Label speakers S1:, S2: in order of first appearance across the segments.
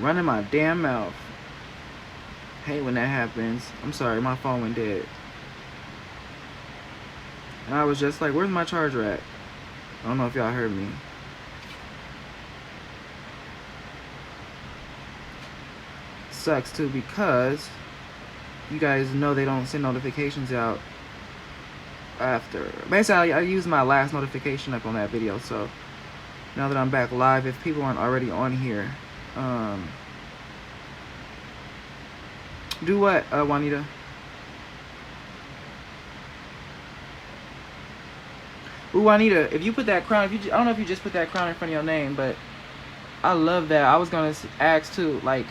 S1: running my damn mouth. Hate when that happens. I'm sorry, my phone went dead. And I was just like, where's my charger at? I don't know if y'all heard me. Sucks too, because you guys know they don't send notifications out after. Basically, I used my last notification up on that video, so now that I'm back live, if people aren't already on here, do what, Juanita? Ooh, Juanita, if you put that crown, I don't know if you just put that crown in front of your name, but I love that. I was gonna ask too, like,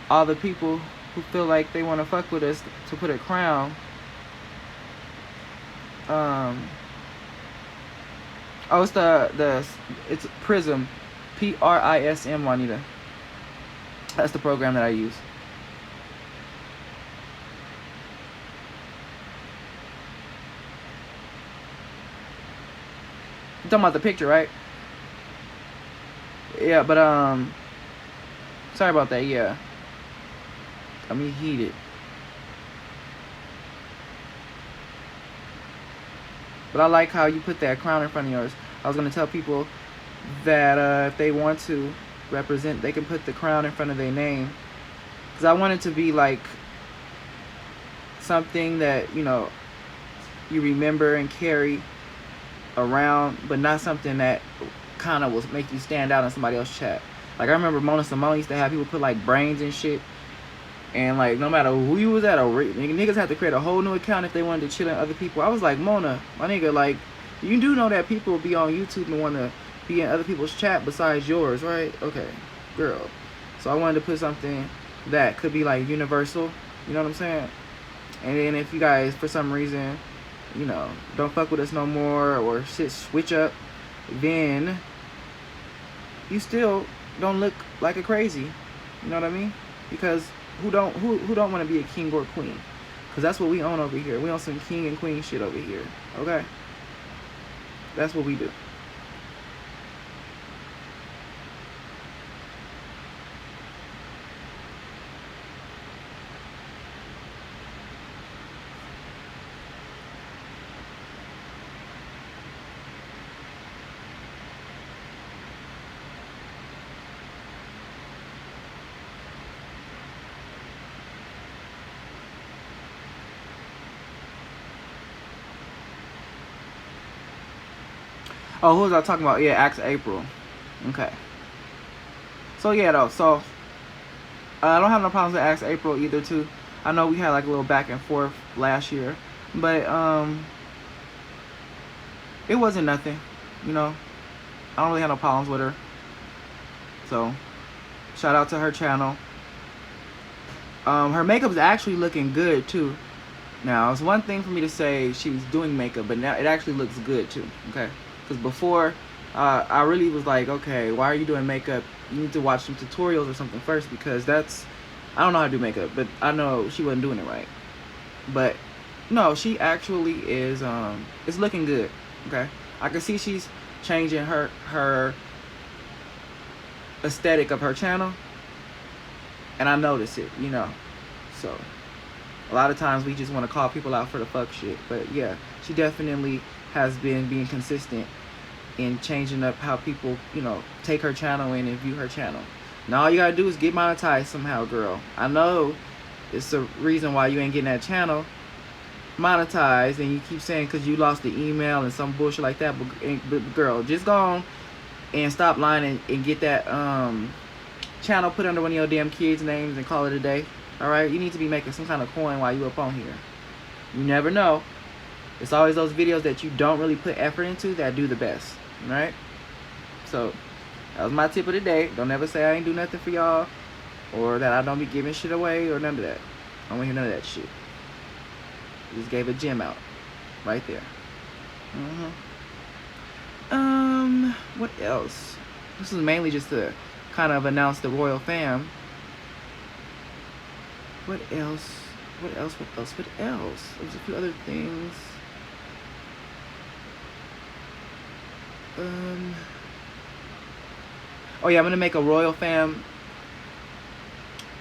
S1: all the people who feel like they want to fuck with us to put a crown. Oh, it's Prism, PRISM, Juanita. That's the program that I use. You're talking about the picture, right? Yeah, but sorry about that. Yeah, I mean, heated. But I like how you put that crown in front of yours. I was gonna tell people that if they want to represent, they can put the crown in front of their name, because I want it to be like something that, you know, you remember and carry around, but not something that kind of will make you stand out in somebody else's chat. Like, I remember Mona Simone used to have people put like brains and shit, and like, no matter who you was at, niggas had to create a whole new account if they wanted to chill in other people. I was like, Mona, my nigga, like, you do know that people be on YouTube and want to be in other people's chat besides yours, right? Okay, girl. So I wanted to put something that could be like universal, you know what I'm saying? And then if you guys, for some reason, you know, don't fuck with us no more, or shit switch up, then you still don't look like a crazy, you know what I mean? Because who don't want to be a king or queen? Because that's what we own over here. We own some king and queen shit over here, okay? That's what we do. Oh, who was I talking about? Yeah, ask April. Okay. So yeah, though. So I don't have no problems with ask April either too. I know we had like a little back and forth last year, but it wasn't nothing. You know, I don't really have no problems with her. So shout out to her channel. Her makeup's actually looking good too. Now, it's one thing for me to say she's doing makeup, but now it actually looks good too. Okay. Because before, I really was like, okay, why are you doing makeup? You need to watch some tutorials or something first, because that's, I don't know how to do makeup, but I know she wasn't doing it right. But no, she actually is, it's looking good, okay? I can see she's changing her aesthetic of her channel, and I notice it, you know. So a lot of times we just want to call people out for the fuck shit, but yeah, she definitely has been being consistent in changing up how people, you know, take her channel in and view her channel. Now all you gotta do is get monetized somehow, girl. I know it's the reason why you ain't getting that channel monetized, and you keep saying because you lost the email and some bullshit like that, but girl, just go on and stop lying and get that channel put under one of your damn kids' names and call it a day. Alright, you need to be making some kind of coin while you up on here. You never know. It's always those videos that you don't really put effort into that do the best, right? So that was my tip of the day. Don't ever say I ain't do nothing for y'all, or that I don't be giving shit away, or none of that. I don't want to hear none of that shit. Just gave a gem out right there. What else? This is mainly just to kind of announce the royal fam. What else? What else? What else? What else? There's a few other things. Oh yeah, I'm gonna make a royal fam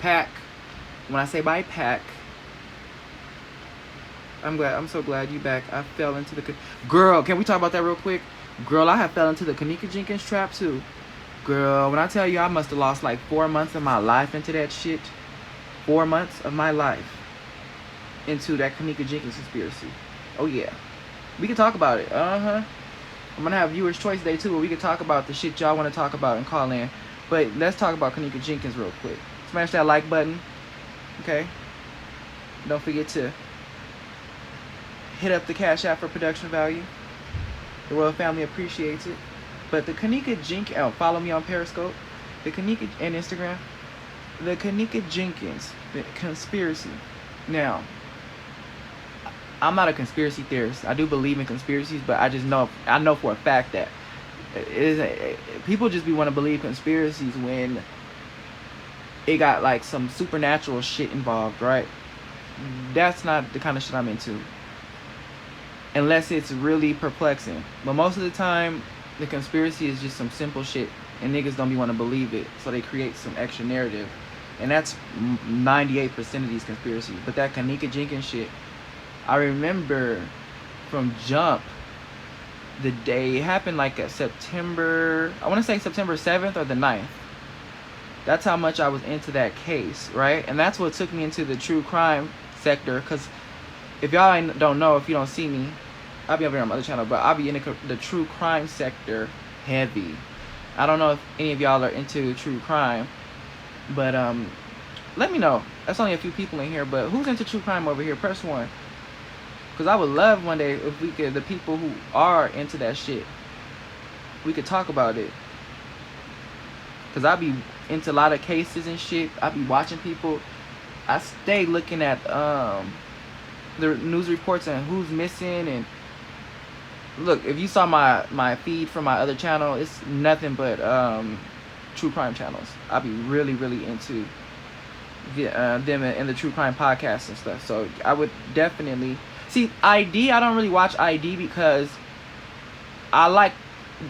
S1: pack. When I say by pack, I'm so glad you back. I fell into the girl. Can we talk about that real quick? Girl, I have fell into the Kenneka Jenkins trap too. Girl, when I tell you I must have lost like 4 months of my life into that shit. 4 months of my life into that Kenneka Jenkins conspiracy. Oh yeah. We can talk about it. I'm gonna have viewers choice day too, where we can talk about the shit y'all want to talk about and call in. But let's talk about Kenneka Jenkins real quick. Smash that like button. Okay. Don't forget to hit up the Cash App for production value. The royal family appreciates it. But the Kenneka Jenkins, follow me on Periscope. The Kenneka and Instagram. The Kenneka Jenkins, the conspiracy. Now, I'm not a conspiracy theorist. I do believe in conspiracies, but I know for a fact that people just want to believe conspiracies when it got like some supernatural shit involved, right? That's not the kind of shit I'm into. Unless it's really perplexing. But most of the time, the conspiracy is just some simple shit, and niggas don't be want to believe it, so they create some extra narrative. And that's 98% of these conspiracies. But that Kenneka Jenkins shit, I remember from jump, the day it happened like at September, I want to say September 7th or the 9th. That's how much I was into that case, right? And that's what took me into the true crime sector, because if y'all don't know, if you don't see me, I'll be over here on my other channel, but I'll be in the true crime sector heavy. I don't know if any of y'all are into true crime, but let me know. That's only a few people in here, but who's into true crime over here? Press 1. Because I would love one day if we could, the people who are into that shit, we could talk about it. Because I be into a lot of cases and shit. I be watching people. I stay looking at the news reports and who's missing. And look, if you saw my feed from my other channel, it's nothing but true crime channels. I be really into them and the true crime podcasts and stuff. So I would definitely see ID. I don't really watch ID because I like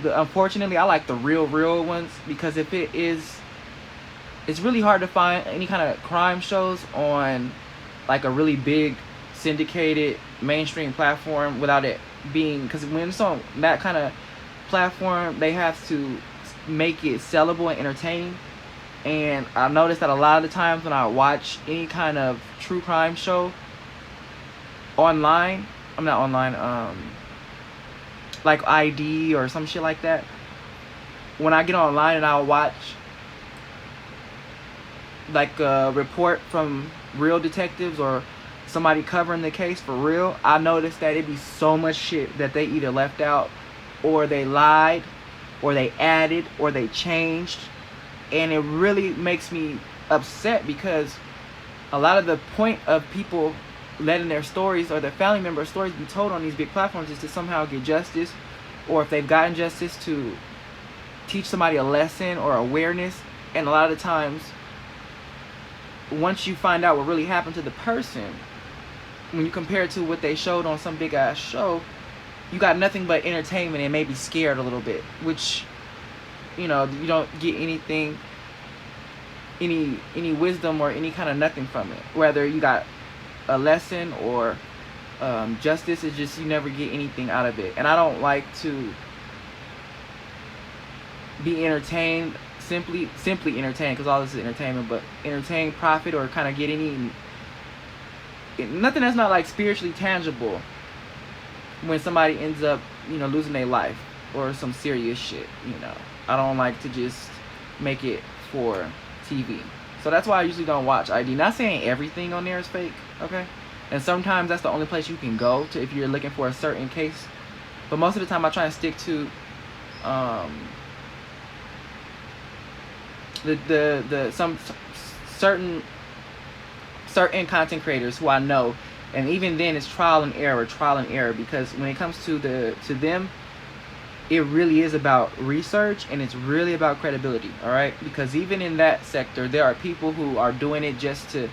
S1: unfortunately I like the real ones, because if it's really hard to find any kind of crime shows on like a really big syndicated mainstream platform without it being, because when it's on that kind of platform, they have to make it sellable and entertaining. And I noticed that a lot of the times when I watch any kind of true crime show online, I'm not online, like ID or some shit like that, when I get online and I'll watch like a report from real detectives or somebody covering the case for real, I noticed that it'd be so much shit that they either left out, or they lied, or they added, or they changed. And it really makes me upset, because a lot of the point of people letting their stories or their family member stories be told on these big platforms is to somehow get justice, or if they've gotten justice, to teach somebody a lesson or awareness. And a lot of the times, once you find out what really happened to the person, when you compare it to what they showed on some big ass show, you got nothing but entertainment and maybe scared a little bit, which, you know, you don't get anything, any wisdom or any kind of nothing from it. Whether you got a lesson or justice, is just you never get anything out of it. And I don't like to be entertained, simply entertained, because all this is entertainment, but entertain, profit, or kind of get nothing that's not like spiritually tangible when somebody ends up, you know, losing their life or some serious shit. You know, I don't like to just make it for TV. So that's why I usually don't watch ID. Not saying everything on there is fake, okay? And sometimes that's the only place you can go to if you're looking for a certain case. But most of the time I try and stick to some certain content creators who I know, and even then it's trial and error, because when it comes to them, it really is about research, and it's really about credibility. All right, because even in that sector, there are people who are doing it just to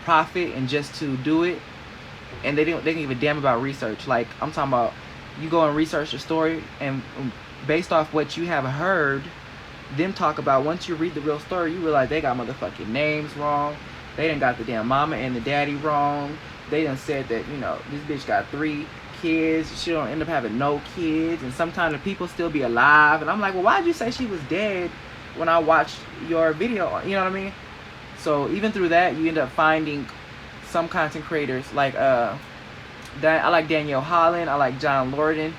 S1: profit and just to do it, and they don't give a damn about research. Like, I'm talking about, you go and research a story, and based off what you have heard, them talk about, once you read the real story, you realize they got motherfucking names wrong. They done got the damn mama and the daddy wrong. They done said that, you know, this bitch got 3 kids. She don't end up having no kids. And sometimes the people still be alive. And I'm like, well, why'd you say she was dead when I watched your video? You know what I mean? So even through that, you end up finding some content creators like I like Danielle Holland. I like John Lorden.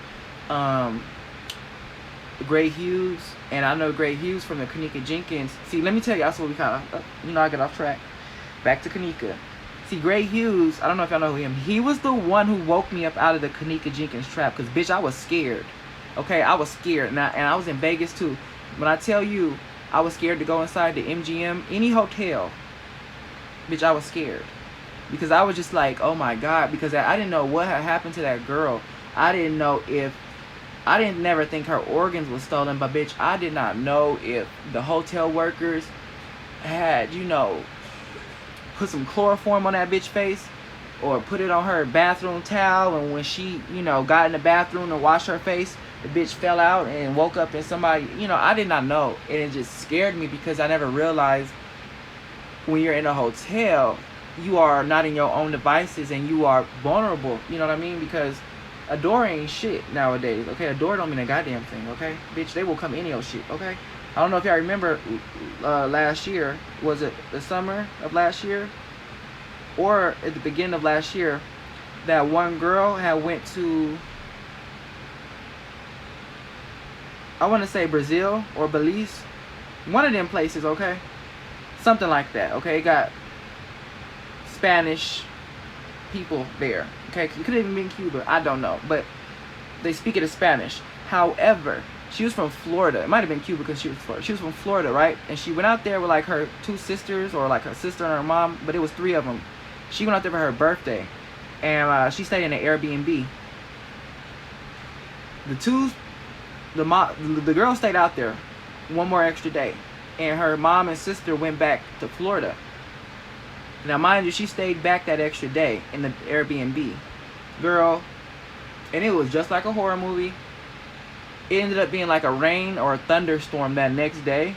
S1: Gray Hughes. And I know Gray Hughes from the Kenneka Jenkins. See, let me tell you, that's what we kind of, you know, I get off track. Back to Kenneka. See, Gray Hughes, I don't know if y'all know him. He was the one who woke me up out of the Kenneka Jenkins trap. Because, bitch, I was scared. Okay, I was scared. And I was in Vegas, too. When I tell you, I was scared to go inside the MGM, any hotel. Bitch, I was scared. Because I was just like, oh, my God. Because I didn't know what had happened to that girl. I didn't know if... I didn't never think her organs was stolen. But, bitch, I did not know if the hotel workers had, you know... put some chloroform on that bitch face, or put it on her bathroom towel, and when she, you know, got in the bathroom to wash her face, the bitch fell out and woke up and somebody, you know, I did not know. And it just scared me because I never realized when you're in a hotel, you are not in your own devices and you are vulnerable, you know what I mean? Because a door ain't shit nowadays, okay? A door don't mean a goddamn thing, okay? Bitch, they will come in your shit, okay? I don't know if y'all remember last year, was it the summer of last year? Or at the beginning of last year, that one girl had went to, I want to say Brazil or Belize. One of them places, okay? Something like that, okay? It got Spanish people there, okay? It could have even been Cuba, I don't know. But they speak it as Spanish. However, she was from Florida. It might have been Cuba because she was Florida. She was from Florida, right? And she went out there with like her 2 sisters, or like her sister and her mom, but it was 3 of them. She went out there for her birthday, and she stayed in an Airbnb. The girl stayed out there 1 more extra day, and her mom and sister went back to Florida. Now, mind you, she stayed back that extra day in the Airbnb, girl, and it was just like a horror movie. It ended up being like a rain or a thunderstorm that next day.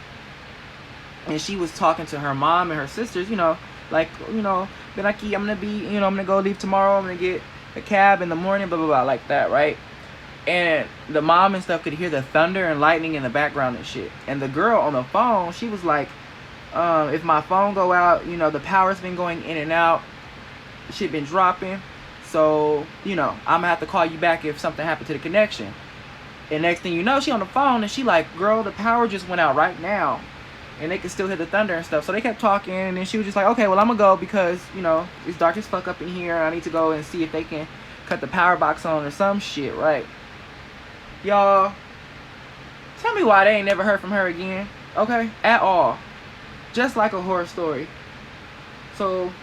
S1: And she was talking to her mom and her sisters, you know, like, you know, Benaki, I'm going to be, you know, I'm going to go leave tomorrow. I'm going to get a cab in the morning, blah, blah, blah, like that, right? And the mom and stuff could hear the thunder and lightning in the background and shit. And the girl on the phone, she was like, if my phone go out, you know, the power's been going in and out. Shit been dropping. So, you know, I'm going to have to call you back if something happened to the connection. And next thing you know, she on the phone and she like, girl, the power just went out right now. And they could still hear the thunder and stuff. So they kept talking, and then she was just like, okay, well, I'm gonna go because, you know, it's dark as fuck up in here. I need to go and see if they can cut the power box on or some shit, right? Y'all, tell me why they ain't never heard from her again, okay? At all. Just like a horror story. So,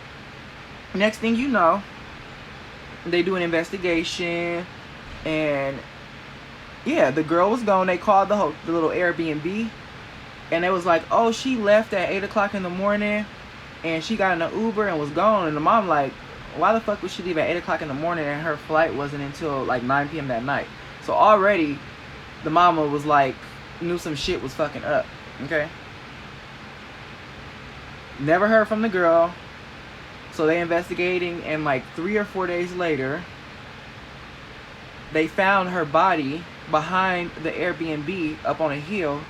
S1: next thing you know, they do an investigation, and yeah, the girl was gone. They called the little Airbnb, and it was like, oh, she left at 8 o'clock in the morning, and she got in an Uber and was gone. And the mom like, why the fuck would she leave at 8 o'clock in the morning and her flight wasn't until like 9 p.m. that night? So already, the mama was like, knew some shit was fucking up, okay? Never heard from the girl, so they investigating, and like 3 or 4 days later, they found her body behind the Airbnb up on a hill,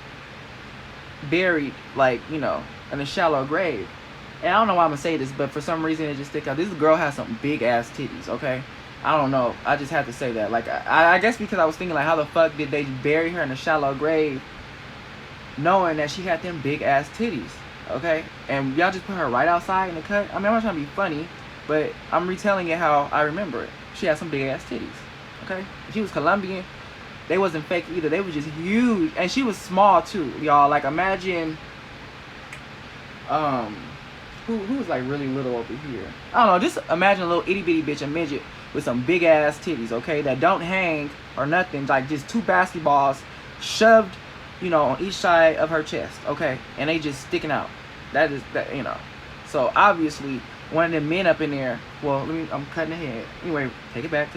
S1: buried, like, you know, in a shallow grave. And I don't know why I'm gonna say this, but for some reason it just stick out. This girl has some big ass titties, okay? I don't know, I just had to say that. Like, I guess because I was thinking like, how the fuck did they bury her in a shallow grave knowing that she had them big ass titties, okay? And y'all just put her right outside in the cut. I mean, I'm not trying to be funny, but I'm retelling it how I remember it. She had some big ass titties, okay? She was Colombian. They wasn't fake either. They was just huge. And she was small too, y'all. Like, imagine who was like really little over here. I don't know, just imagine a little itty bitty bitch, a midget with some big ass titties, okay, that don't hang or nothing, like just 2 basketballs shoved, you know, on each side of her chest, okay, and they just sticking out. That is that, you know. So obviously one of them men up in there, well, I'm cutting ahead. Anyway, take it back.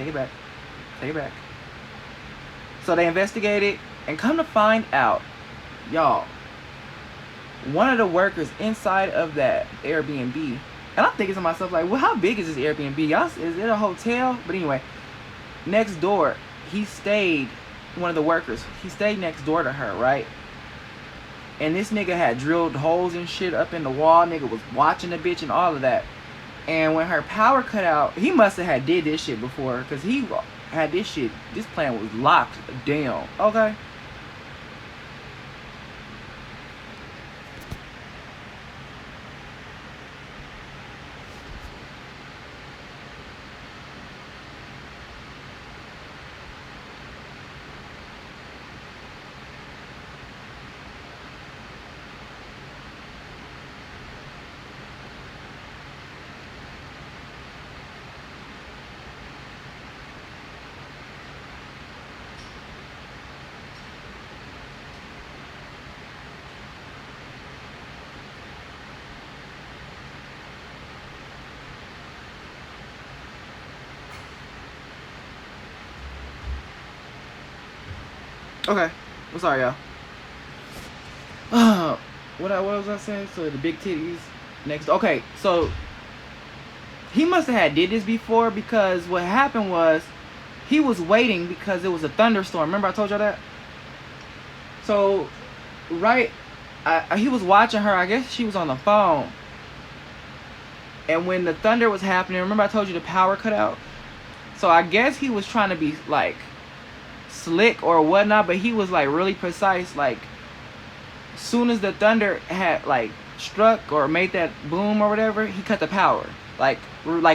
S1: So they investigated, and come to find out, y'all, one of the workers inside of that Airbnb, and I'm thinking to myself like, well, how big is this Airbnb? Y'all, is it a hotel? But anyway, next door, he stayed, one of the workers, he stayed next door to her, right? And this nigga had drilled holes and shit up in the wall. Nigga was watching the bitch and all of that. And when her power cut out, he must have had did this shit before, because he had this shit, this plan was locked down, okay? Okay, I'm sorry, y'all. What was I saying? So the big titties next. Okay, so he must have had did this before, because what happened was he was waiting because it was a thunderstorm. Remember I told y'all that? So, right, he was watching her. I guess she was on the phone. And when the thunder was happening, remember I told you the power cut out? So I guess he was trying to be like slick or whatnot, but he was like really precise. Like, soon as the thunder had like struck or made that boom or whatever, he cut the power. Like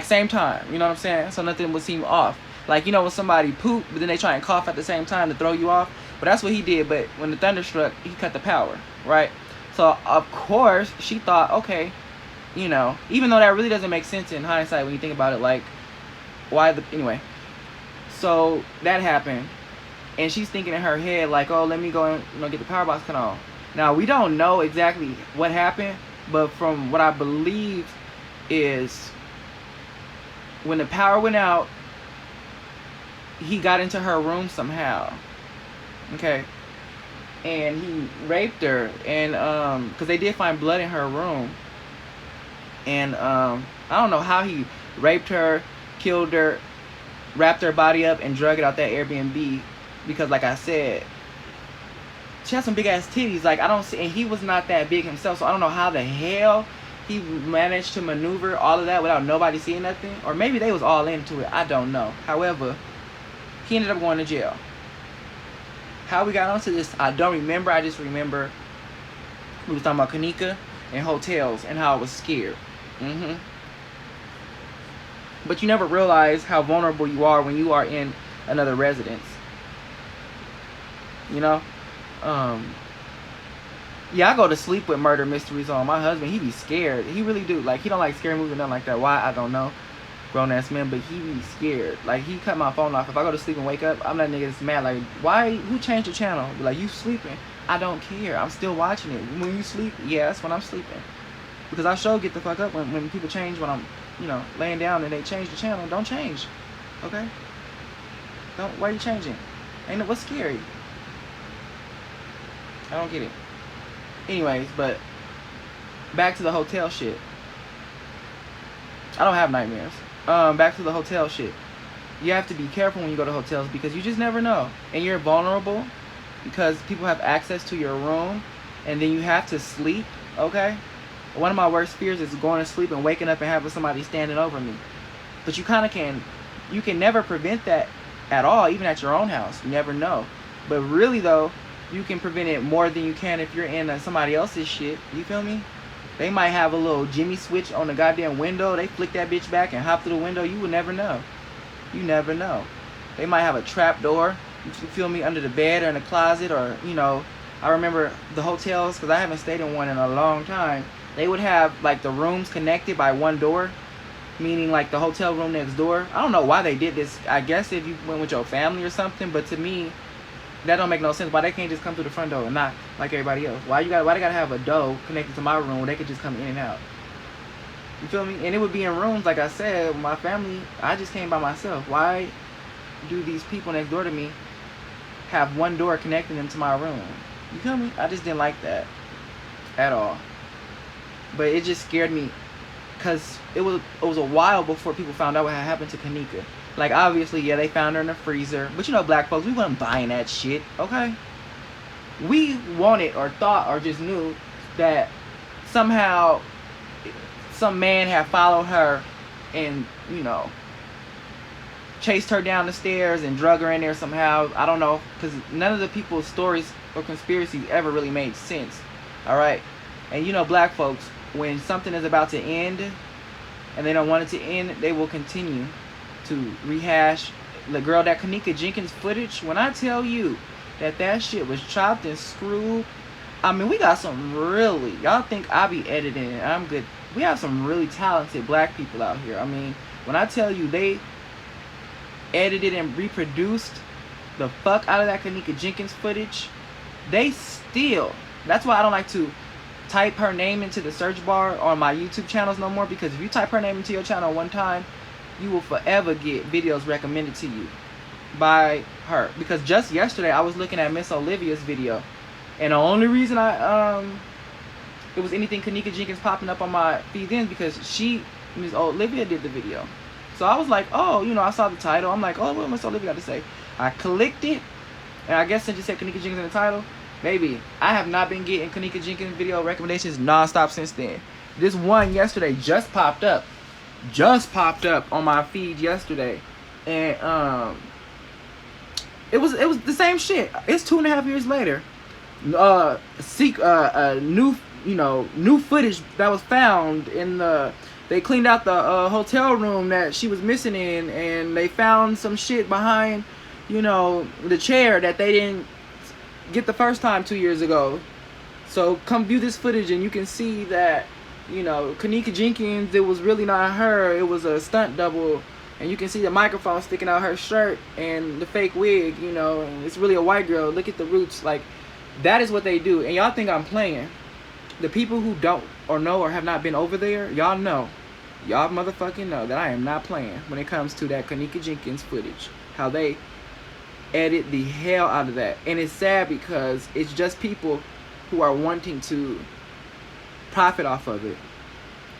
S1: same time, you know what I'm saying? So nothing would seem off. Like, you know when somebody poop, but then they try and cough at the same time to throw you off? But that's what he did. But when the thunder struck, he cut the power, right? So of course she thought, okay, you know, even though that really doesn't make sense in hindsight when you think about it, like, why the, anyway. So that happened, and she's thinking in her head like, oh, let me go and, you know, get the power box cut on. Now we don't know exactly what happened, but from what I believe is when the power went out, he got into her room somehow, okay, and he raped her, and because they did find blood in her room, and I don't know how he raped her, killed her, wrapped her body up, and drug it out that Airbnb, because like I said, she had some big ass titties. Like, I don't see, and he was not that big himself, so I don't know how the hell he managed to maneuver all of that without nobody seeing nothing. Or maybe they was all into it, I don't know. However, he ended up going to jail. How we got onto this, I don't remember. I just remember we was talking about kenneka and hotels and how I was scared. But you never realize how vulnerable you are when you are in another residence, you know. Yeah, I go to sleep with murder mysteries on. My husband, he be scared. He really do. Like, he don't like scary movies and nothing like that. Why? I don't know. Grown ass man, but he be scared. Like, he cut my phone off. If I go to sleep and wake up, I'm that nigga that's mad. Like, why? Who changed the channel? Be like, you sleeping? I don't care. I'm still watching it. When you sleep, yeah, that's when I'm sleeping. Because I sure get the fuck up when people change when I'm, you know, laying down and they change the channel. Don't change. Okay? Don't. Why are you changing? Ain't it what's scary? I don't get it. Anyways, but back to the hotel shit. I don't have nightmares. Back to the hotel shit. You have to be careful when you go to hotels, because you just never know. And you're vulnerable because people have access to your room, and then you have to sleep, okay? One of my worst fears is going to sleep and waking up and having somebody standing over me. But you kind of can, you can never prevent that at all, even at your own house. You never know. But really though, you can prevent it more than you can if you're in somebody else's shit. You feel me? They might have a little Jimmy switch on the goddamn window. They flick that bitch back and hop through the window. You would never know. You never know. They might have a trap door, you feel me, under the bed or in the closet, or, you know, I remember the hotels, because I haven't stayed in one in a long time. They would have like the rooms connected by one door, meaning like the hotel room next door. I don't know why they did this. I guess if you went with your family or something, but to me, that don't make no sense. Why they can't just come through the front door and knock like everybody else? Why they gotta have a door connected to my room where they could just come in and out? You feel me? And it would be in rooms, like I said, my family, I just came by myself. Why do these people next door to me have one door connecting them to my room? You feel me? I just didn't like that. at all. But it just scared me because it was a while before people found out what had happened to Kenneka. Like, obviously, yeah, they found her in the freezer. But you know, black folks, we wasn't buying that shit, okay? We wanted or thought or just knew that somehow some man had followed her and, you know, chased her down the stairs and drug her in there somehow. I don't know, because none of the people's stories or conspiracies ever really made sense. All right? And you know, black folks, when something is about to end and they don't want it to end, they will continue to rehash the girl, that Kenneka Jenkins footage. When I tell you that shit was chopped and screwed, I mean, we got some really, y'all think I be editing and I'm good. We have some really talented black people out here. I mean, when I tell you they edited and reproduced the fuck out of that Kenneka Jenkins footage, they still, that's why I don't like to type her name into the search bar on my YouTube channels no more, because if you type her name into your channel one time, you will forever get videos recommended to you by her. Because just yesterday I was looking at Miss Olivia's video, and the only reason it was anything Kenneka Jenkins popping up on my feed then because Miss Olivia did the video. So I was like, oh, you know, I saw the title. I'm like, oh, what Miss Olivia got to say? I clicked it, and I guess since you said Kenneka Jenkins in the title, baby, I have not been getting Kenneka Jenkins video recommendations nonstop since then. This one yesterday just popped up on my feed yesterday, and it was the same shit. It's 2.5 years later. New footage that was found in they cleaned out the hotel room that she was missing in, and they found some shit behind, you know, the chair that they didn't get the first time 2 years ago. So come view this footage and you can see that, you know, Kenneka Jenkins, it was really not her, it was a stunt double. And you can see the microphone sticking out her shirt and the fake wig, you know, and it's really a white girl. Look at the roots. Like, that is what they do. And y'all think I'm playing. The people who don't or know or have not been over there, y'all know. Y'all motherfucking know that I am not playing when it comes to that Kenneka Jenkins footage. How they edit the hell out of that. And it's sad because it's just people who are wanting to profit off of it.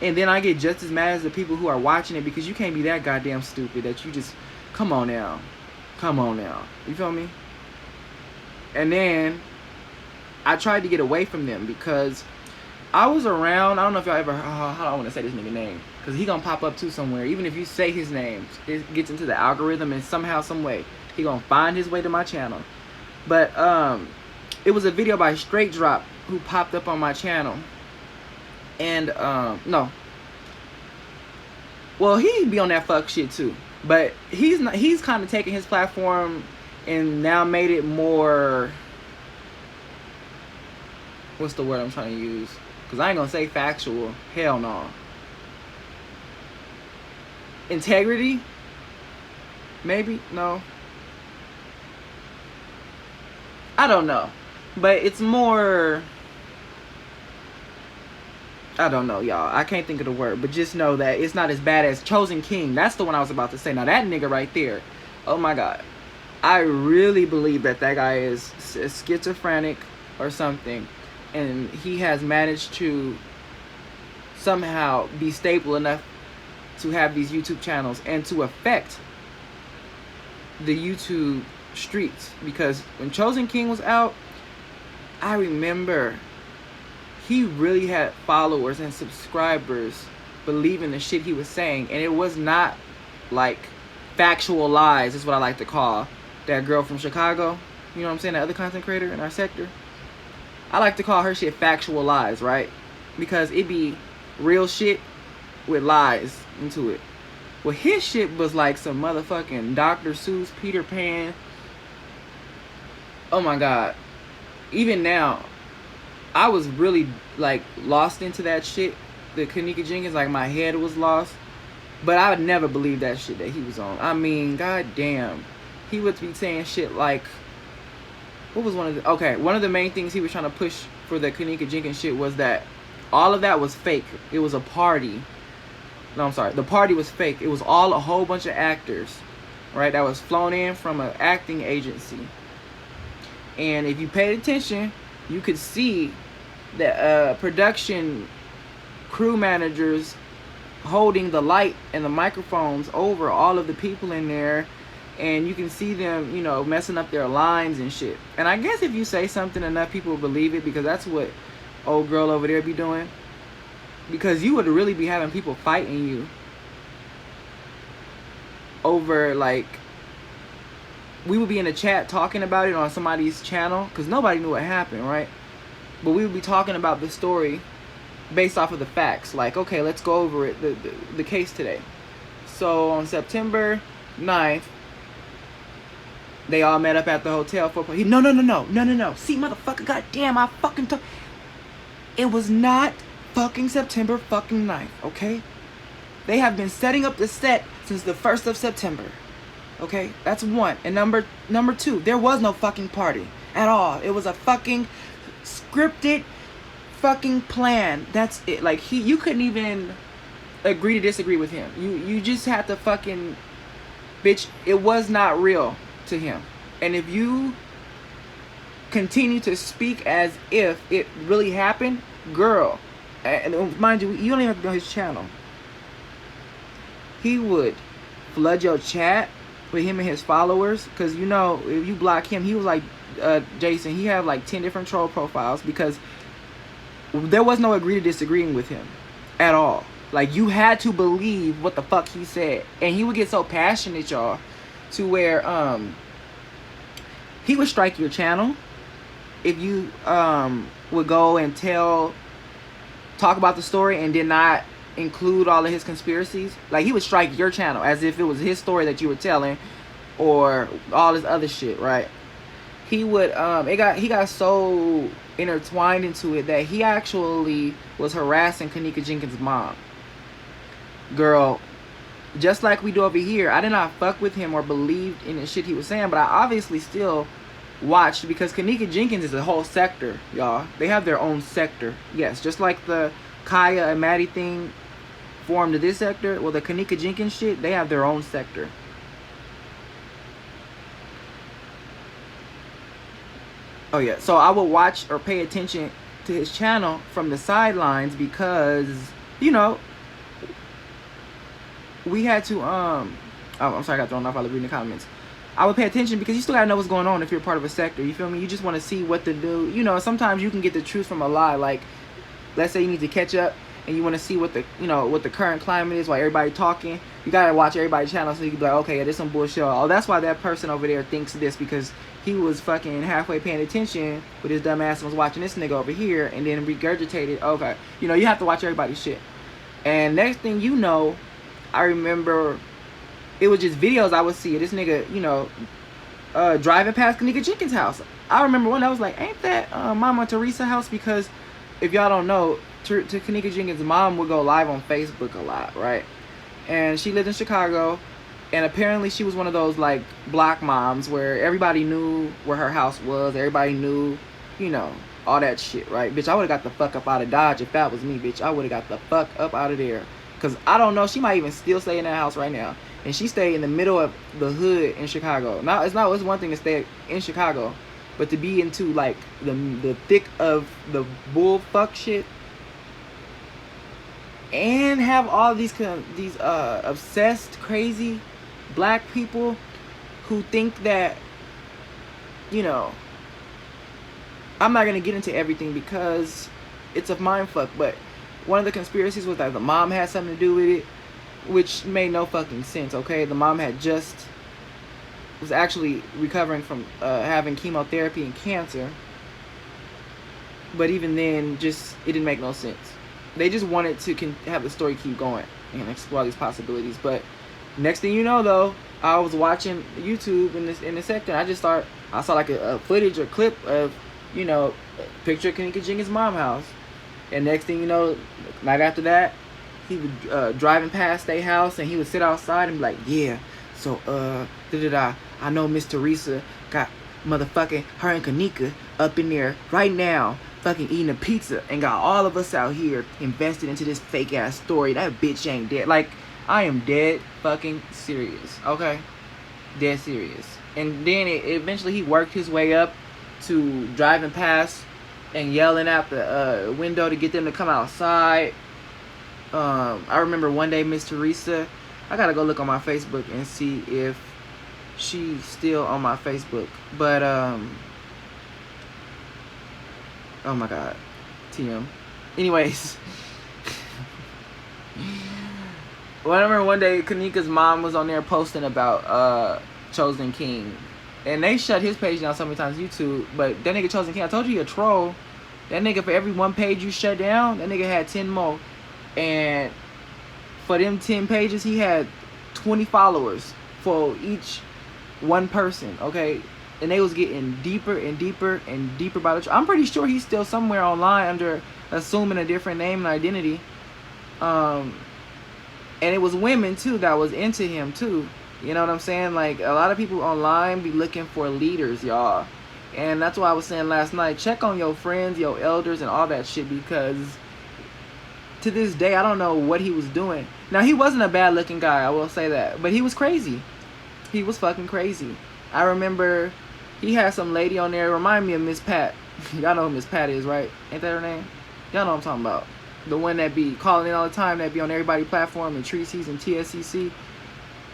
S1: And then I get just as mad as the people who are watching it, because you can't be that goddamn stupid that you just, come on now. You feel me? And then I tried to get away from them because I was around, I don't know if y'all ever, how do I want to say this nigga name? Because he gonna pop up too somewhere. Even if you say his name, it gets into the algorithm and somehow, some way, he gonna find his way to my channel. But it was a video by Straight Drop who popped up on my channel. And no, well, he be on that fuck shit too, but he's kind of taken his platform and now made it more, what's the word I'm trying to use, because I ain't gonna say factual, hell no, integrity, maybe, no, I don't know, but it's more, I don't know, y'all. I can't think of the word, but just know that it's not as bad as Chosen King. That's the one I was about to say. Now, that nigga right there, oh my God. I really believe that guy is schizophrenic or something, and he has managed to somehow be stable enough to have these YouTube channels and to affect the YouTube streets. Because when Chosen King was out, I remember he really had followers and subscribers believing the shit he was saying. And it was not like factual lies, is what I like to call that girl from Chicago. You know what I'm saying? That other content creator in our sector. I like to call her shit factual lies, right? Because it be real shit with lies into it. Well, his shit was like some motherfucking Dr. Seuss, Peter Pan. Oh my God. Even now, I was really like lost into that shit, the Kenneka Jenkins, like my head was lost. But I would never believe that shit that he was on. I mean, goddamn. He would be saying shit like, what was one of the, okay, one of the main things he was trying to push for the Kenneka Jenkins shit was that all of that was fake. It was a party. No, I'm sorry. The party was fake. It was all a whole bunch of actors, right, that was flown in from an acting agency. And if you paid attention, you could see the production crew managers holding the light and the microphones over all of the people in there, and you can see them, you know, messing up their lines and shit. And I guess if you say something enough, people will believe it, because that's what old girl over there be doing. Because you would really be having people fighting you over, like, we would be in a chat talking about it on somebody's channel, because nobody knew what happened, right? But we would be talking about the story based off of the facts. Like, okay, let's go over it, the case today. So on September 9th, they all met up at the hotel for... No. See, motherfucker, goddamn, I fucking told... It was not fucking September fucking 9th, okay? They have been setting up the set since the 1st of September. Okay? That's one. And number two, there was no fucking party at all. It was a fucking scripted fucking plan. That's it. Like, you couldn't even agree to disagree with him. You just had to fucking... Bitch, it was not real to him. And if you continue to speak as if it really happened, girl, and mind you, you don't even have to go on his channel. He would flood your chat with him and his followers, because, you know, if you block him, he was like Jason, he had like 10 different troll profiles, because there was no agree to disagreeing with him at all. Like, you had to believe what the fuck he said. And he would get so passionate, y'all, to where he would strike your channel if you would go and talk about the story and did not include all of his conspiracies. Like, he would strike your channel as if it was his story that you were telling, or all this other shit, right? He would he got so intertwined into it that he actually was harassing Kenneka Jenkins' mom. Girl, just like we do over here, I did not fuck with him or believed in the shit he was saying, but I obviously still watched, because Kenneka Jenkins is a whole sector, y'all. They have their own sector. Yes, just like the Kaya and Maddie thing formed this sector, well, the Kenneka Jenkins shit, they have their own sector. Oh yeah, so I would watch or pay attention to his channel from the sidelines, because, you know, we had to oh, I'm sorry, I got thrown off. I was reading the comments. I would pay attention, because you still gotta know what's going on if you're part of a sector. You feel me? You just want to see what to do. You know, sometimes you can get the truth from a lie. Like, let's say you need to catch up and you want to see what the, you know, what the current climate is while everybody talking. You gotta watch everybody's channel, so you can be like, okay, yeah, this some bullshit. Oh, that's why that person over there thinks this, because he was fucking halfway paying attention with his dumb ass and was watching this nigga over here and then regurgitated. Okay, you know, you have to watch everybody's shit. And next thing you know, I remember it was just videos I would see of this nigga, you know, driving past Kenneka Jenkins' house. I remember one, I was like, ain't that Mama Teresa house? Because if y'all don't know, Kenneka Jenkins' mom would go live on Facebook a lot, right? And she lived in Chicago, and apparently she was one of those, like, block moms where everybody knew where her house was, everybody knew, you know, all that shit, right? Bitch, I would've got the fuck up out of Dodge if that was me, bitch. I would've got the fuck up out of there. Because I don't know, she might even still stay in that house right now. And she stayed in the middle of the hood in Chicago. Now, it's one thing to stay in Chicago, but to be into, like, the thick of the bull fuck shit, and have all these obsessed, crazy black people who think that, you know, I'm not going to get into everything because it's a mind fuck, but one of the conspiracies was that the mom had something to do with it, which made no fucking sense, okay? The mom was actually recovering from having chemotherapy and cancer, but even then, it didn't make no sense. They just wanted to have the story keep going and explore these possibilities. But next thing you know, though, I was watching YouTube in this sector. I saw like a footage or clip of, you know, picture of Kenneka Jenkins' mom house. And next thing you know, night after that, he was driving past their house, and he would sit outside and be like, yeah, so I know Miss Teresa got motherfucking her and Kenneka up in there right now, fucking eating a pizza, and got all of us out here invested into this fake ass story. That bitch ain't dead. Like, I am dead fucking serious, okay? Dead serious. And then eventually he worked his way up to driving past and yelling out the window to get them to come outside. I remember one day Miss Teresa, I gotta go look on my Facebook and see if she's still on my Facebook. But oh my god, TM. Anyways, well, I remember one day Kenneka's mom was on there posting about Chosen King, and they shut his page down so many times YouTube. But that nigga Chosen King, I told you, he a troll. That nigga, for every one page you shut down, that nigga had 10 more. And for them 10 pages, he had 20 followers for each one person, okay? And they was getting deeper and deeper and deeper by the... I'm pretty sure he's still somewhere online under assuming a different name and identity. And it was women, too, that was into him, too. You know what I'm saying? Like, a lot of people online be looking for leaders, y'all. And that's why I was saying last night, check on your friends, your elders, and all that shit, because to this day, I don't know what he was doing. Now, he wasn't a bad-looking guy, I will say that. But he was crazy. He was fucking crazy. I remember he had some lady on there, remind me of Miss Pat. Y'all know who Miss Pat is, right? Ain't that her name? Y'all know what I'm talking about. The one that be calling in all the time, that be on everybody's platform, and Treacy's and TSCC.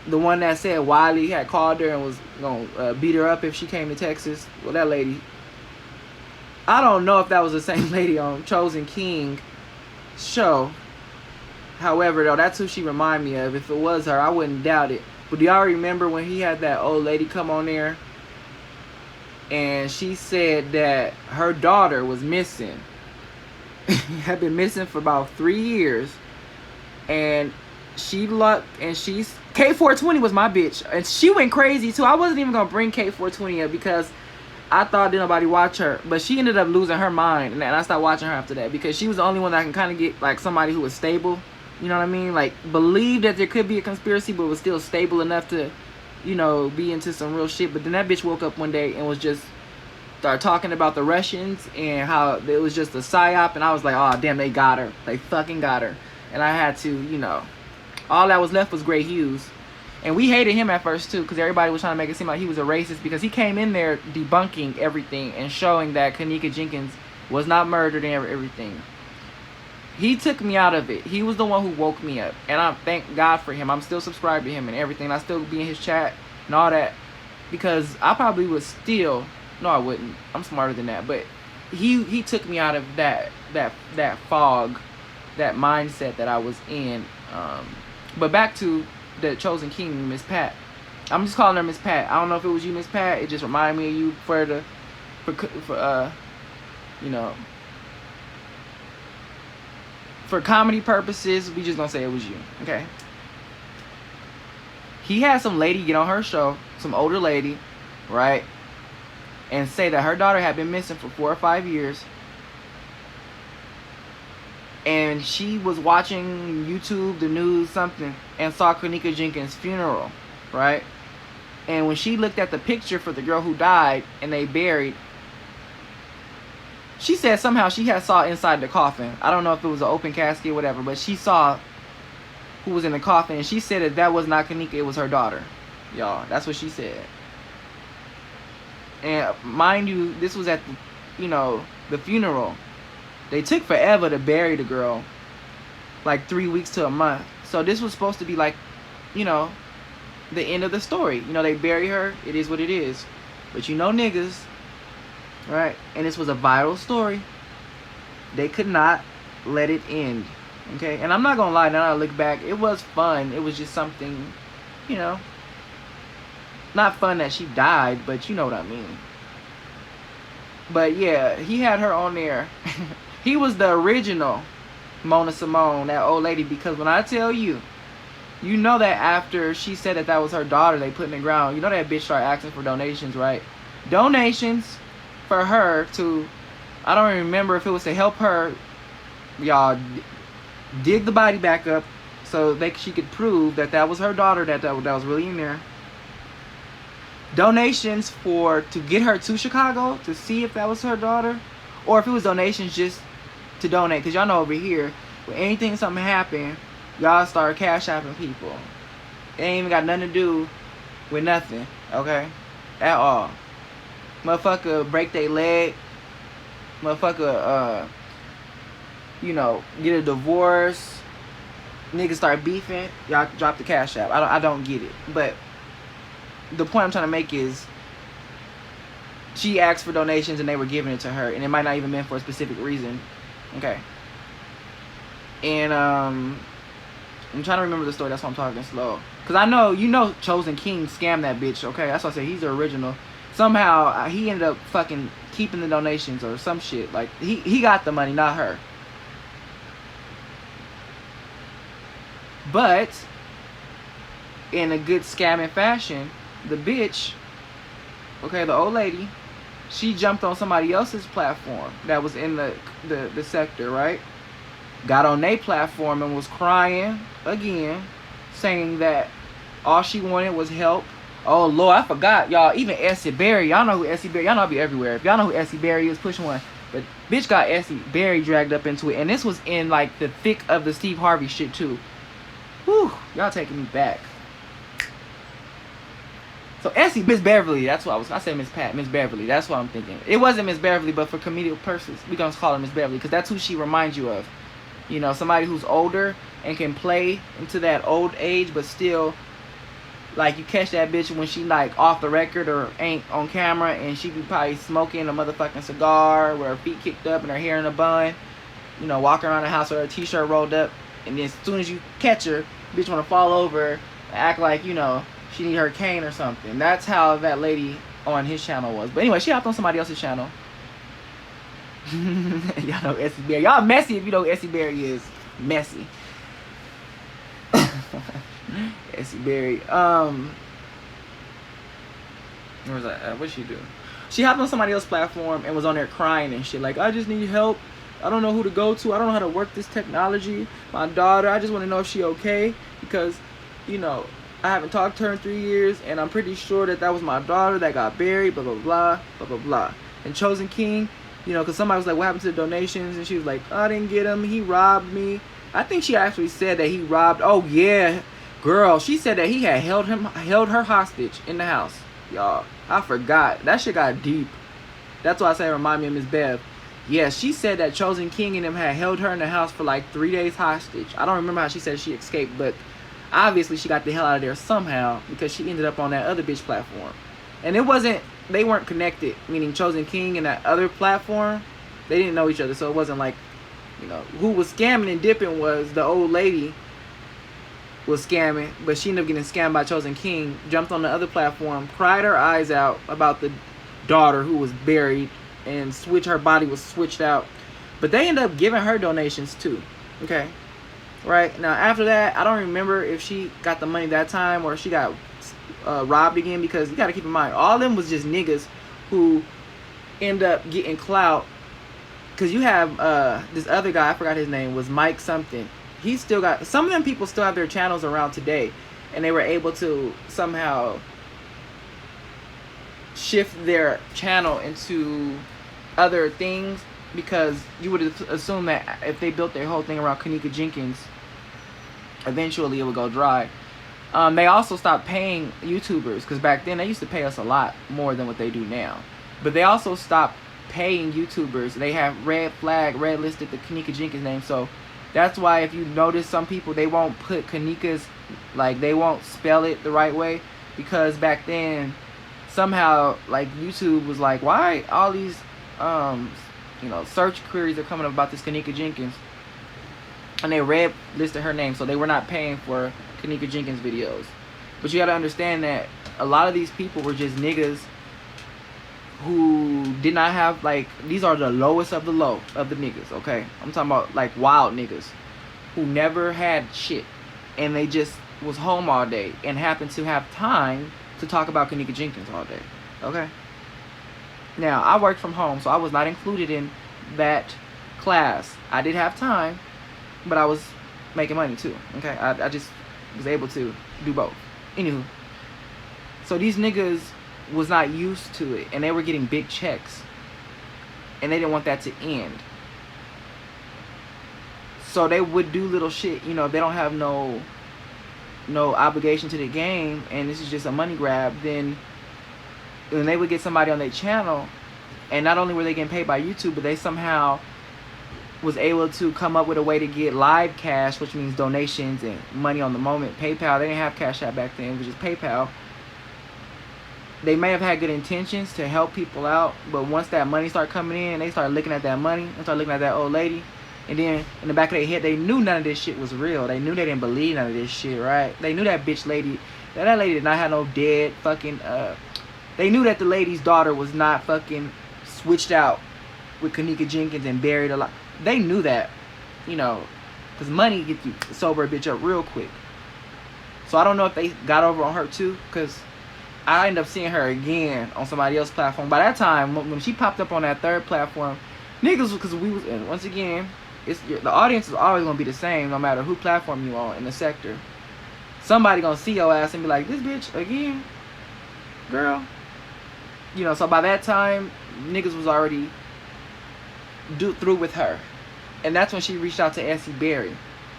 S1: The one that said Wiley had called her and was gonna beat her up if she came to Texas. Well, that lady, I don't know if that was the same lady on Chosen King show. However, though, that's who she reminded me of. If it was her, I wouldn't doubt it. But do y'all remember when he had that old lady come on there and she said that her daughter was missing? Had been missing for about 3 years, and she lucked, and she's K420 was my bitch, and she went crazy too. I wasn't even gonna bring K420 up because I thought didn't nobody watch her, but she ended up losing her mind, and I stopped watching her after that because she was the only one that can kind of get like somebody who was stable. You know what I mean? Like, believe that there could be a conspiracy, but was still stable enough to, you know, be into some real shit. But then that bitch woke up one day and was just started talking about the Russians and how it was just a psyop, and I was like, oh damn, they got her. They fucking got her. And I had to, you know, all that was left was Gray Hughes. And we hated him at first too, because everybody was trying to make it seem like he was a racist, because he came in there debunking everything and showing that Kenneka Jenkins was not murdered and everything. He took me out of it. He was the one who woke me up, and I thank God for him. I'm still subscribed to him and everything. I still be in his chat and all that, because I probably would still, no I wouldn't, I'm smarter than that, but he took me out of that fog, that mindset that I was in. But back to the Chosen King, Miss Pat. I'm just calling her Miss Pat. I don't know if it was you, Miss Pat. It just reminded me of you for you know, for comedy purposes. We just gonna say it was you, okay? He had some lady get on her show, some older lady, right, and say that her daughter had been missing for 4 or 5 years, and she was watching YouTube, the news, something, and saw Kenneka Jenkins' funeral, right? And when she looked at the picture for the girl who died and they buried, she said somehow she had saw inside the coffin. I don't know if it was an open casket or whatever, but she saw who was in the coffin, and she said that that was not Kenneka, it was her daughter. Y'all, that's what she said. And mind you, this was at the, you know, the funeral. They took forever to bury the girl, like 3 weeks to a month. So this was supposed to be like, you know, the end of the story. You know, they bury her, it is what it is. But you know niggas, right? And this was a viral story. They could not let it end, okay? And I'm not gonna lie, now I look back, it was fun. It was just something, you know, not fun that she died, but you know what I mean. But yeah, he had her on there. He was the original Mona Simone, that old lady, because when I tell you, you know that after she said that that was her daughter they put in the ground, you know that bitch started asking for donations, right? Donations for her to, I don't remember if it was to help her, y'all, dig the body back up so she could prove that that was her daughter that was really in there. Donations to get her to Chicago to see if that was her daughter, or if it was donations just to donate, because y'all know over here, when anything, something happen, y'all start cash apping people. It ain't even got nothing to do with nothing, okay, at all. Motherfucker break their leg, Motherfucker, you know, get a divorce, niggas start beefing, y'all drop the cash app. I don't get it. But the point I'm trying to make is she asked for donations and they were giving it to her, and it might not even been for a specific reason. Okay. And I'm trying to remember the story. That's why I'm talking slow. Cause I know, you know, Chosen King scammed that bitch. Okay, that's why I say he's the original. Somehow he ended up fucking keeping the donations or some shit. Like he got the money, not her. But in a good scamming fashion, the bitch, okay, the old lady, she jumped on somebody else's platform that was in the sector, right? Got on their platform and was crying again, saying that all she wanted was help. Oh Lord, I forgot, y'all. Even Essie Berry, y'all know who Essie Berry. Y'all know I be everywhere. If y'all know who Essie Berry is, push one. But bitch got Essie Berry dragged up into it, and this was in like the thick of the Steve Harvey shit too. Whew, y'all taking me back. So Essie, Miss Beverly, that's what I said Miss Pat, Miss Beverly, that's what I'm thinking. It wasn't Miss Beverly, but for comedic purposes, we gonna call her Miss Beverly, because that's who she reminds you of. You know, somebody who's older and can play into that old age, but still, like, you catch that bitch when she like off the record or ain't on camera, and she be probably smoking a motherfucking cigar with her feet kicked up and her hair in a bun, you know, walking around the house with her t-shirt rolled up, and then as soon as you catch her, bitch wanna fall over, act like, you know, she need her cane or something. That's how that lady on his channel was. But anyway, she hopped on somebody else's channel. Y'all know Essie Berry. Y'all messy if you know who Essie Berry is. Messy. Essie Berry. Where was that? What'd she do? She hopped on somebody else's platform and was on there crying and shit. Like, I just need help. I don't know who to go to. I don't know how to work this technology. My daughter, I just want to know if she okay. Because, you know, I haven't talked to her in 3 years, and I'm pretty sure that was my daughter that got buried, blah, blah, blah, blah, blah, blah. And Chosen King, you know, because somebody was like, what happened to the donations? And she was like, I didn't get them. He robbed me. I think she actually said that he robbed. Oh, yeah. Girl, she said that he had held her hostage in the house. Y'all, I forgot. That shit got deep. That's why I say it remind me of Miss Bev. Yeah, she said that Chosen King and them had held her in the house for like 3 days hostage. I don't remember how she said she escaped, but obviously she got the hell out of there somehow, because she ended up on that other bitch platform. And they weren't connected, meaning Chosen King and that other platform, they didn't know each other. So it wasn't like, you know, who was scamming and dipping was the old lady was scamming, but she ended up getting scammed by Chosen King, jumped on the other platform, cried her eyes out about the daughter who was buried, and her body was switched out. But they ended up giving her donations too. Okay. Right now, after that, I don't remember if she got the money that time or she got robbed again, because you got to keep in mind, all of them was just niggas who end up getting clout. Because you have this other guy, I forgot his name, was Mike something. He still got, some of them people still have their channels around today, and they were able to somehow shift their channel into other things, because you would assume that if they built their whole thing around Kenneka Jenkins, eventually it would go dry. They also stopped paying YouTubers, because back then they used to pay us a lot more than what they do now. But they also stopped paying YouTubers. They have red listed the Kenneka Jenkins name. So that's why if you notice, some people, they won't put Kenneka's, like, they won't spell it the right way, because back then somehow, like, YouTube was like, why all these you know, search queries are coming up about this Kenneka Jenkins, and they red listed her name, so they were not paying for Kenneka Jenkins videos. But you gotta understand that a lot of these people were just niggas who did not have, like, these are the lowest of the low of the niggas, okay? I'm talking about, like, wild niggas who never had shit, and they just was home all day and happened to have time to talk about Kenneka Jenkins all day, okay? Now, I worked from home, so I was not included in that class. I did have time, but I was making money too, okay? I just was able to do both. Anywho, so these niggas was not used to it, and they were getting big checks, and they didn't want that to end. So they would do little shit, you know, if they don't have no obligation to the game, and this is just a money grab, then when they would get somebody on their channel And not only were they getting paid by YouTube, but they somehow was able to come up with a way to get live cash, which means donations and money on the moment. PayPal, they didn't have Cash App back then, it was just PayPal. They may have had good intentions to help people out, but once that money started coming in, they started looking at that money and started looking at that old lady. And then in the back of their head, they knew none of this shit was real. They knew they didn't believe none of this shit, right? They knew that bitch lady, that lady did not have no dead fucking, they knew that the lady's daughter was not fucking switched out with Kenneka Jenkins and buried alive. They knew that, you know, because money gets you sober a bitch up real quick. So I don't know if they got over on her too, because I ended up seeing her again on somebody else's platform. By that time, when she popped up on that third platform, niggas, because we was, and once again, the audience is always going to be the same no matter who platform you on in the sector. Somebody going to see your ass and be like, this bitch again? Girl? You know, so by that time, niggas was already through with her. And that's when she reached out to Essie Berry.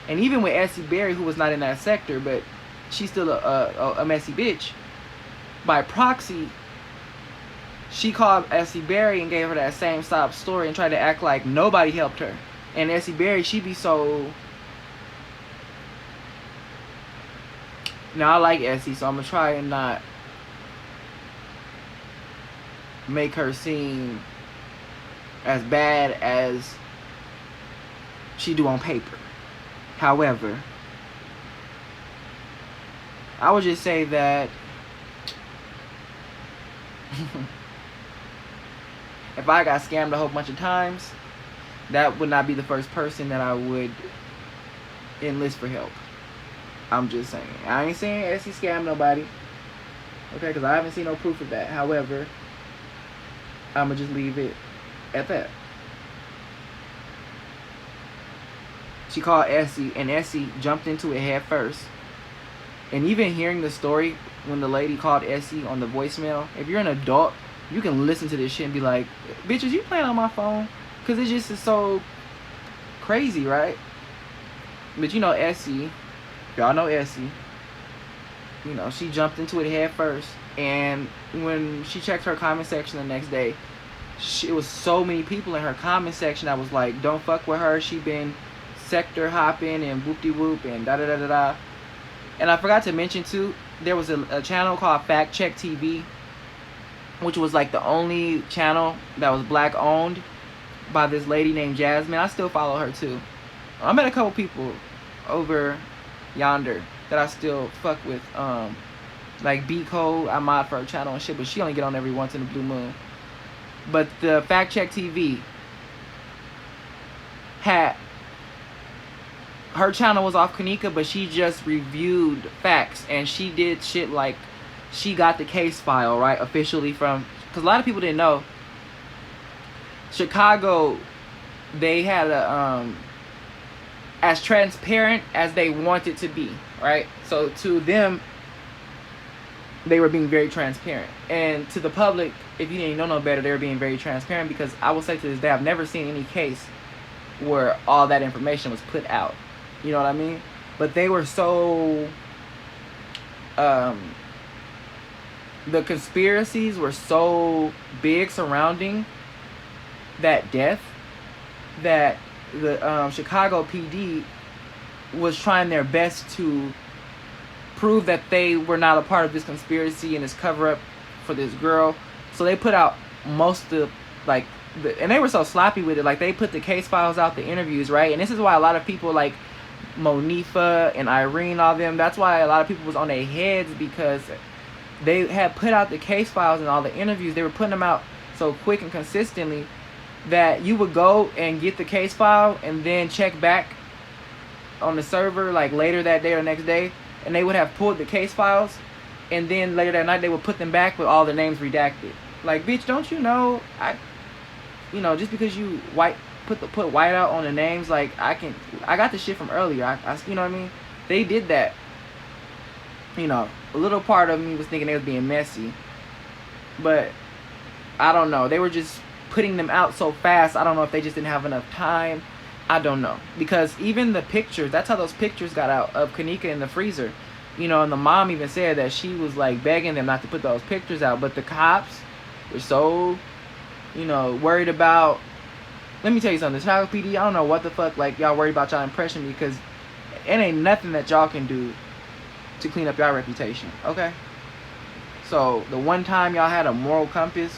S1: And even with Essie Berry, who was not in that sector, but she's still a messy bitch, by proxy, she called Essie Berry and gave her that same sob story and tried to act like nobody helped her. And Essie Berry, she be so... Now, I like Essie, so I'm going to try and not make her seem as bad as she do on paper. However, I would just say that if I got scammed a whole bunch of times, that would not be the first person that I would enlist for help. I'm just saying. I ain't saying Essie scammed nobody, okay, because I haven't seen no proof of that. However, I'm going to just leave it at that. She called Essie, and Essie jumped into it head first. And even hearing the story when the lady called Essie on the voicemail, if you're an adult, you can listen to this shit and be like, bitches, you playing on my phone? Because it just is so crazy, right? But you know Essie, y'all know Essie, you know, she jumped into it head first. And when she checked her comment section the next day, it was so many people in her comment section that was like, don't fuck with her, she been sector hopping and whoop-de-whoop and da-da-da-da-da. And I forgot to mention too, there was a channel called Fact Check TV, which was like the only channel that was black owned by this lady named Jasmine. I still follow her too. I met a couple people over yonder that I still fuck with. Like B Code, I mod for her channel and shit, but she only get on every once in a blue moon. But the Fact Check TV had, her channel was off Kenneka, but she just reviewed facts, and she did shit like she got the case file, right, officially from, because a lot of people didn't know, Chicago, they had a as transparent as they wanted to be, right? So to them, they were being very transparent, and to the public, if you didn't know no better, they were being very transparent, because I will say to this day, I've never seen any case where all that information was put out. You know what I mean? But they were so... the conspiracies were so big surrounding that death that the Chicago PD was trying their best to prove that they were not a part of this conspiracy and this cover-up for this girl. So they put out most of, like, and they were so sloppy with it. Like, they put the case files out, the interviews, right? And this is why a lot of people, like Monifa and Irene, all them, that's why a lot of people was on their heads, because they had put out the case files and all the interviews. They were putting them out so quick and consistently that you would go and get the case file and then check back on the server like later that day or next day, and they would have pulled the case files, and then later that night they would put them back with all the names redacted. Like, bitch, don't you know, you know, just because you put white out on the names, like, I got the shit from earlier. You know what I mean? They did that. You know, a little part of me was thinking they was being messy, but I don't know. They were just putting them out so fast. I don't know if they just didn't have enough time. I don't know, because even the pictures, that's how those pictures got out of Kenneka in the freezer. You know, and the mom even said that she was like begging them not to put those pictures out, but the cops were so you know, worried about. Let me tell you something. The Chicago PD, I don't know what the fuck, like, y'all worried about y'all impression, because it ain't nothing that y'all can do to clean up y'all reputation, okay? So, the one time y'all had a moral compass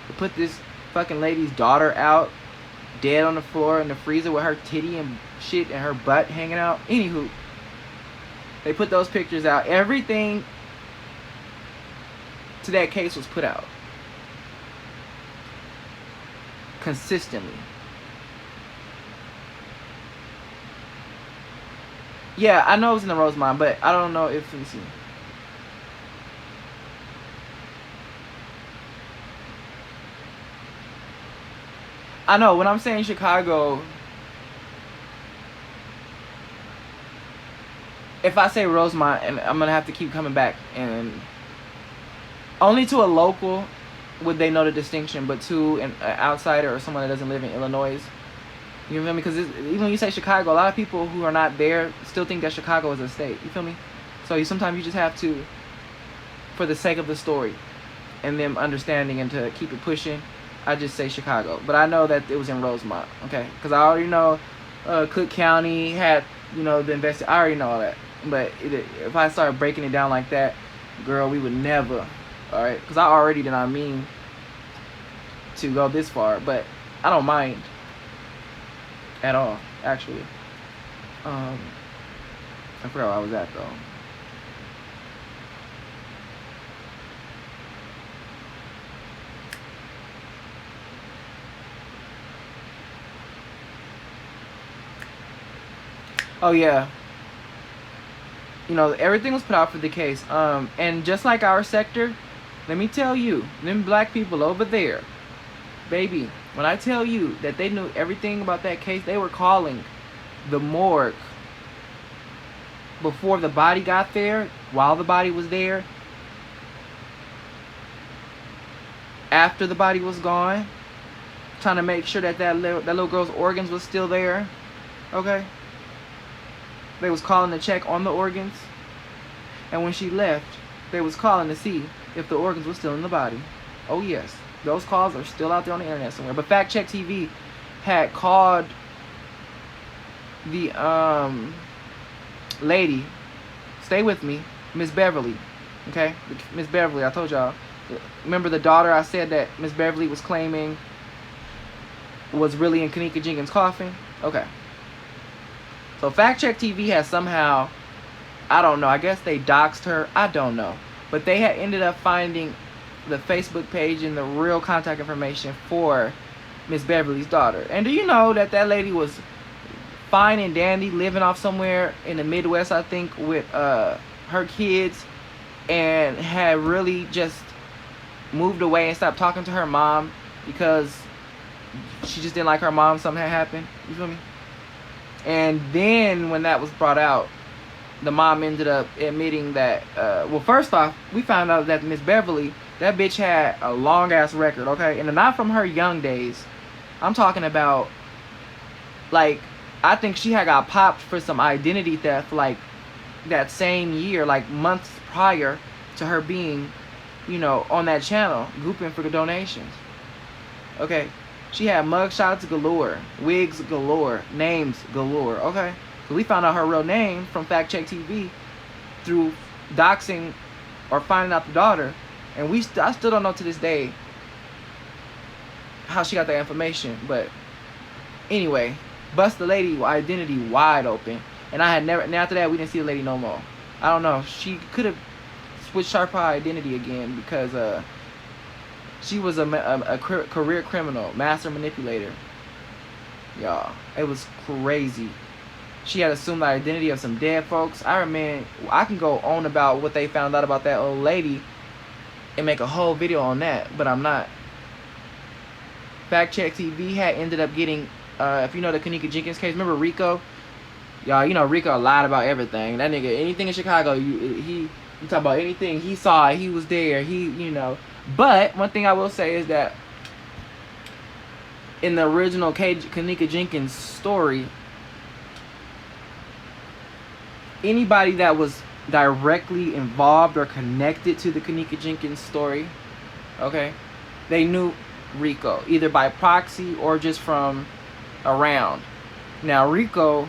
S1: to put this fucking lady's daughter out, dead on the floor in the freezer with her titty and shit and her butt hanging out. Anywho, they put those pictures out. Everything to that case was put out. Consistently. Yeah, I know it was in the Rosemont, but I don't know if, let me see. I know, when I'm saying Chicago, if I say Rosemont, and I'm going to have to keep coming back, and only to a local would they know the distinction, but to an outsider or someone that doesn't live in Illinois, you feel me? Because even when you say Chicago, a lot of people who are not there still think that Chicago is a state, you feel me? So sometimes you just have to, for the sake of the story and them understanding and to keep it pushing, I just say Chicago. But I know that it was in Rosemont, okay? Because I already know Cook County had, you know, the investigation. I already know all that. But if I start breaking it down like that, girl, we would never, all right? Because I already did not mean to go this far, but I don't mind at all, actually. I forgot where I was at, though. Oh yeah, you know, everything was put out for the case. And just like our sector, let me tell you, them black people over there, baby, when I tell you that they knew everything about that case, they were calling the morgue before the body got there, while the body was there, after the body was gone, trying to make sure that that little girl's organs was still there, okay? They was calling to check on the organs, and when she left, they was calling to see if the organs were still in the body. Oh yes, those calls are still out there on the internet somewhere. But Fact Check TV had called the lady, stay with me, Miss Beverly, okay? Miss Beverly, I told y'all. Remember the daughter I said that Miss Beverly was claiming was really in Kenneka Jenkins' coffin? Okay. So Fact Check TV has somehow, I don't know, I guess they doxed her, I don't know. But they had ended up finding the Facebook page and the real contact information for Miss Beverly's daughter. And do you know that that lady was fine and dandy, living off somewhere in the Midwest, I think, with her kids, and had really just moved away and stopped talking to her mom because she just didn't like her mom, something had happened, you feel me? And then when that was brought out, the mom ended up admitting that, well, first off, we found out that Miss Beverly, that bitch had a long ass record, okay? And not from her young days. I'm talking about, like, I think she had got popped for some identity theft, like, that same year, like, months prior to her being, you know, on that channel, grouping for donations. Okay? She had mugshots galore, wigs galore, names galore, okay? So we found out her real name from Fact Check TV through doxing or finding out the daughter. And I still don't know to this day how she got that information. But anyway, bust the lady identity wide open. And I had never, and after that, we didn't see the lady no more. I don't know. She could have switched her identity again because she was a career criminal, master manipulator. Y'all, it was crazy. She had assumed the identity of some dead folks. I can go on about what they found out about that old lady and make a whole video on that, but I'm not. Fact Check TV had ended up getting, if you know the Kenneka Jenkins case, remember Rico? Y'all, you know Rico lied about everything. That nigga, anything in Chicago, you talk about anything, he saw it, he was there, you know. But one thing I will say is that in the original Kenneka Jenkins story, anybody that was directly involved or connected to the Kenneka Jenkins story, okay, they knew Rico, either by proxy or just from around. Now Rico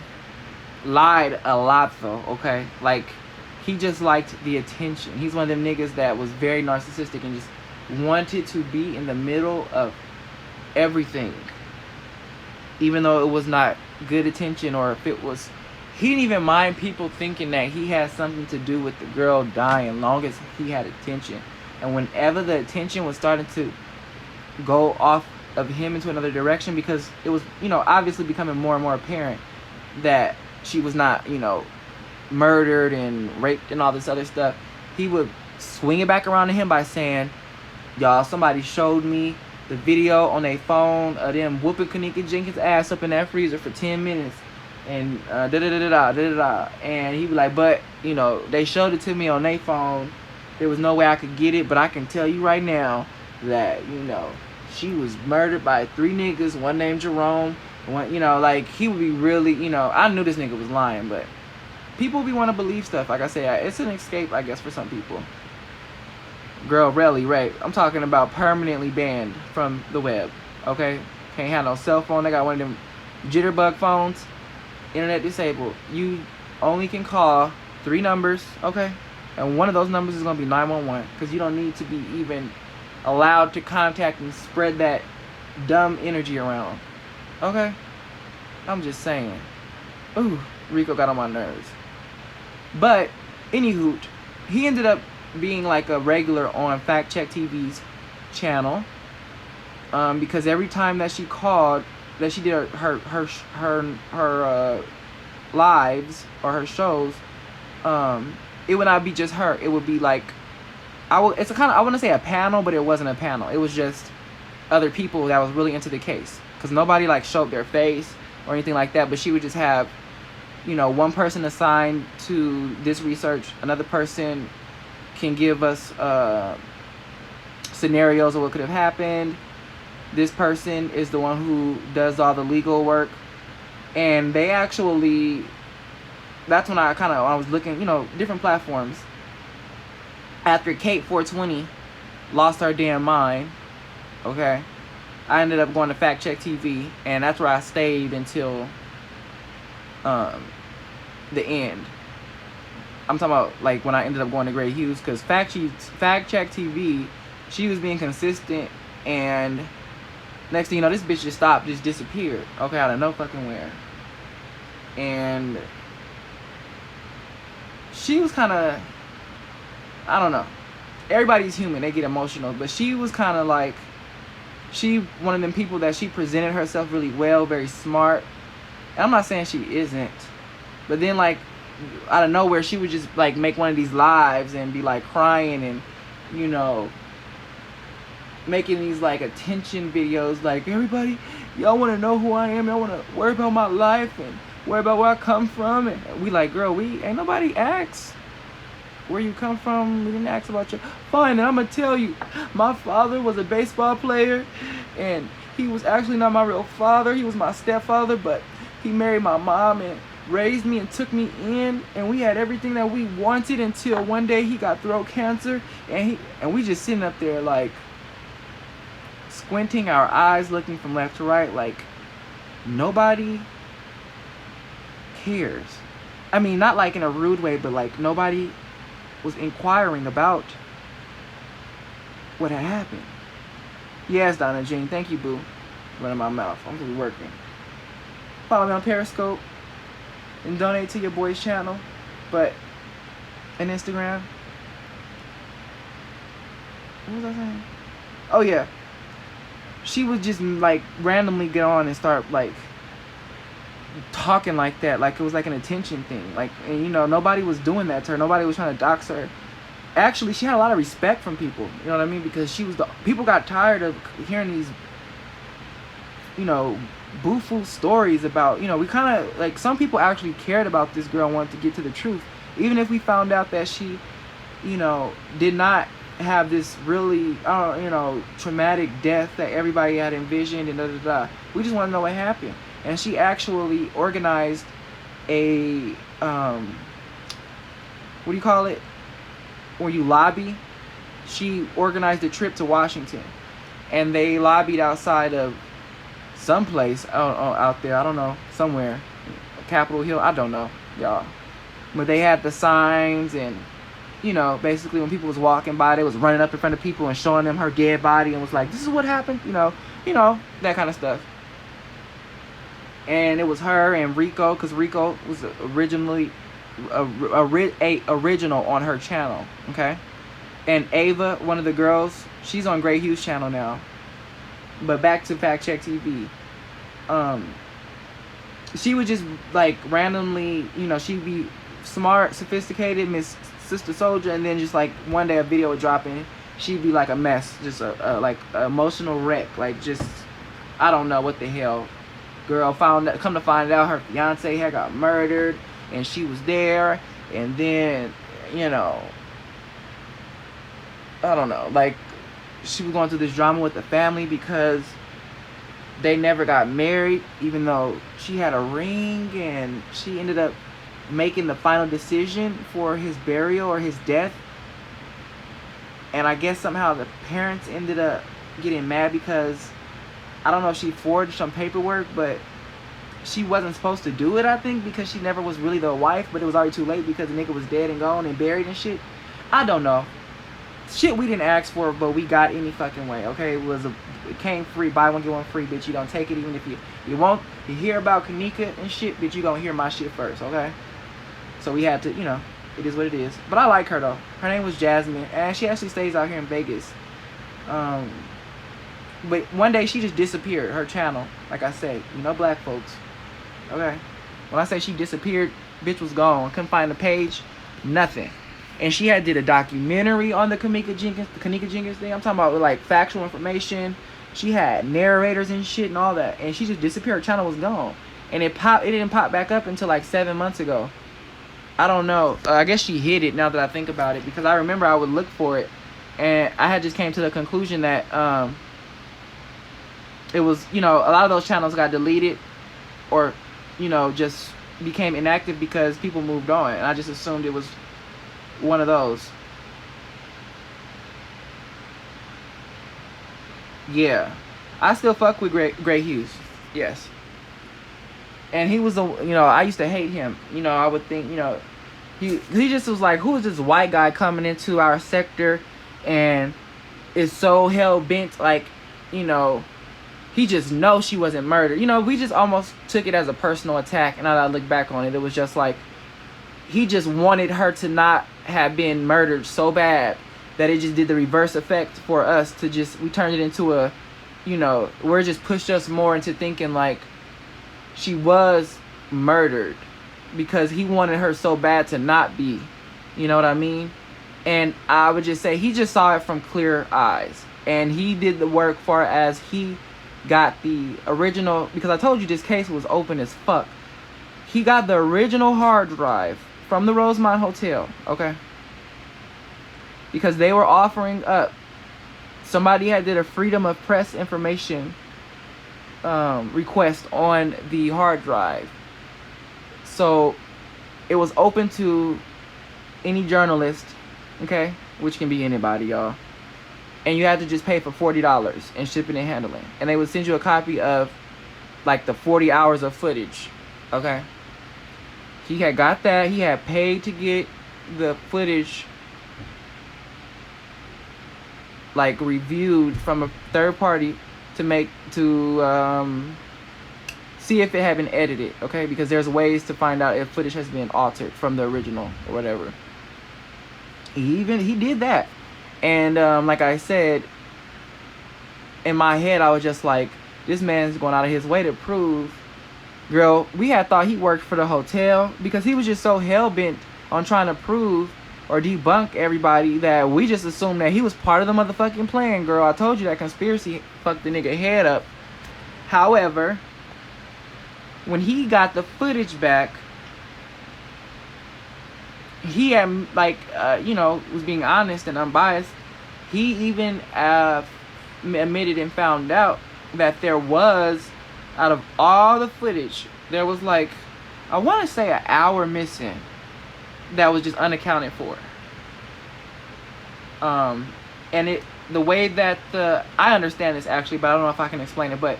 S1: lied a lot though, okay? Like, he just liked the attention. He's one of them niggas that was very narcissistic and just wanted to be in the middle of everything, even though it was not good attention, or if it was, he didn't even mind people thinking that he had something to do with the girl dying, long as he had attention. And whenever the attention was starting to go off of him into another direction, because it was, you know, obviously becoming more and more apparent that she was not, you know, murdered and raped and all this other stuff, he would swing it back around to him by saying, y'all, somebody showed me the video on their phone of them whooping kenneka Jenkins ass up in that freezer for 10 minutes and da-da-da-da-da-da-da. And he'd be like, but, you know, they showed it to me on their phone. There was no way I could get it, but I can tell you right now that, you know, she was murdered by 3 niggas, one named Jerome, one, you know, like, he would be really, you know, I knew this nigga was lying, but people be want to believe stuff. Like I say, it's an escape, I guess, for some people. Girl, really, right? I'm talking about permanently banned from the web, okay? Can't have no cell phone. They got one of them jitterbug phones, internet disabled. You only can call 3 numbers, okay? And one of those numbers is going to be 911, because you don't need to be even allowed to contact and spread that dumb energy around, okay? I'm just saying. Ooh, Rico got on my nerves. But, anywho, he ended up being like a regular on Fact Check TV's channel, because every time that she called, that she did her lives or her shows, it would not be just her. It would be like, I wouldn't say a panel, but it wasn't a panel. It was just other people that was really into the case, because nobody like showed their face or anything like that. But she would just have, you know, one person assigned to this research, another person can give us scenarios of what could have happened. This person is the one who does all the legal work. And they actually, that's when I was looking, you know, different platforms. After Kate 420 lost her damn mind, okay, I ended up going to Fact Check TV, and that's where I stayed until the end. I'm talking about like when I ended up going to Gray Hughes, because Fact Check TV, she was being consistent, and next thing you know, this bitch just disappeared, okay, out of no fucking where. And she was kind of, I don't know, everybody's human, they get emotional, but she was kind of like, she one of them people that she presented herself really well, very smart. And I'm not saying she isn't, but then like out of nowhere she would just like make one of these lives and be like crying and, you know, making these like attention videos like, everybody, y'all want to know who I am, y'all want to worry about my life and worry about where I come from. And we like, girl, we ain't nobody asked where you come from. We didn't ask about you. Fine, and I'm gonna tell you, my father was a baseball player, and he was actually not my real father. He was my stepfather, but he married my mom and raised me and took me in, and we had everything that we wanted until one day he got throat cancer, and we just sitting up there like squinting our eyes, looking from left to right, like nobody cares. I mean, not like in a rude way, but like nobody was inquiring about what had happened. Yes, Donna Jean, thank you, boo. Running my mouth, I'm gonna be working. Follow me on Periscope and donate to your boy's channel, but and Instagram. What was I saying? Oh yeah, she would just like randomly get on and start like talking like that, like it was like an attention thing, like, and you know, nobody was doing that to her. Nobody was trying to dox her. Actually, she had a lot of respect from people, you know what I mean, because she was people got tired of hearing these, you know, boo-foo stories about, you know, we kind of like, some people actually cared about this girl, wanted to get to the truth, even if we found out that she, you know, did not have this really you know, traumatic death that everybody had envisioned and we just want to know what happened. And she actually organized a what do you call it, where you lobby? She organized a trip to Washington, and they lobbied outside of someplace out there. I don't know, somewhere, Capitol Hill. I don't know, y'all. But they had the signs, and you know, basically when people was walking by, they was running up in front of people and showing them her dead body and was like, "This is what happened," you know, that kind of stuff. And it was her and Rico, because Rico was originally original on her channel, okay? And Ava, one of the girls, she's on Gray Hughes' channel now. But back to Fact Check TV. She would just like randomly, you know, she'd be smart, sophisticated, Miss Sister Soldier, and then just like one day a video would drop in, she'd be like a mess, just a like emotional wreck, like just I don't know what the hell. Girl come to find out her fiance had got murdered, and she was there, and then, you know, I don't know, like she was going through this drama with the family because they never got married, even though she had a ring, and she ended up making the final decision for his burial or his death. And I guess somehow the parents ended up getting mad because I don't know if she forged some paperwork, but she wasn't supposed to do it, I think, because she never was really the wife, but it was already too late because the nigga was dead and gone and buried and shit. I don't know. Shit we didn't ask for, but we got any fucking way, okay? It came free, buy one, get one free, bitch. You don't take it, even if you won't. You hear about kenneka and shit, bitch, you gonna hear my shit first, okay? So we had to, you know, it is what it is. But I like her, though. Her name was Jasmine, and she actually stays out here in Vegas. But one day she just disappeared, her channel. Like I said, you know, black folks. Okay? When I say she disappeared, bitch was gone. Couldn't find the page, nothing. And she had did a documentary on the kenneka Jenkins thing. I'm talking about like factual information. She had narrators and shit and all that. And she just disappeared. Her channel was gone. And it didn't pop back up until like 7 months ago. I don't know. I guess she hid it now that I think about it, because I remember I would look for it, and I had just came to the conclusion that it was, you know, a lot of those channels got deleted or, you know, just became inactive because people moved on, and I just assumed it was one of those. Yeah, I still fuck with Gray Hughes. Yes. And he was you know, I used to hate him. You know, I would think, you know, he just was like, who is this white guy coming into our sector and is so hell-bent, like, you know, he just knows she wasn't murdered. You know, we just almost took it as a personal attack, and now that I look back on it, it was just like, he just wanted her to not have been murdered so bad that it just did the reverse effect for us to just, we turned it into a, you know, where it just pushed us more into thinking like she was murdered because he wanted her so bad to not be. You know what I mean? And I would just say he just saw it from clear eyes, and he did the work far as he got the original, because I told you this case was open as fuck. He got the original hard drive from the Rosemont Hotel, okay? Because they were offering up, somebody had did a freedom of press information request on the hard drive. So it was open to any journalist, okay, which can be anybody, y'all, and you had to just pay for $40 in shipping and handling, and they would send you a copy of like the 40 hours of footage, okay? He had got that. He had paid to get the footage like reviewed from a third party to see if it had been edited, okay? Because there's ways to find out if footage has been altered from the original or whatever. He did that. And like I said, in my head I was just like, this man's going out of his way to prove. Girl, we had thought he worked for the hotel because he was just so hell-bent on trying to prove or debunk everybody that we just assumed that he was part of the motherfucking plan, girl. I told you that conspiracy fucked the nigga head up. However, when he got the footage back, he had, like, you know, was being honest and unbiased. He even admitted and found out that there was, out of all the footage, there was like, I want to say an hour missing that was just unaccounted for. And the way that I understand this actually, but I don't know if I can explain it, but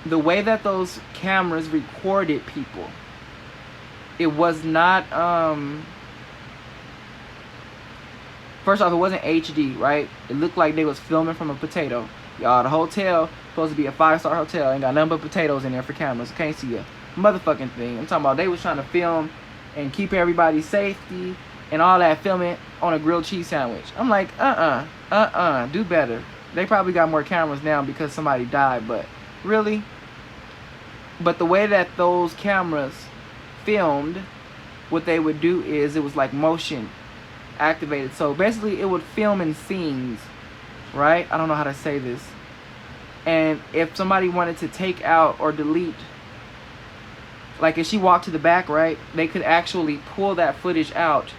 S1: the way that those cameras recorded people, it was not, first off, it wasn't HD, right? It looked like they was filming from a potato. Y'all, the hotel supposed to be a 5-star hotel, ain't got nothing but potatoes in there for cameras. Can't see a motherfucking thing. I'm talking about they was trying to film and keep everybody's safety and all that, filming on a grilled cheese sandwich. I'm like, do better. They probably got more cameras now because somebody died, but really? But the way that those cameras filmed, what they would do is, it was like motion activated. So basically it would film in scenes, right? I don't know how to say this. And if somebody wanted to take out or delete, like if she walked to the back, right, they could actually pull that footage out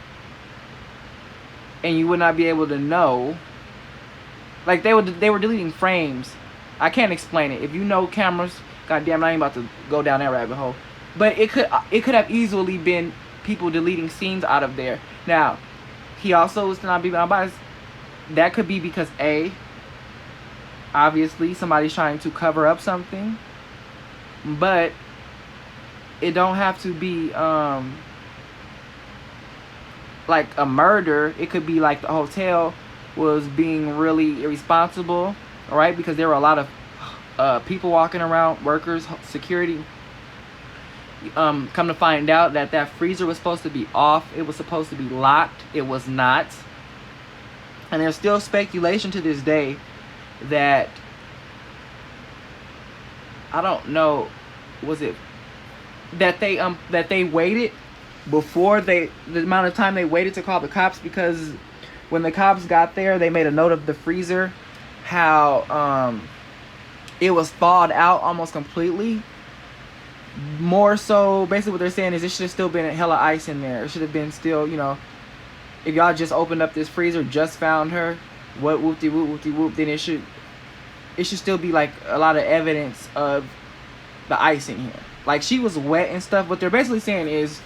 S1: and you would not be able to know. Like they were deleting frames. I can't explain it. If you know cameras, goddamn, I ain't about to go down that rabbit hole. But it could have easily been people deleting scenes out of there. Now, he also was not being unbiased. That could be because obviously somebody's trying to cover up something, but it don't have to be like a murder. It could be like the hotel was being really irresponsible, right? Because there were a lot of people walking around, workers, security. Come to find out that freezer was supposed to be off. It was supposed to be locked. It was not. And there's still speculation to this day that, I don't know, was it that they waited before the amount of time they waited to call the cops, because when the cops got there, they made a note of the freezer, how it was thawed out almost completely. More so, basically what they're saying is it should have still been a hella ice in there. It should have been still, you know, if y'all just opened up this freezer, just found her, what whoop-de-whoop, then it should still be like a lot of evidence of the ice in here. Like she was wet and stuff. What they're basically saying is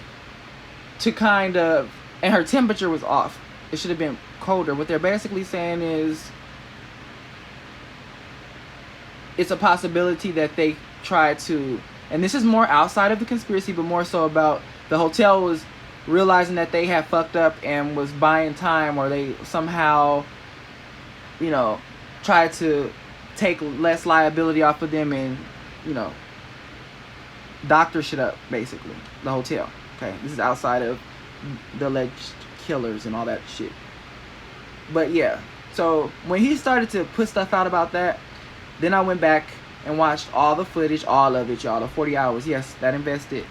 S1: to kind of, and her temperature was off. It should have been colder. What they're basically saying is it's a possibility that they tried to, and this is more outside of the conspiracy, but more so about the hotel was realizing that they had fucked up and was buying time, or they somehow, you know, tried to take less liability off of them and, you know, doctor shit up, basically, the hotel. Okay, this is outside of the alleged killers and all that shit. But yeah, so when he started to put stuff out about that, then I went back and watched all the footage, all of it, y'all, the 40 hours. Yes, that invested.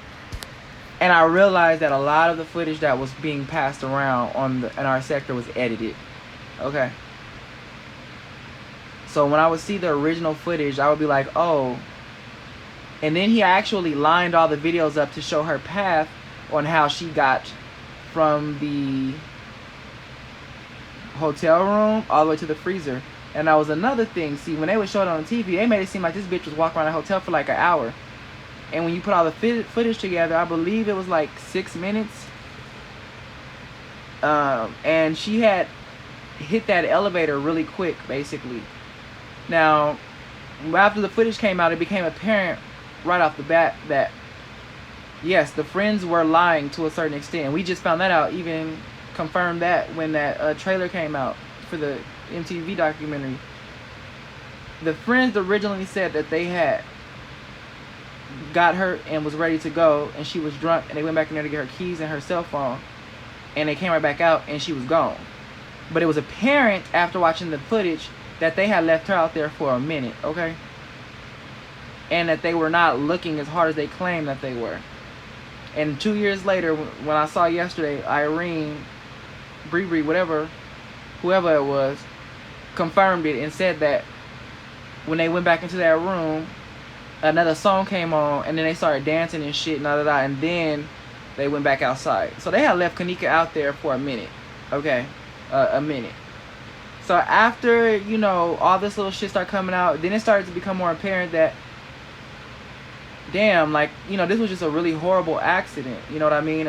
S1: And I realized that a lot of the footage that was being passed around in our sector was edited. Okay. So when I would see the original footage, I would be like, oh. And then he actually lined all the videos up to show her path on how she got from the hotel room all the way to the freezer. And that was another thing. See, when they would show it on TV, they made it seem like this bitch was walking around the hotel for like an hour. And when you put all the footage together, I believe it was like 6 minutes. And she had hit that elevator really quick, basically. Now, after the footage came out, it became apparent right off the bat that, yes, the friends were lying to a certain extent. We just found that out, even confirmed that when that trailer came out for the MTV documentary. The friends originally said that they had got her and was ready to go, and she was drunk, and they went back in there to get her keys and her cell phone, and they came right back out and she was gone. But it was apparent after watching the footage that they had left her out there for a minute, okay? And that they were not looking as hard as they claimed that they were. And 2 years later, when I saw yesterday, Irene, Bree, whoever it was, confirmed it and said that when they went back into that room, another song came on, and then they started dancing and shit, and then they went back outside. So they had left Kenneka out there for a minute, okay? A minute. So after, you know, all this little shit started coming out, then it started to become more apparent that, damn, like, you know, this was just a really horrible accident. You know what I mean?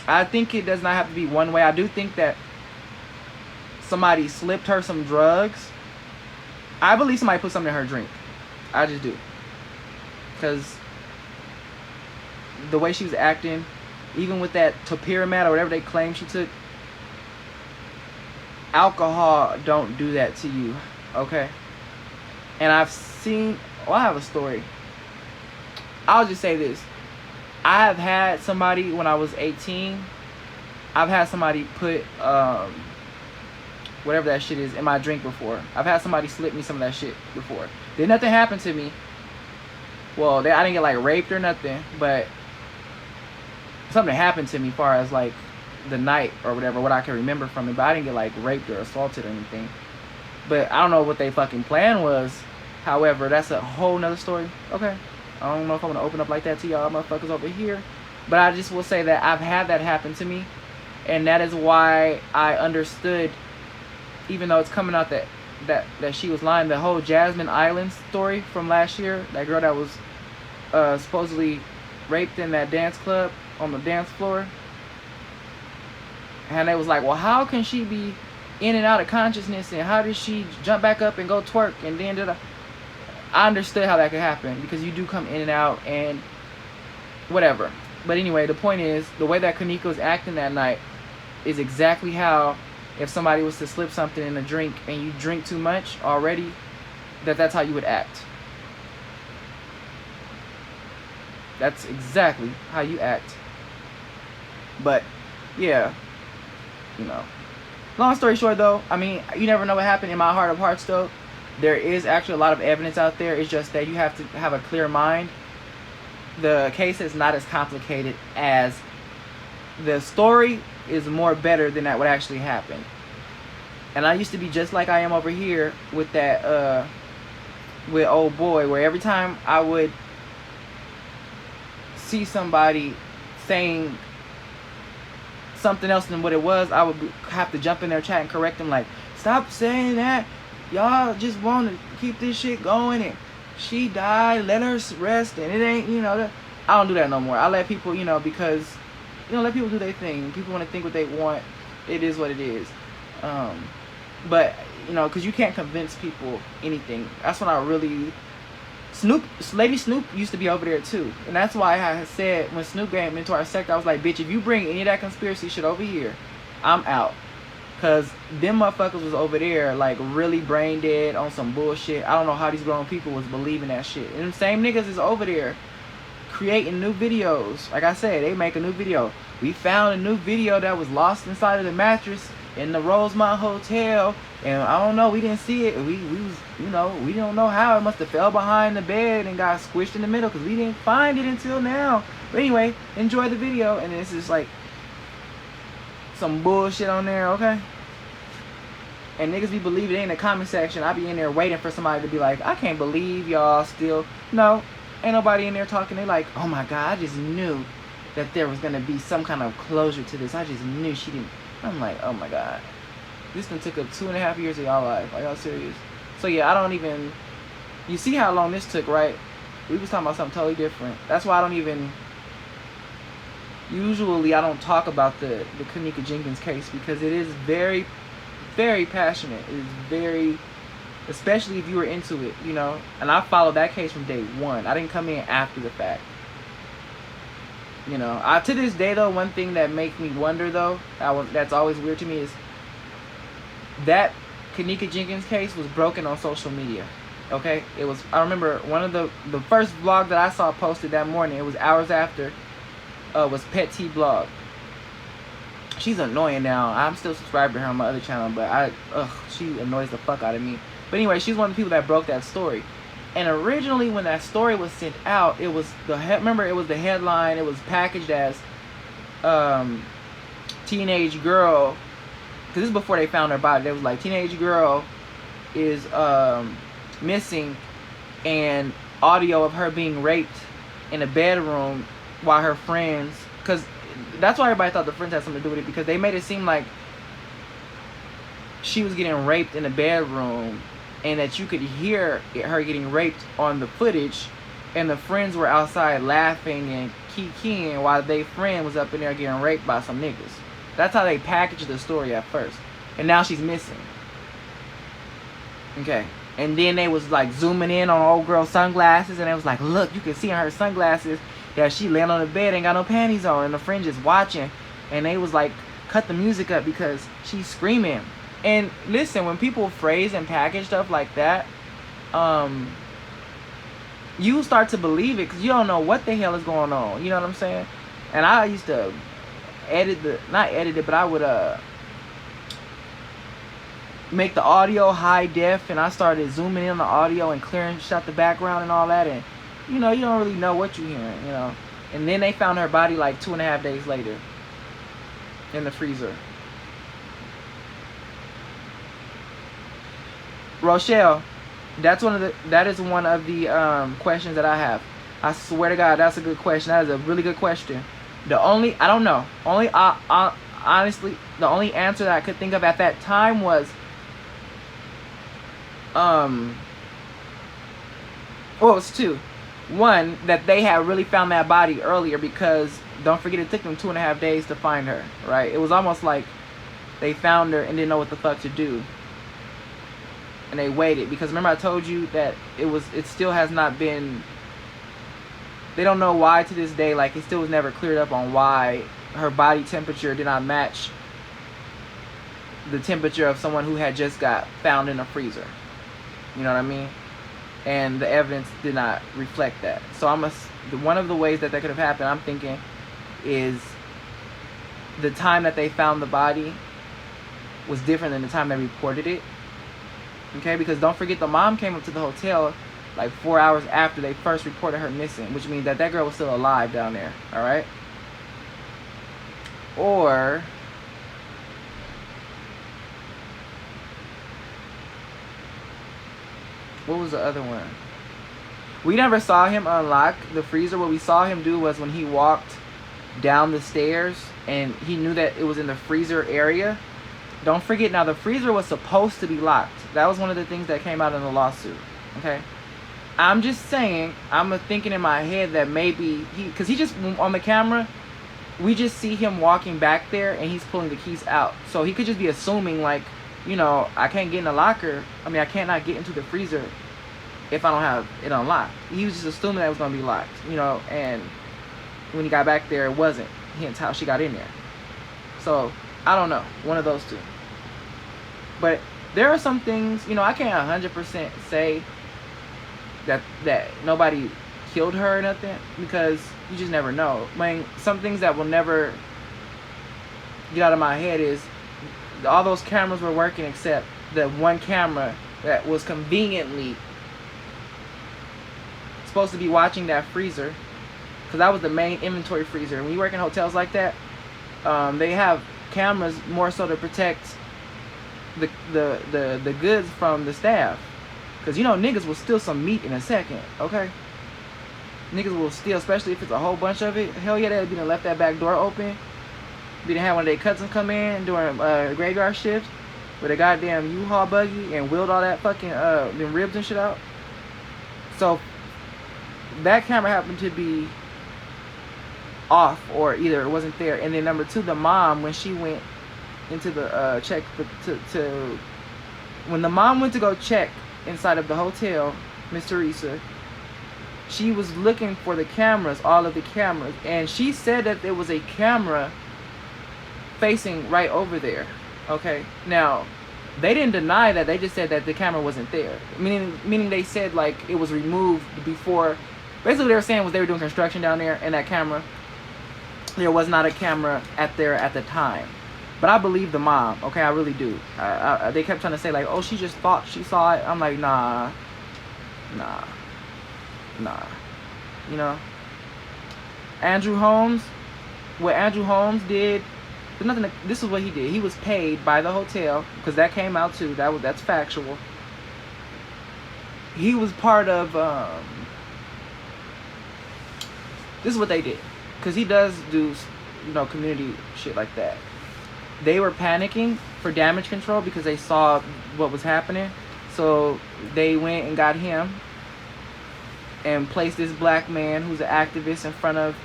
S1: I think it does not have to be one way. I do think that somebody slipped her some drugs. I believe somebody put something in her drink. I just do. Because the way she was acting, even with that topiramate or whatever they claim she took, alcohol don't do that to you, okay? And I've seen, well, I have a story. I'll just say this. I have had somebody, when I was 18, I've had somebody put whatever that shit is in my drink before. I've had somebody slip me some of that shit before. Did nothing happen to me. Well, I didn't get like raped or nothing, but something happened to me as far as like the night or whatever, what I can remember from it. But I didn't get like raped or assaulted or anything. But I don't know what their fucking plan was. However, that's a whole nother story. Okay. I don't know if I'm gonna open up like that to y'all motherfuckers over here. But I just will say that I've had that happen to me. And that is why I understood, even though it's coming out that she was lying, the whole Jasmine Island story from last year, that girl that was supposedly raped in that dance club on the dance floor. And they was like, well, how can she be in and out of consciousness, and how did she jump back up and go twerk, and then I understood how that could happen, because you do come in and out and whatever. But anyway, the point is, the way that Kenneka was acting that night is exactly how, if somebody was to slip something in a drink and you drink too much already, that's how you would act. That's exactly how you act. But yeah, you know, long story short though, I mean, you never know what happened. In my heart of hearts though, there is actually a lot of evidence out there. It's just that you have to have a clear mind. The case is not as complicated as the story is more better than that what actually happened. And I used to be just like I am over here with that with old boy, where every time I would see somebody saying something else than what it was, I would have to jump in their chat and correct them, like, stop saying that, y'all just want to keep this shit going, and she died, let her rest, and it ain't, you know, I don't do that no more. I let people, you know, because, you know, let people do their thing. People want to think what they want. It is what it is. But, you know, because you can't convince people anything. That's when I really... Lady Snoop used to be over there too. And that's why I said, when Snoop came into our sector, I was like, bitch, if you bring any of that conspiracy shit over here, I'm out. Because them motherfuckers was over there, like, really brain dead on some bullshit. I don't know how these grown people was believing that shit. And them same niggas is over there creating new videos. Like I said, they make a new video. We found a new video that was lost inside of the mattress in the Rosemont Hotel, and I don't know, we didn't see it. We was, you know, we don't know how. It must have fell behind the bed and got squished in the middle, because we didn't find it until now. But anyway, enjoy the video. And it's just like some bullshit on there, okay? And niggas be believing it in the comment section. I be in there waiting for somebody to be like, I can't believe y'all still. No, ain't nobody in there talking. They like, oh my god, I just knew that there was gonna be some kind of closure to this. I just knew she didn't. I'm like, oh my god, this one took up 2.5 years of y'all life. Are y'all serious? So yeah, I don't even, you see how long this took, right? We was talking about something totally different. That's why I don't even, usually I don't talk about the Kenneka Jenkins case, because it is very, very passionate. It is very, especially if you were into it, you know. And I followed that case from day one. I didn't come in after the fact. You know, to this day though, one thing that makes me wonder though, that's always weird to me, is that Kenneka Jenkins case was broken on social media. Okay, it was. I remember one of the first vlog that I saw posted that morning. It was hours after. Was Pet T Blog. She's annoying now. I'm still subscribed to her on my other channel, but she annoys the fuck out of me. But anyway, she's one of the people that broke that story. And originally, when that story was sent out, it was remember, it was the headline. It was packaged as teenage girl, because this is before they found her body. It was like, teenage girl is missing, and audio of her being raped in a bedroom while her friends, because that's why everybody thought the friends had something to do with it, because they made it seem like she was getting raped in a bedroom, and that you could hear her getting raped on the footage, and the friends were outside laughing and kikiing while their friend was up in there getting raped by some niggas. That's how they packaged the story at first. and now she's missing. Okay. And then they was like zooming in on old girl's sunglasses, and it was like, look, you can see in her sunglasses that she laying on the bed, ain't got no panties on, and the friend just watching, and they was like, cut the music up because she's screaming. And listen, when people phrase and package stuff like that, you start to believe it because you don't know what the hell is going on. You know what I'm saying? And I used to not edit it, but I would make the audio high def, and I started zooming in on the audio and clearing shut the background and all that, and you know, you don't really know what you're hearing, you know. And then they found her body like 2.5 days later in the freezer. Rochelle, that is one of the questions that I have. I swear to God, that's a good question. That is a really good question. I don't know. Honestly, the only answer that I could think of at that time was well, it was two. One, that they had really found that body earlier, because don't forget it took them 2.5 days to find her, right? It was almost like they found her and didn't know what the fuck to do, and they waited, because remember I told you that it still has not been, they don't know why to this day, like it still was never cleared up on why her body temperature did not match the temperature of someone who had just got found in a freezer. You know what I mean? And the evidence did not reflect that. So one of the ways that could have happened, I'm thinking, is the time that they found the body was different than the time they reported it. Okay, because don't forget, the mom came up to the hotel like 4 hours after they first reported her missing, which means that girl was still alive down there. All right? Or what was the other one? We never saw him unlock the freezer. What we saw him do was when he walked down the stairs and he knew that it was in the freezer area. Don't forget, now the freezer was supposed to be locked. That was one of the things that came out in the lawsuit. Okay? I'm just saying, I'm thinking in my head that maybe because he just, on the camera, we just see him walking back there and he's pulling the keys out. So he could just be assuming, like, you know, I can't get in the locker. I mean, I can't not get into the freezer if I don't have it unlocked. He was just assuming that it was going to be locked, you know, and when he got back there, it wasn't. Hence how she got in there. So, I don't know. One of those two. But there are some things, you know, I can't 100% say that nobody killed her or nothing, because you just never know. I mean, some things that will never get out of my head is all those cameras were working except the one camera that was conveniently supposed to be watching that freezer, because that was the main inventory freezer. When you work in hotels like that, they have cameras more so to protect the goods from the staff, because you know niggas will steal some meat in a second. Okay, niggas will steal, especially if it's a whole bunch of it. Hell yeah, they'd be done left that back door open. Be done had one of their cousins come in during graveyard shift with a goddamn U-Haul buggy and wheeled all that fucking them ribs and shit out. So that camera happened to be off, or either it wasn't there. And then number two, the mom, when she went into the check to when the mom went to go check inside of the hotel, Miss Teresa, she was looking for the cameras, all of the cameras, and she said that there was a camera facing right over there. Okay, now they didn't deny that, they just said that the camera wasn't there, meaning they said like it was removed before. Basically what they were saying was they were doing construction down there, and that camera, there was not a camera at the time. But I believe the mom, okay, I really do. They kept trying to say like, oh, she just thought she saw it. I'm like, nah. You know, Andrew Holmes, what Andrew Holmes did, there's nothing. This is what he did. He was paid by the hotel, because that came out too. That's factual. He was part of. This is what they did, because he does do, you know, community shit like that. They were panicking for damage control because they saw what was happening. So they went and got him and placed this black man who's an activist in front of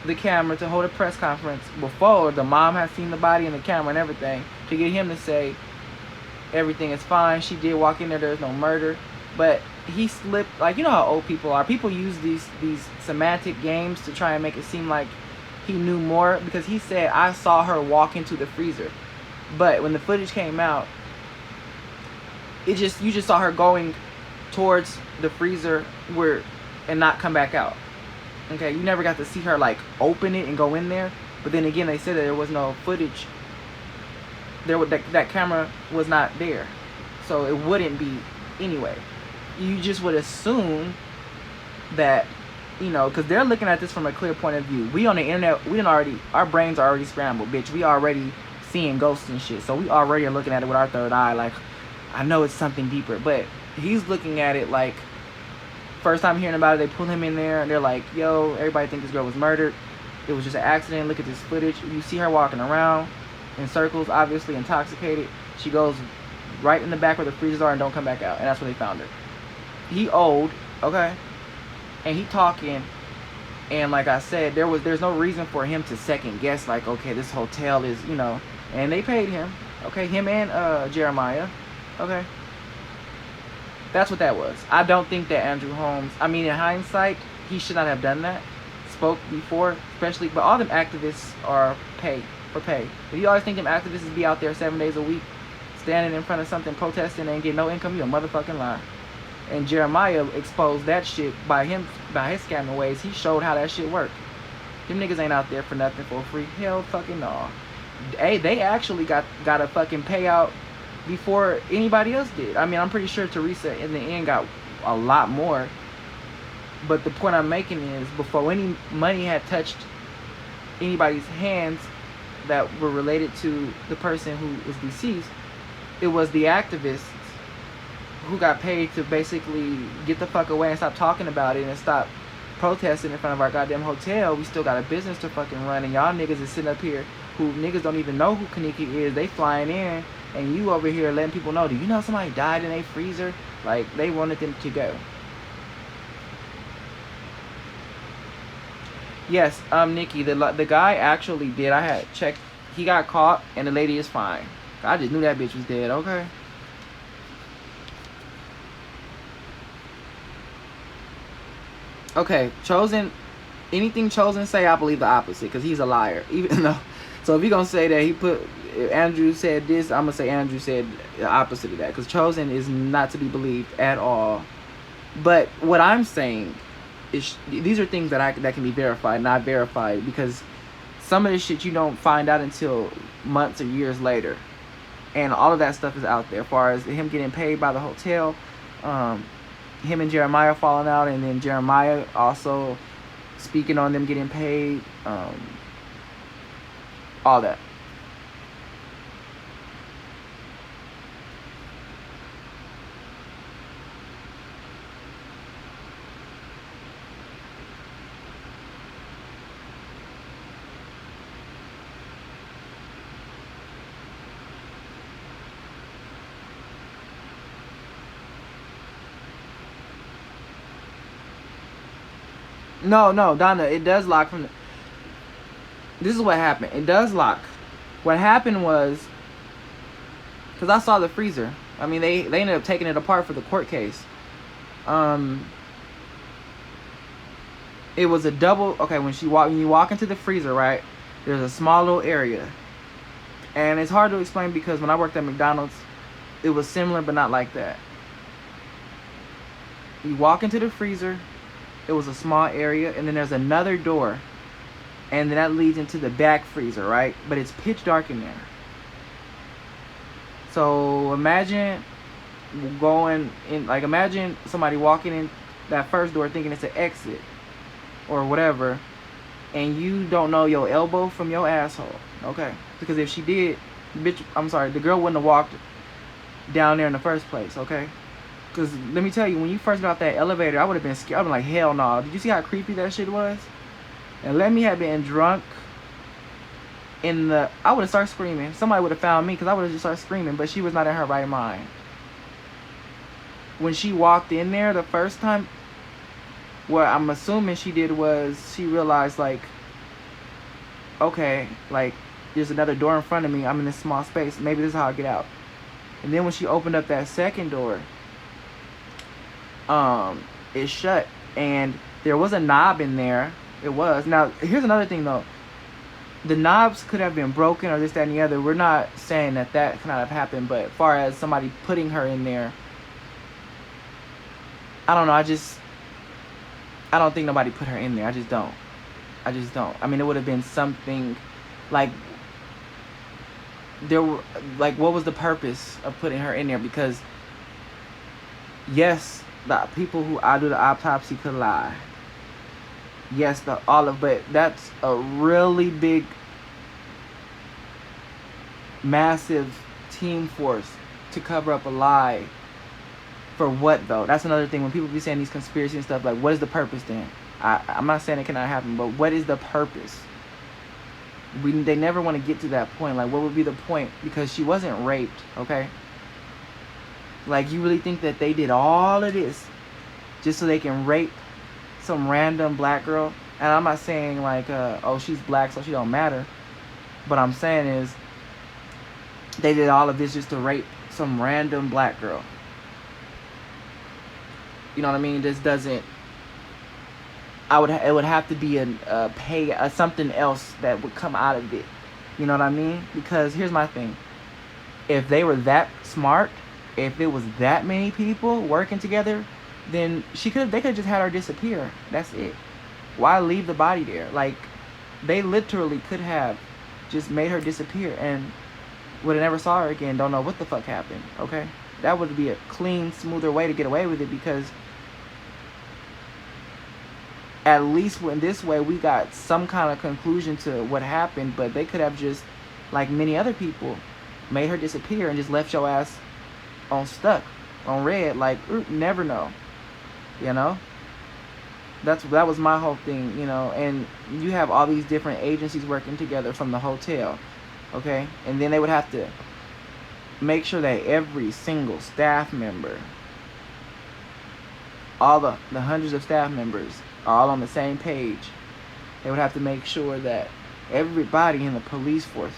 S1: the camera to hold a press conference before the mom had seen the body in the camera and everything, to get him to say everything is fine. She did walk in there. There's no murder. But he slipped, like, you know how old people are. People use these semantic games to try and make it seem like he knew more, because he said, I saw her walk into the freezer. But when the footage came out, you just saw her going towards the freezer and not come back out. Okay, you never got to see her like open it and go in there. But then again, they said that there was no footage. That camera was not there, so it wouldn't be anyway. You just would assume that, you know, because they're looking at this from a clear point of view. We on the internet, our brains are already scrambled, bitch. We already seeing ghosts and shit, so we already are looking at it with our third eye. Like, I know it's something deeper, but he's looking at it like, first time hearing about it, they pull him in there and they're like, yo, everybody think this girl was murdered. It was just an accident. Look at this footage. You see her walking around in circles, obviously intoxicated. She goes right in the back where the freezers are and don't come back out, and that's where they found her. He old, okay, and he talking, and like I said, there's no reason for him to second guess, like, okay, this hotel is, you know, and they paid him, okay, him and Jeremiah, okay. That's what that was. I don't think that Andrew Holmes, I mean, in hindsight, he should not have done that. Spoke before, especially, but all them activists are paid for pay. If you always think them activists be out there 7 days a week, standing in front of something, protesting, and get no income, you a motherfucking lie. And Jeremiah exposed that shit by his scamming ways. He showed how that shit worked. Them niggas ain't out there for nothing for free. Hell fucking no. Hey, they actually got a fucking payout before anybody else did. I mean, I'm pretty sure Teresa in the end got a lot more. But the point I'm making is, before any money had touched anybody's hands that were related to the person who was deceased, it was the activists who got paid to basically get the fuck away and stop talking about it and stop protesting in front of our goddamn hotel. We still got a business to fucking run, and y'all niggas is sitting up here who niggas don't even know who Kenneka is. They flying in, and you over here letting people know, do you know somebody died in a freezer? Like, they wanted them to go. Yes, Nikki, the guy actually did. I had checked. He got caught, and the lady is fine. I just knew that bitch was dead, okay? Okay, Chosen, anything Chosen say, I believe the opposite, because he's a liar. Even though, so if you're going to say that if Andrew said this, I'm going to say Andrew said the opposite of that, because Chosen is not to be believed at all. But what I'm saying is, these are things that can be verified, not verified, because some of this shit you don't find out until months or years later. And all of that stuff is out there, as far as him getting paid by the hotel, him and Jeremiah falling out, and then Jeremiah also speaking on them getting paid, all that. No, Donna, it does lock from the... This is what happened. It does lock. What happened was, because I saw the freezer. I mean, they ended up taking it apart for the court case. It was a double... Okay, when you walk into the freezer, right, there's a small little area. And it's hard to explain, because when I worked at McDonald's, it was similar, but not like that. You walk into the freezer... It was a small area, and then there's another door, and then that leads into the back freezer, right? But it's pitch dark in there. So imagine imagine somebody walking in that first door thinking it's an exit or whatever, and you don't know your elbow from your asshole, okay? Because if she did, the girl wouldn't have walked down there in the first place, okay? Because let me tell you, when you first got out that elevator, I would have been scared. I'd been like, hell no. Did you see how creepy that shit was? And let me have been drunk I would have started screaming. Somebody would have found me, because I would have just started screaming. But she was not in her right mind. When she walked in there the first time, what I'm assuming she did was she realized, like, okay, like, there's another door in front of me. I'm in this small space. Maybe this is how I get out. And then when she opened up that second door, it shut, and there was a knob in there. It was. Now, here's another thing, though. The knobs could have been broken or this, that, and the other. We're not saying that that cannot have happened, but as far as somebody putting her in there, I don't know. I don't think nobody put her in there. I just don't. I mean, it would have been something like what was the purpose of putting her in there? Because yes, the people who do the autopsy could lie. Yes, but that's a really big, massive team force to cover up a lie. For what, though? That's another thing. When people be saying these conspiracy and stuff, like, what is the purpose then? I'm not saying it cannot happen, but what is the purpose? They never want to get to that point. Like, what would be the point? Because she wasn't raped, okay? Like, you really think that they did all of this just so they can rape some random black girl? And I'm not saying, like, oh, she's black, so she don't matter. What I'm saying is, they did all of this just to rape some random black girl. You know what I mean? This doesn't. It would have to be something else that would come out of it. You know what I mean? Because here's my thing: if they were that smart, if it was that many people working together, then they could have just had her disappear. That's it. Why leave the body there? Like, they literally could have just made her disappear and would have never saw her again. Don't know what the fuck happened. Okay, that would be a clean, smoother way to get away with it, because at least in this way we got some kind of conclusion to what happened. But they could have just, like many other people, made her disappear and just left your ass on red. Like, never know. You know, that was my whole thing. You know, and you have all these different agencies working together from the hotel, okay, and then they would have to make sure that every single staff member, all the hundreds of staff members, are all on the same page. They would have to make sure that everybody in the police force,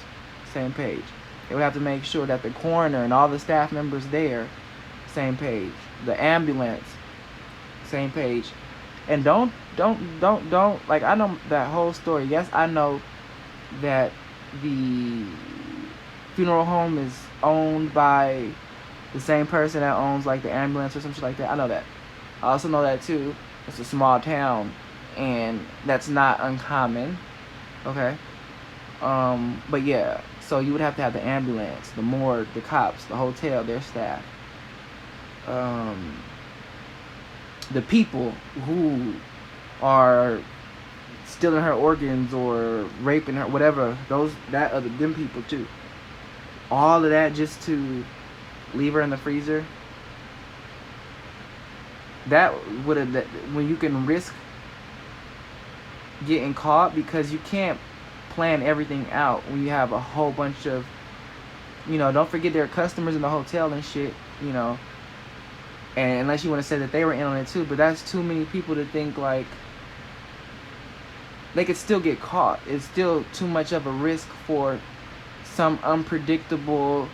S1: same page. They would have to make sure that the coroner and all the staff members there, same page. The ambulance, same page. And don't like, I know that whole story. Yes, I know that the funeral home is owned by the same person that owns, like, the ambulance or some shit like that. I know that. I also know that too. It's a small town, and that's not uncommon. Okay. But yeah, so you would have to have the ambulance, the morgue, the cops, the hotel, their staff, the people who are stealing her organs or raping her, whatever, them people too. All of that just to leave her in the freezer. That would have, when you can risk getting caught, because you can't plan everything out when you have a whole bunch of, you know, don't forget there are customers in the hotel and shit, you know, and unless you want to say that they were in on it too, but that's too many people to think like they could still get caught. It's still too much of a risk for some unpredictable,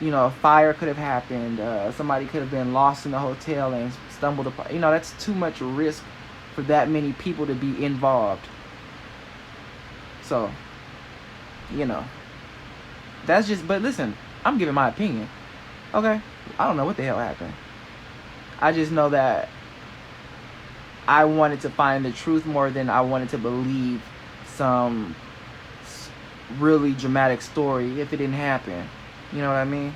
S1: you know, a fire could have happened, somebody could have been lost in the hotel and stumbled upon, you know, that's too much risk for that many people to be involved. So, you know, that's just, but listen, I'm giving my opinion, okay? I don't know what the hell happened. I just know that I wanted to find the truth more than I wanted to believe some really dramatic story if it didn't happen. You know what I mean?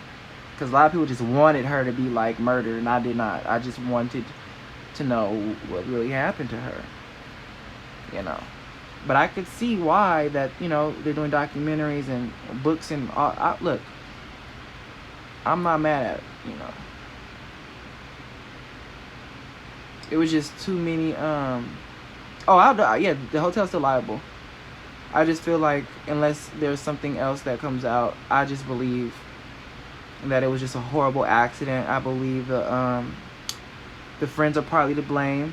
S1: Because a lot of people just wanted her to be, like, murdered, and I did not. I just wanted to know what really happened to her. You know. But I could see why that, you know, they're doing documentaries and books and all. Look, I'm not mad at it, you know. It was just too many, yeah, the hotel's still liable. I just feel like unless there's something else that comes out, I just believe that it was just a horrible accident. I believe the friends are partly to blame,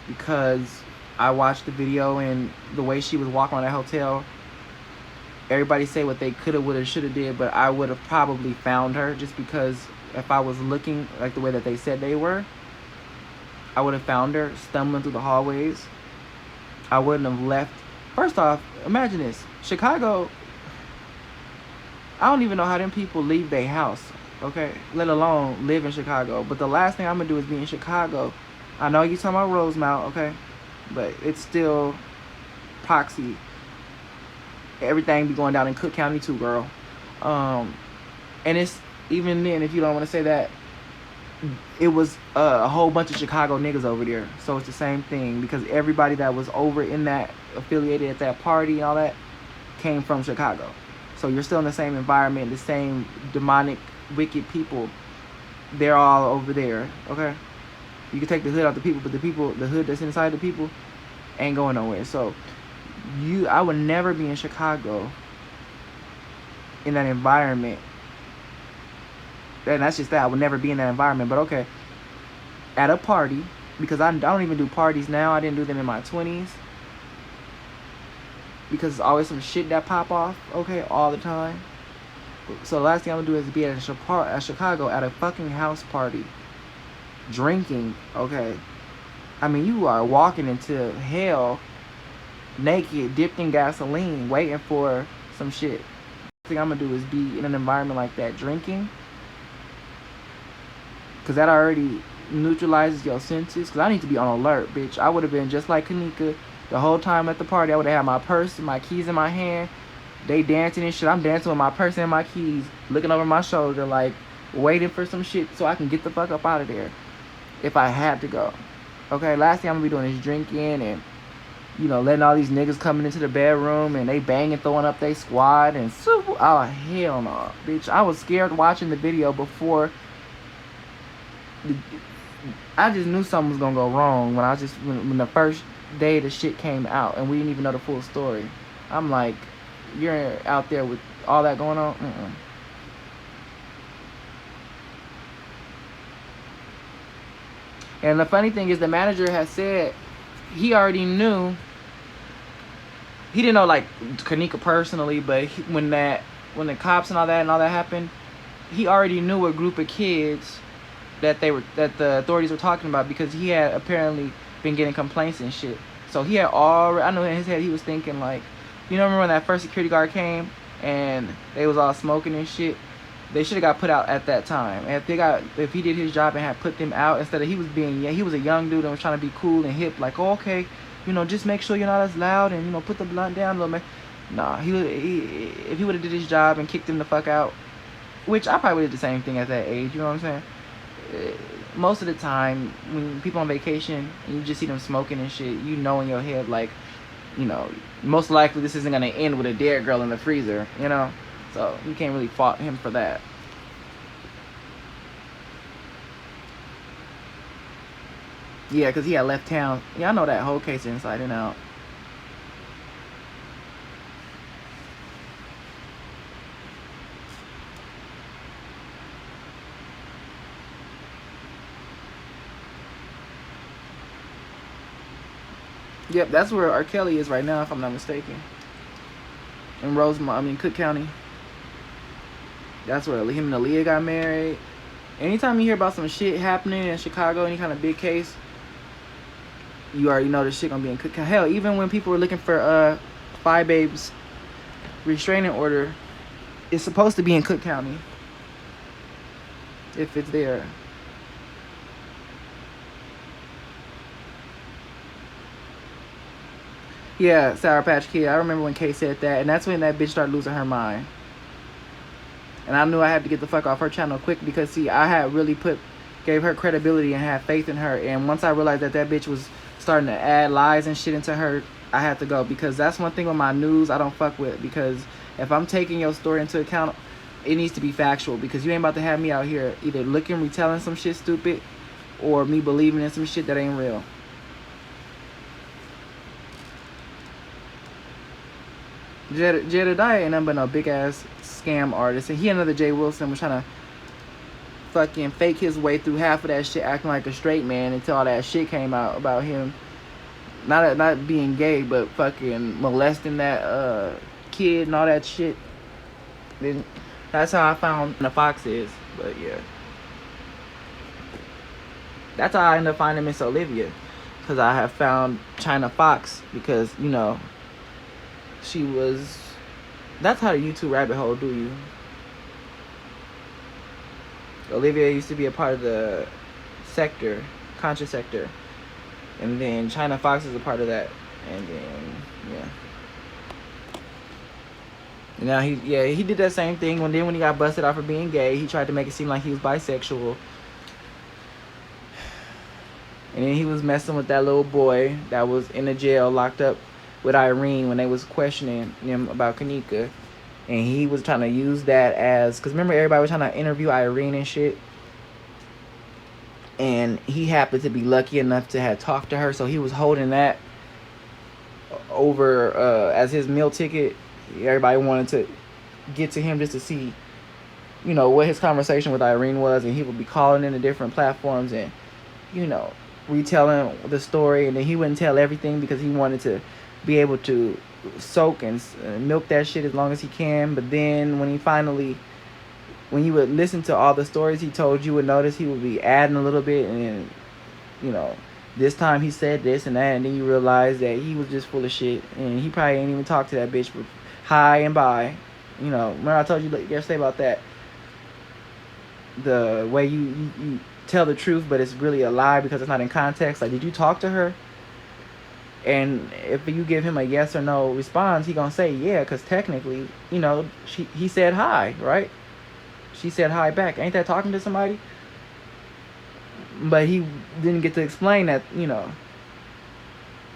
S1: because I watched the video and the way she was walking around that hotel, everybody say what they coulda, woulda, shoulda did, but I would have probably found her, just because if I was looking like the way that they said they were, I would have found her stumbling through the hallways. I wouldn't have left. First off, imagine this. Chicago, I don't even know how them people leave their house, okay? Let alone live in Chicago. But the last thing I'm going to do is be in Chicago. I know you're talking about Rosemount, okay? But it's still proxy. Everything be going down in Cook County too, girl. And it's, even then, if you don't want to say that, it was a whole bunch of Chicago niggas over there. So it's the same thing, because everybody that was over in that, affiliated at that party and all that, came from Chicago. So you're still in the same environment, the same demonic, wicked people. They're all over there, okay? You can take the hood out the people, but the hood that's inside the people ain't going nowhere. So I would never be in Chicago in that environment. And that's just that. I would never be in that environment. But okay, at a party, because I don't even do parties now. I didn't do them in my 20s. Because it's always some shit that pop off, okay, all the time. So the last thing I'm going to do is be at Chicago at a fucking house party. Drinking, okay. I mean, you are walking into hell naked, dipped in gasoline, waiting for some shit. The thing I'm going to do is be in an environment like that, drinking. Because that already neutralizes your senses. Because I need to be on alert, bitch. I would have been just like Kenneka the whole time at the party. I would have had my purse and my keys in my hand. They dancing and shit. I'm dancing with my purse and my keys, looking over my shoulder, like, waiting for some shit so I can get the fuck up out of there if I had to go. Okay, last thing I'm going to be doing is drinking and, you know, letting all these niggas coming into the bedroom and they banging, throwing up they squad and super. Oh, hell no, bitch. I was scared watching the video before. I just knew something was gonna go wrong when the first day the shit came out and we didn't even know the full story. I'm like, you're out there with all that going on? And the funny thing is, the manager has said he already knew. He didn't know like Kenneka personally, but when the cops and all that happened, he already knew a group of kids that the authorities were talking about, because he had apparently been getting complaints and shit. So he had already, I know in his head he was thinking like, you know, remember when that first security guard came and they was all smoking and shit? They should have got put out at that time. And if he did his job and had put them out, instead of he was a young dude and was trying to be cool and hip, like, oh, okay, you know, just make sure you're not as loud and, you know, put the blunt down a little bit. Nah, if he would have did his job and kicked him the fuck out, which I probably did the same thing at that age, you know what I'm saying? Most of the time when people on vacation and you just see them smoking and shit, you know in your head, like, you know, most likely this isn't gonna end with a dead girl in the freezer, you know? So you can't really fault him for that. Yeah, because he had left town. Yeah, I know that whole case inside and out. Yep, that's where R. Kelly is right now, if I'm not mistaken. In Cook County. That's where him and Aaliyah got married. Anytime you hear about some shit happening in Chicago, any kind of big case, you already know this shit gonna be in Cook County. Hell, even when people were looking for Phi Babe's restraining order, it's supposed to be in Cook County. If it's there. Yeah, Sour Patch Kid. I remember when Kay said that, and that's when that bitch started losing her mind. And I knew I had to get the fuck off her channel quick, because see, I had really gave her credibility and had faith in her. And once I realized that bitch was starting to add lies and shit into her, I had to go, because that's one thing with my news I don't fuck with. Because if I'm taking your story into account, it needs to be factual, because you ain't about to have me out here either retelling some shit stupid or me believing in some shit that ain't real. Jedediah ain't nothing but no big ass scam artist, and he another Jay Wilson was trying to fucking fake his way through half of that shit, acting like a straight man, until all that shit came out about him not being gay, but fucking molesting that kid and all that shit. Then that's how I found the Fox is. But yeah, that's how I ended up finding Miss Olivia, because I have found China Fox, because you know she was. That's how the YouTube rabbit hole do you. Olivia used to be a part of the sector, conscious sector, and then China Fox is a part of that, and then yeah. And now he did that same thing when he got busted out for being gay. He tried to make it seem like he was bisexual, and then he was messing with that little boy that was in the jail locked up with Irene when they was questioning him about Kenneka. And he was trying to use that as, because remember everybody was trying to interview Irene and shit, and he happened to be lucky enough to have talked to her, so he was holding that over as his meal ticket. Everybody wanted to get to him just to see, you know, what his conversation with Irene was, and he would be calling into different platforms and, you know, retelling the story, and then he wouldn't tell everything because he wanted to be able to soak and milk that shit as long as he can. But then when you would listen to all the stories he told, you would notice he would be adding a little bit, and then, you know, this time he said this and that, and then you realize that he was just full of shit, and he probably ain't even talked to that bitch for high and by. You know, remember I told you yesterday about that, the way you tell the truth but it's really a lie because it's not in context. Like, did you talk to her? And if you give him a yes or no response, he gonna say yeah, because technically, you know, he said hi, right? She said hi back. Ain't that talking to somebody? But he didn't get to explain that, you know,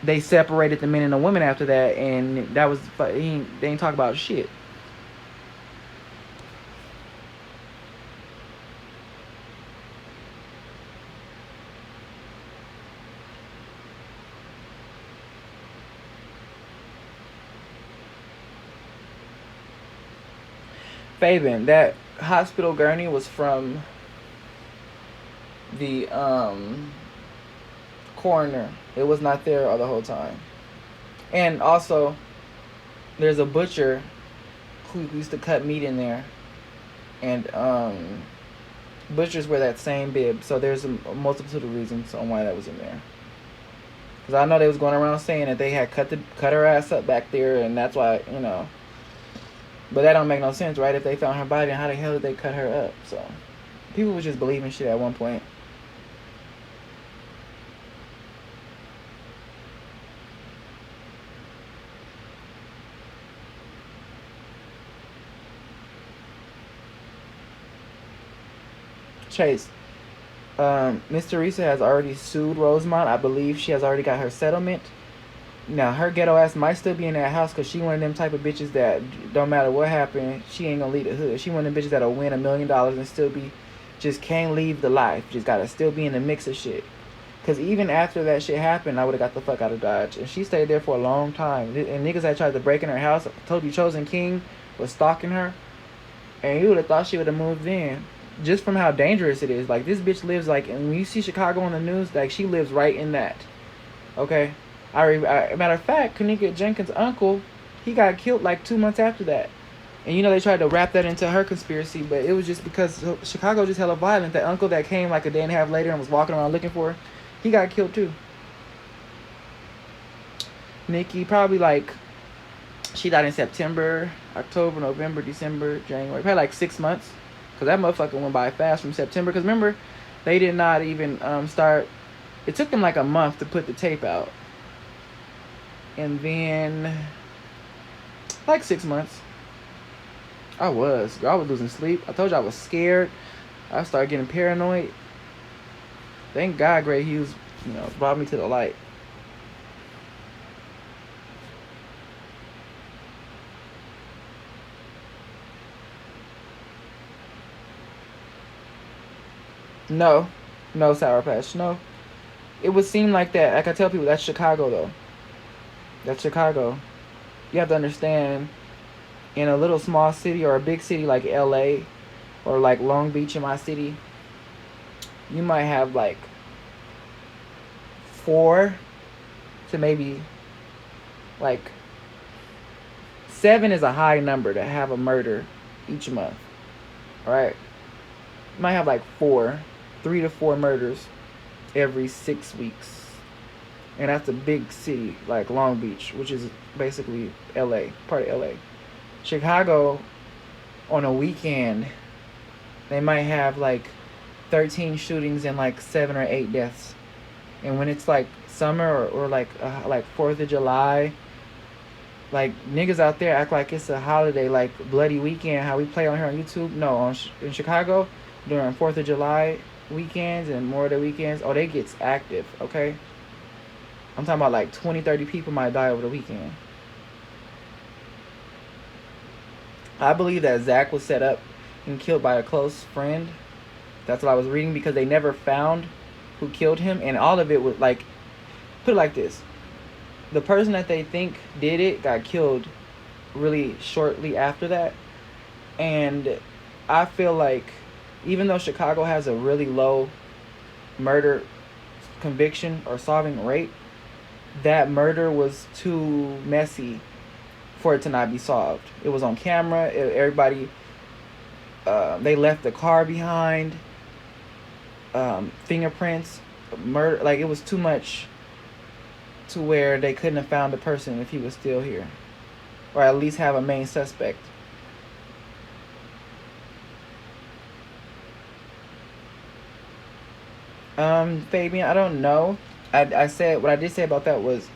S1: they separated the men and the women after that, and that was, they ain't talk about shit. Fabian, that hospital gurney was from the coroner. It was not there the whole time. And also, there's a butcher who used to cut meat in there, and butchers wear that same bib, so there's a multitude of reasons on why that was in there. Because I know they was going around saying that they had cut her ass up back there, and that's why, you know. But that don't make no sense, right? If they found her body, how the hell did they cut her up? So people was just believing shit at one point. Chase, Miss Teresa has already sued Rosemont. I believe she has already got her settlement. Now, her ghetto ass might still be in that house because she one of them type of bitches that don't matter what happened, she ain't gonna leave the hood. She one of them bitches that'll win $1 million and still be, just can't leave the life. Just gotta still be in the mix of shit. Because even after that shit happened, I would have got the fuck out of Dodge. And she stayed there for a long time. And niggas that tried to break in her house, I told you Chosen King was stalking her. And you would have thought she would have moved in. Just from how dangerous it is. Like, this bitch lives, like, and when you see Chicago on the news, like, she lives right in that. Okay? Matter of fact, kenneka Jenkins' uncle, he got killed like 2 months after that. And you know, they tried to wrap that into her conspiracy, but it was just because Chicago just hella violent. That uncle that came like a day and a half later and was walking around looking for her, he got killed too. Nikki, probably like, she died in September, October, November, December, January. Probably like 6 months. Because that motherfucker went by fast from September. Because remember, they did not even start. It took them like a month to put the tape out. And then, like 6 months. I was losing sleep. I told you I was scared. I started getting paranoid. Thank God Gray Hughes, you know, brought me to the light. No, Sour Patch, no. It would seem like that. Like I tell people, that's Chicago though. That's Chicago. You have to understand, in a little small city or a big city like LA or like Long Beach in my city, you might have like 4 to maybe like 7 is a high number to have a murder each month. All right, you might have like 3 to 4 murders every 6 weeks, and that's a big city like Long Beach, which is basically LA, part of LA. Chicago, on a weekend, they might have like 13 shootings and like 7 or 8 deaths. And when it's like summer or like 4th of July, like niggas out there act like it's a holiday, like bloody weekend, how we play on here on YouTube. No, in Chicago, during 4th of July weekends and more of the weekends, oh, they gets active, okay? I'm talking about like 20, 30 people might die over the weekend. I believe that Zach was set up and killed by a close friend. That's what I was reading, because they never found who killed him, and all of it was like, put it like this: the person that they think did it got killed really shortly after that. And I feel like even though Chicago has a really low murder conviction or solving rate, that murder was too messy for it to not be solved. It was on camera. Everybody, they left the car behind. Fingerprints, murder, like it was too much to where they couldn't have found the person if he was still here, or at least have a main suspect. Fabian, I don't know. I said what I did say about that was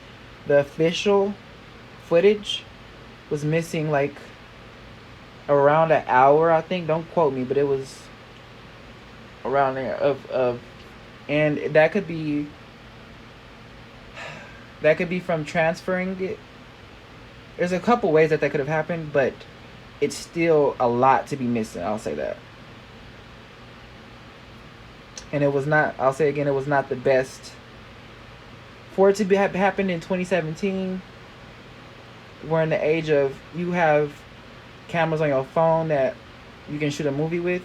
S1: the official footage was missing like around an hour, I think. Don't quote me, but it was around there of and that could be from transferring it. There's a couple ways that could have happened, but it's still a lot to be missing, I'll say that. And it was not, I'll say again, it was not the best for it to be happened in 2017. We're in the age of, you have cameras on your phone that you can shoot a movie with.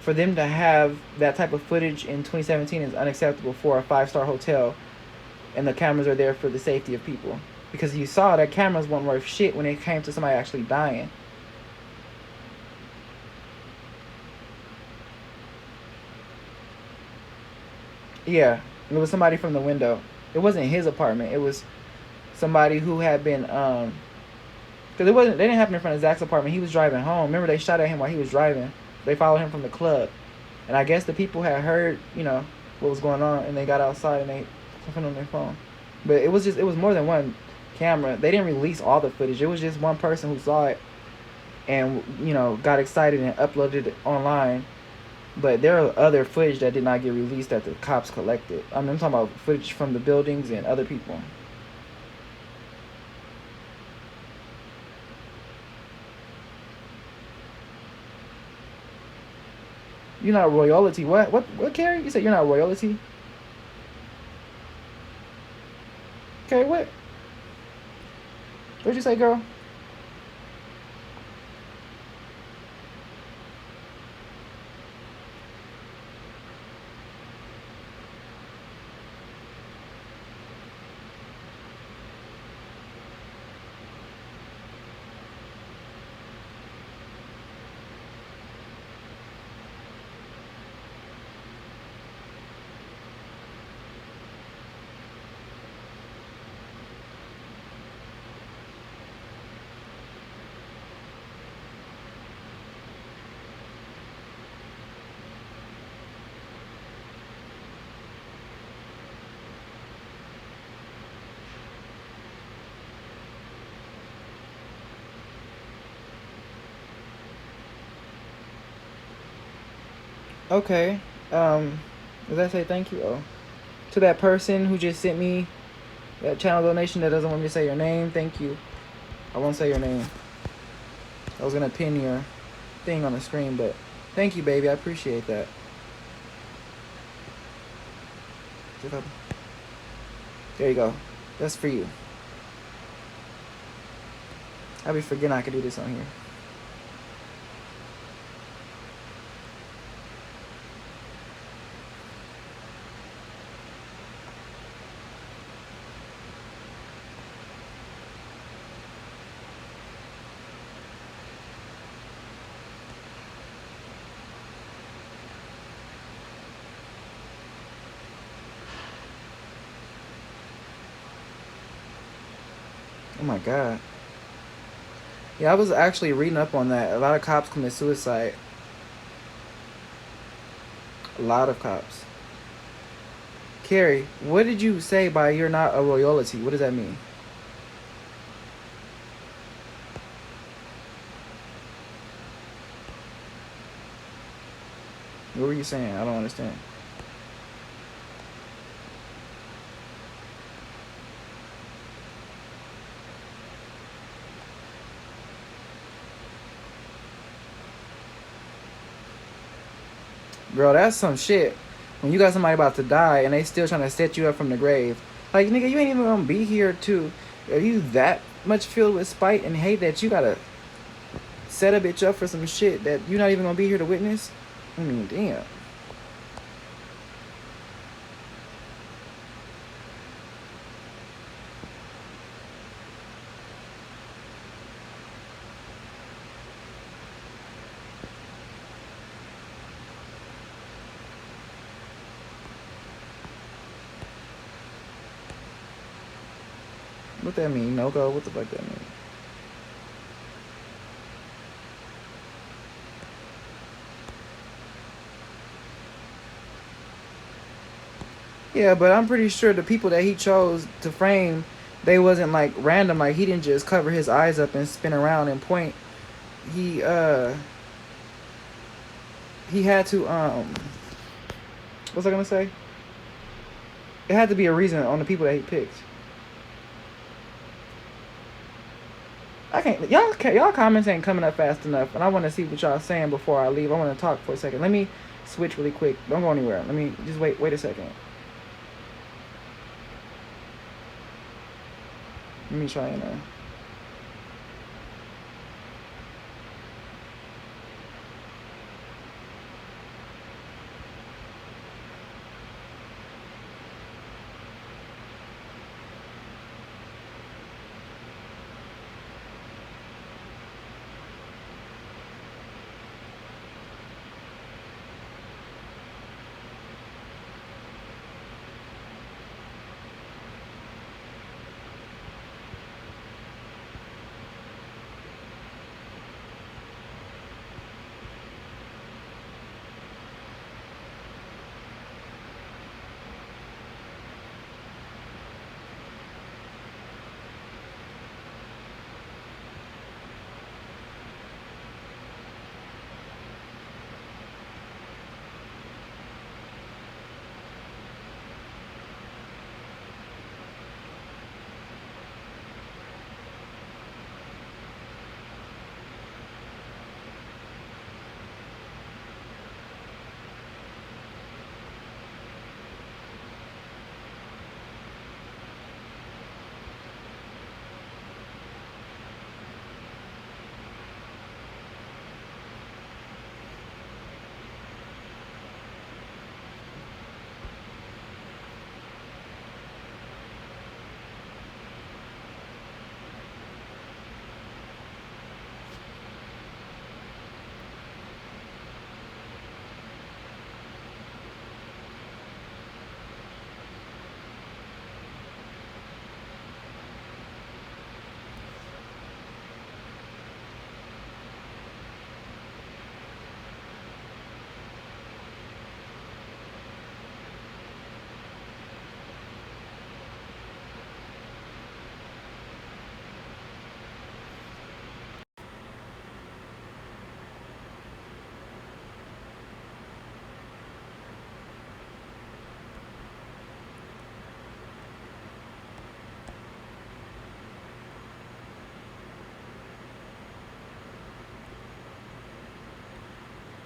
S1: For them to have that type of footage in 2017 is unacceptable for a 5-star hotel, and the cameras are there for the safety of people. Because you saw that cameras weren't worth shit when it came to somebody actually dying. Yeah, it was somebody from the window. It wasn't his apartment. It was somebody who had been because they didn't happen in front of Zach's apartment. He was driving home. Remember, they shot at him while he was driving. They followed him from the club, and I guess the people had heard, what was going on, and they got outside and they put on their phone. But it was more than one camera. They didn't release all the footage. It was just one person who saw it and got excited and uploaded it online. But there are other footage that did not get released that the cops collected. I mean, I'm talking about footage from the buildings and other people. You're not royalty. What, Carrie? You said you're not royalty? Okay, what? What'd you say, girl? Okay. Does that say thank you? Oh, to that person who just sent me that channel donation that doesn't want me to say your name, thank you. I won't say your name. I was gonna pin your thing on the screen, but thank you, baby. I appreciate that. There you go. That's for you. I'll be forgetting I could do this on here. Oh my God. Yeah, I was actually reading up on that. A lot of cops commit suicide. A lot of cops. Carrie, what did you say by you're not a royalty? What does that mean? What were you saying? I don't understand. Girl, that's some shit. When you got somebody about to die and they still trying to set you up from the grave. Like, nigga, you ain't even gonna be here to. Are you that much filled with spite and hate that you gotta set a bitch up for some shit that you're not even gonna be here to witness? I mean, damn. What that mean? No go? What the fuck that mean? Yeah, but I'm pretty sure the people that he chose to frame, they wasn't like random. Like he didn't just cover his eyes up and spin around and point. He he had to what's I gonna say? It had to be a reason on the people that he picked. I can't. Y'all comments ain't coming up fast enough, and I want to see what y'all saying before I leave. I want to talk for a second. Let me switch really quick. Don't go anywhere. Let me just wait a second. Let me try and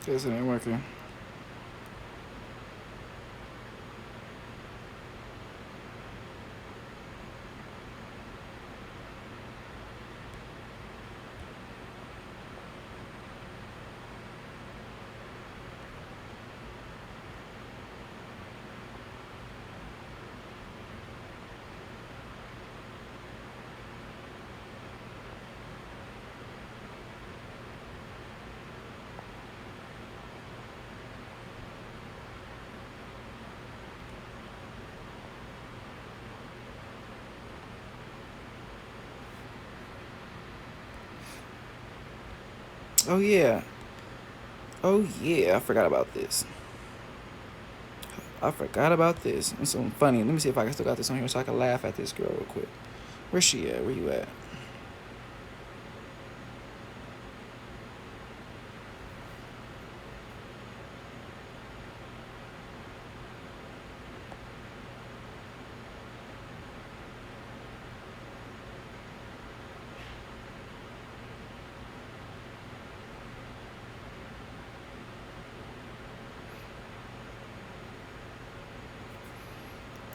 S1: this ain't working. Oh yeah. Oh yeah. I forgot about this. It's so funny. Let me see if I can still got this on here so I can laugh at this girl real quick. Where's she at? Where you at?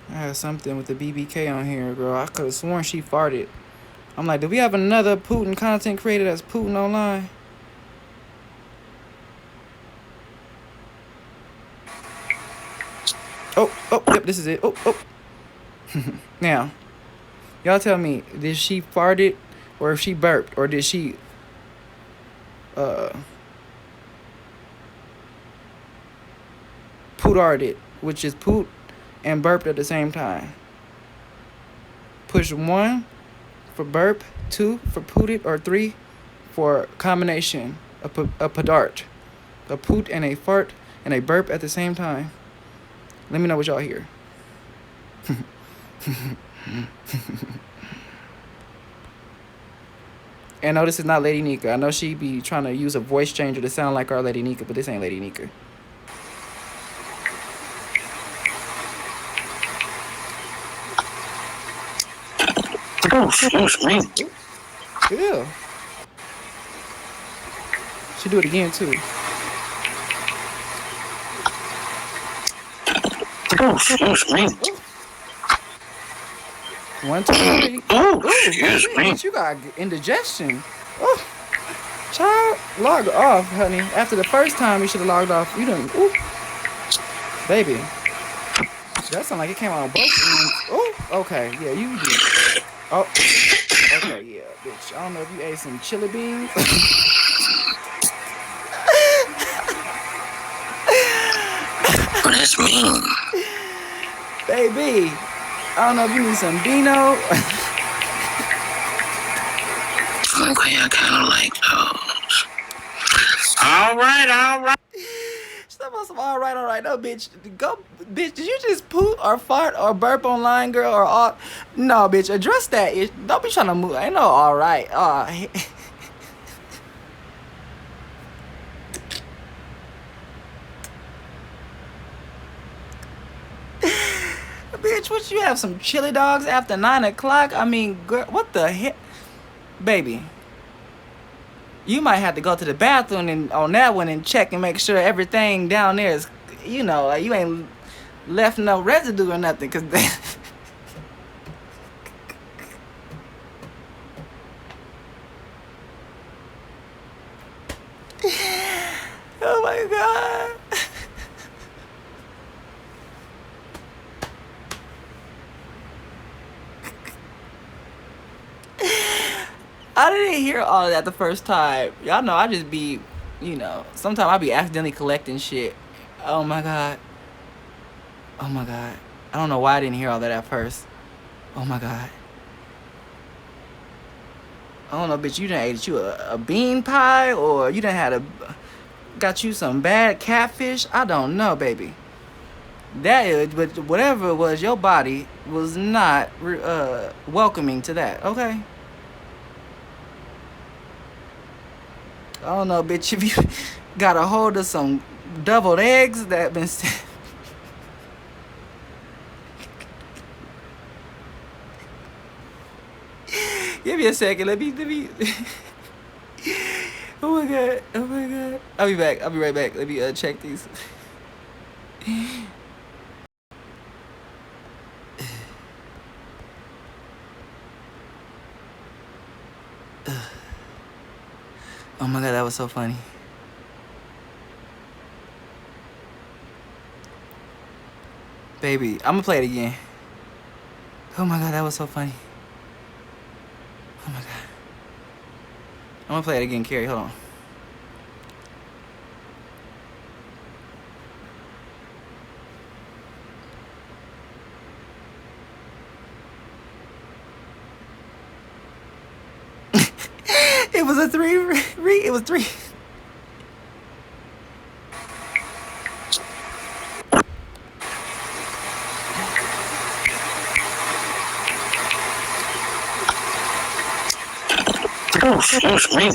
S1: I had something with the BBK on here, girl. I could have sworn she farted. I'm like, do we have another Putin content creator that's Putin online? Oh, yep, this is it. Oh. Now, y'all tell me, did she farted or if she burped or did she pootarted, which is poot and burped at the same time. Push 1 for burp, 2 for pooted, or 3 for combination, a padart, a poot and a fart and a burp at the same time. Let me know what y'all hear. And no, this is not Lady Nika. I know she be trying to use a voice changer to sound like our Lady Nika, but this ain't Lady Nika.
S2: Oh, excuse me.
S1: Yeah. She do it again too.
S2: Oh, excuse me.
S1: 1, 2, 3.
S2: Oh, excuse me.
S1: You got indigestion. Oh, child, log off, honey. After the first time, you should have logged off. You done, ooh, baby. That sound like it came out of both ends. Oh, okay, yeah, you did. Oh, okay, yeah, bitch. I don't know if you ate some chili beans.
S2: What does mean?
S1: Baby, I don't know if you need some Dino.
S2: Okay, I kind of like those. All right.
S1: All right. No, bitch. Go, bitch. Did you just poop or fart or burp online, girl? Or all? No, bitch. Address that. Don't be trying to move. Ain't no all right. Bitch, what you have some chili dogs after 9 o'clock? I mean, girl, what the heck, baby? You might have to go to the bathroom and on that one and check and make sure everything down there is, you know, like you ain't left no residue or nothing, cause oh my god. I didn't hear all of that the first time. Y'all know I just be, you know, sometimes I be accidentally collecting shit. Oh my god. I don't know why I didn't hear all that at first. Oh my god. I don't know, bitch, you done ate you a bean pie or you done got you some bad catfish. I don't know, baby. That is, but whatever it was, your body was not welcoming to that, okay? I don't know, bitch, if you got a hold of some deviled eggs that been... Give me a second, let me... Oh my god. I'll be right back. Let me check these. Oh my god, that was so funny. Baby, I'm gonna play it again. Oh my god, that was so funny. Oh my god. I'm gonna play it again, Carrie, hold on. It was a 3. It was 3.
S2: Oh, excuse me.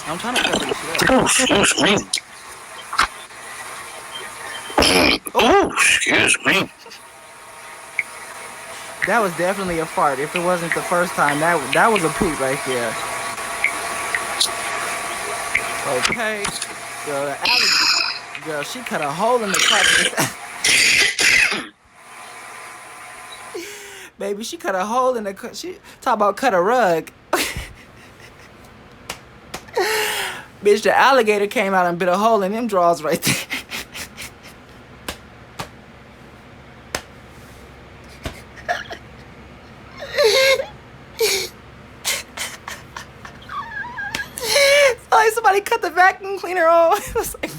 S1: I'm trying to cover this shit up.
S2: Oh, excuse me. Oh, excuse me.
S1: That was definitely a fart. If it wasn't the first time, that was a poot right there. Okay. Girl, she cut a hole in the carpet. Baby, she cut a hole in the... She talk about cut a rug. Bitch, the alligator came out and bit a hole in them drawers right there. Like somebody cut the vacuum cleaner on. It was like...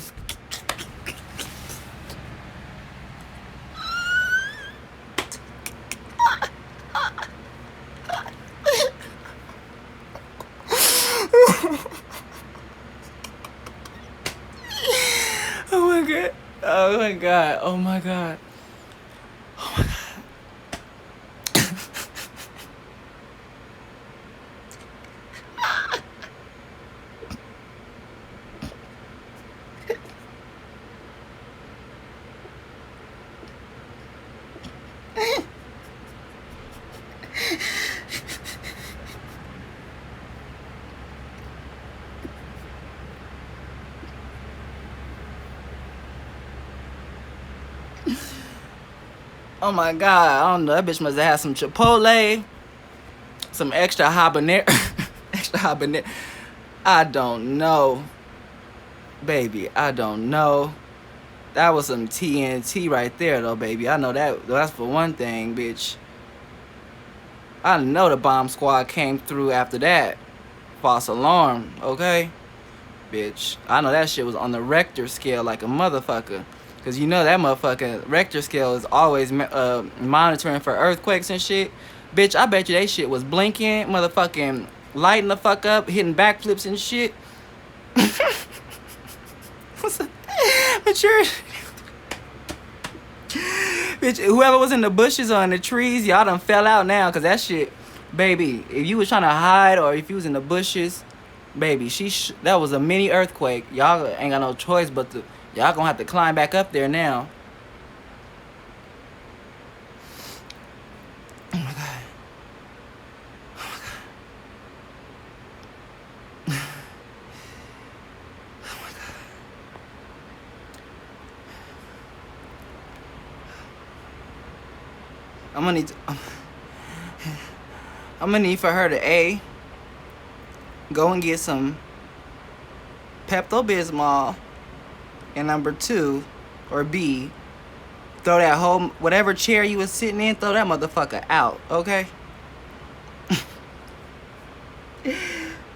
S1: Oh my god. Oh my god. Oh my god. Oh my god. Oh my god, I don't know. That bitch must have had some Chipotle, some extra habanero. Extra habanero. I don't know. Baby, I don't know. That was some TNT right there, though, baby. I know that's for one thing, bitch. I know the bomb squad came through after that. False alarm, okay? Bitch, I know that shit was on the Richter scale like a motherfucker. Because you know that motherfucking Richter scale is always monitoring for earthquakes and shit. Bitch, I bet you that shit was blinking, motherfucking lighting the fuck up, hitting backflips and shit. Mature. Bitch, whoever was in the bushes or in the trees, y'all done fell out now. Because that shit, baby, if you was trying to hide or if you was in the bushes, baby, that was a mini earthquake. Y'all ain't got no choice but to... Y'all gonna have to climb back up there now. Oh my god. Oh my god. Oh my god. I'm gonna need for her to go and get some Pepto-Bismol. And number 2, or B, throw that whole, whatever chair you was sitting in, throw that motherfucker out, okay?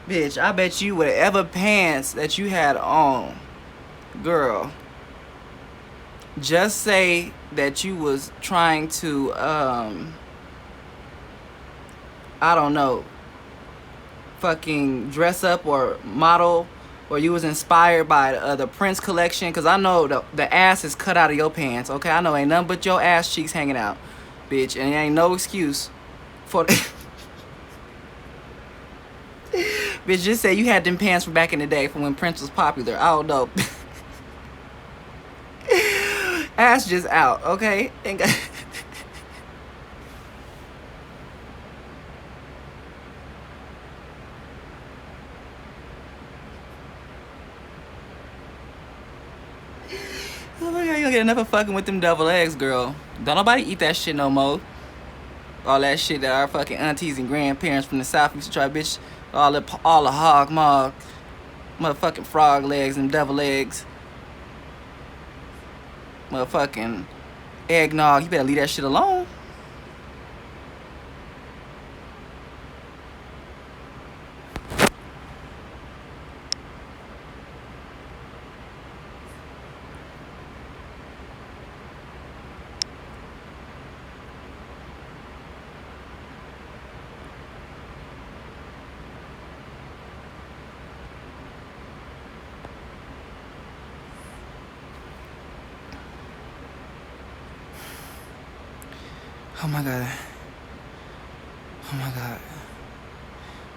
S1: Bitch, I bet you whatever pants that you had on, girl, just say that you was trying to, I don't know, fucking dress up or model, or you was inspired by the Prince collection, because I know the ass is cut out of your pants, okay? I know ain't nothing but your ass cheeks hanging out, bitch, and it ain't no excuse for... Bitch, just say you had them pants from back in the day from when Prince was popular. I don't know. Ass just out, okay? Ain't got... Oh my god, you don't get enough of fucking with them double eggs, girl. Don't nobody eat that shit no more. All that shit that our fucking aunties and grandparents from the South used to try, bitch. All the hog maw, motherfucking frog legs and devil eggs. Motherfucking eggnog. You better leave that shit alone. Oh my God. Oh my God.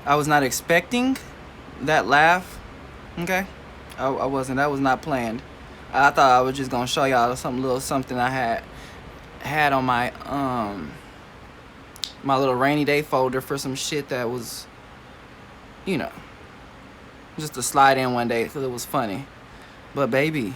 S1: I was not expecting that laugh. Okay? I wasn't. That was not planned. I thought I was just gonna show y'all something I had on my my little rainy day folder for some shit that was, you know, just to slide in one day because it was funny. But baby.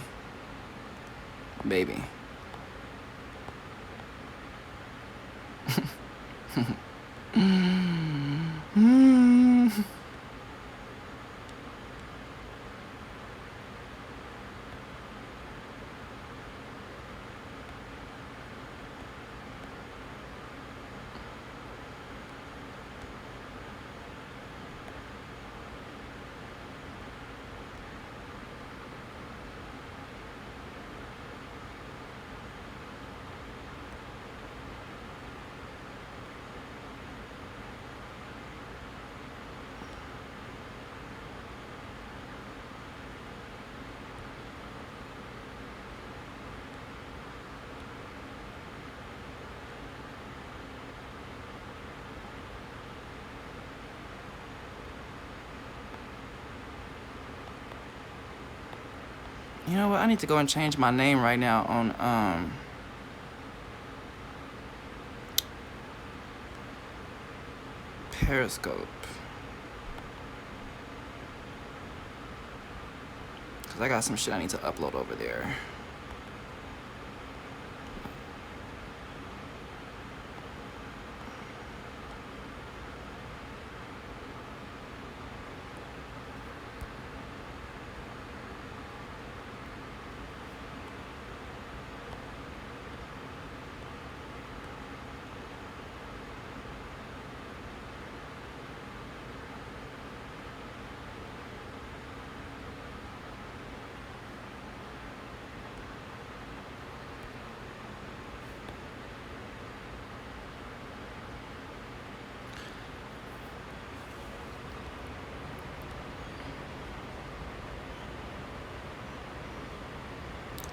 S1: You know what? I need to go and change my name right now on Periscope. Cause I got some shit I need to upload over there.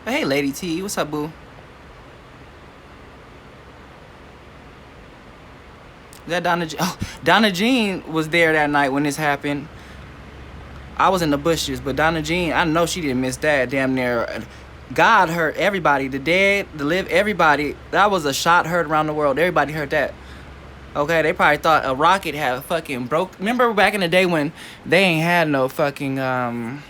S1: Hey, Lady T, what's up, boo? That Donna Jean? Oh, Donna Jean was there that night when this happened. I was in the bushes, but Donna Jean, I know she didn't miss that. Damn near, God heard everybody, the dead, the live, everybody. That was a shot heard around the world. Everybody heard that. Okay, they probably thought a rocket had fucking broke. Remember back in the day when they ain't had no fucking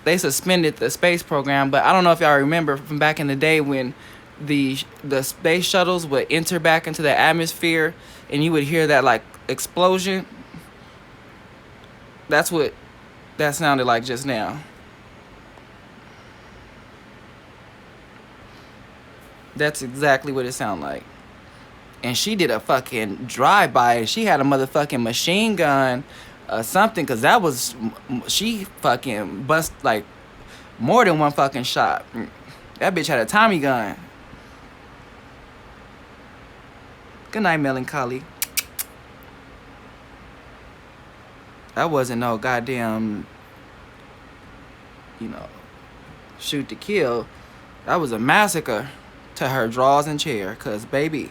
S1: they suspended the space program, but I don't know if y'all remember from back in the day when the space shuttles would enter back into the atmosphere and you would hear that like explosion. That's what that sounded like just now. That's exactly what it sounded like. And she did a fucking drive-by. She had a motherfucking machine gun something, because that was, she fucking bust like more than one fucking shot. That bitch had a Tommy gun. Good night, Melancholy. That wasn't no goddamn, you know, shoot to kill. That was a massacre to her drawers and chair. Cause baby,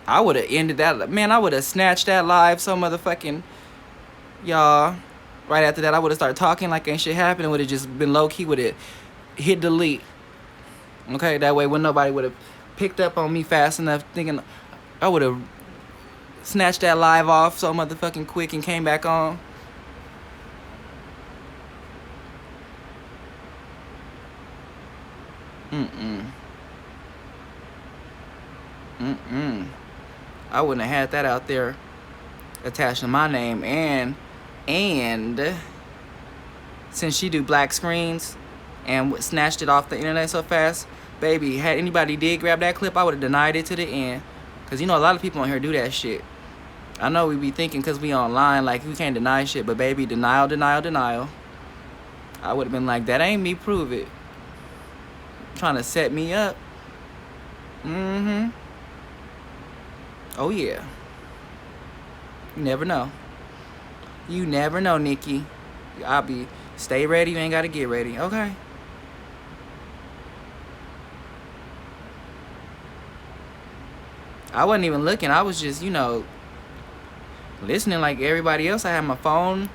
S1: I would have ended that. Man, I would have snatched that live so motherfucking, y'all. Right after that, I would have started talking like ain't shit happened. It would have just been low key. Would have hit delete. Okay, that way when nobody would have picked up on me fast enough, thinking I would have snatched that live off so motherfucking quick and came back on. I wouldn't have had that out there attached to my name. And since she do black screens and snatched it off the internet so fast, baby, had anybody did grab that clip, I would have denied it to the end. Because, you know, a lot of people on here do that shit. I know we be thinking because we online, like, we can't deny shit. But, baby, denial, denial, denial. I would have been like, that ain't me, prove it. Trying to set me up. Oh, yeah. You never know. You never know, Nikki. I'll be, stay ready, you ain't got to get ready. Okay. I wasn't even looking. I was just, you know, listening like everybody else. I had my phone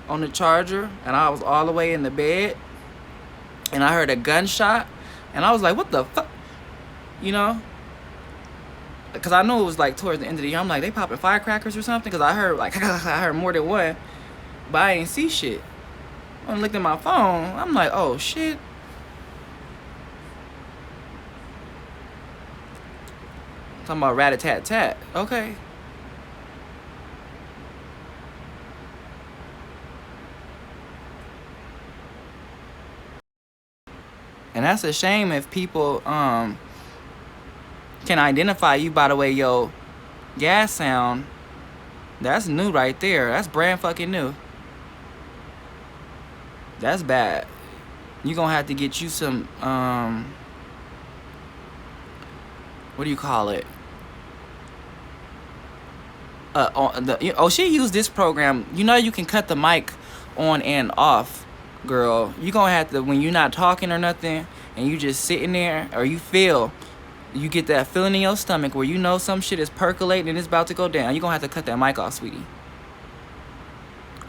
S1: on the charger, and I was all the way in the bed, and I heard a gunshot, and I was like, what the fuck? You know? Because I knew it was like towards the end of the year. I'm like, they popping firecrackers or something? Because I heard like, I heard more than one, but I ain't see shit. When I looked at my phone, I'm like, oh shit. Talking about rat-a-tat-tat. Okay. And that's a shame if people can identify you by the way your gas sound. That's new right there. That's brand fucking new. That's bad. You gonna have to get you some what do you call it? She used this program. You know you can cut the mic on and off, girl. You gonna have to, when you're not talking or nothing, and you just sitting there, or you get that feeling in your stomach where you know some shit is percolating and it's about to go down. You gonna have to cut that mic off, sweetie.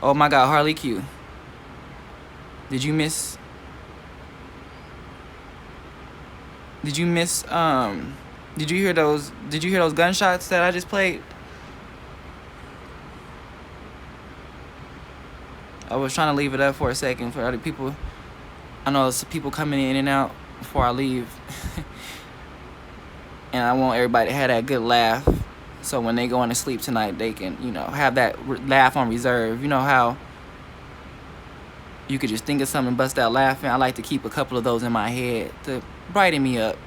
S1: Oh my God, Harley Q. Did you miss? Did you hear those? Did you hear those gunshots that I just played? I was trying to leave it up for a second for other people. I know there's people coming in and out before I leave. And I want everybody to have that good laugh. So when they go into sleep tonight, they can, you know, have that laugh on reserve. You know how you could just think of something and bust out laughing? I like to keep a couple of those in my head to brighten me up.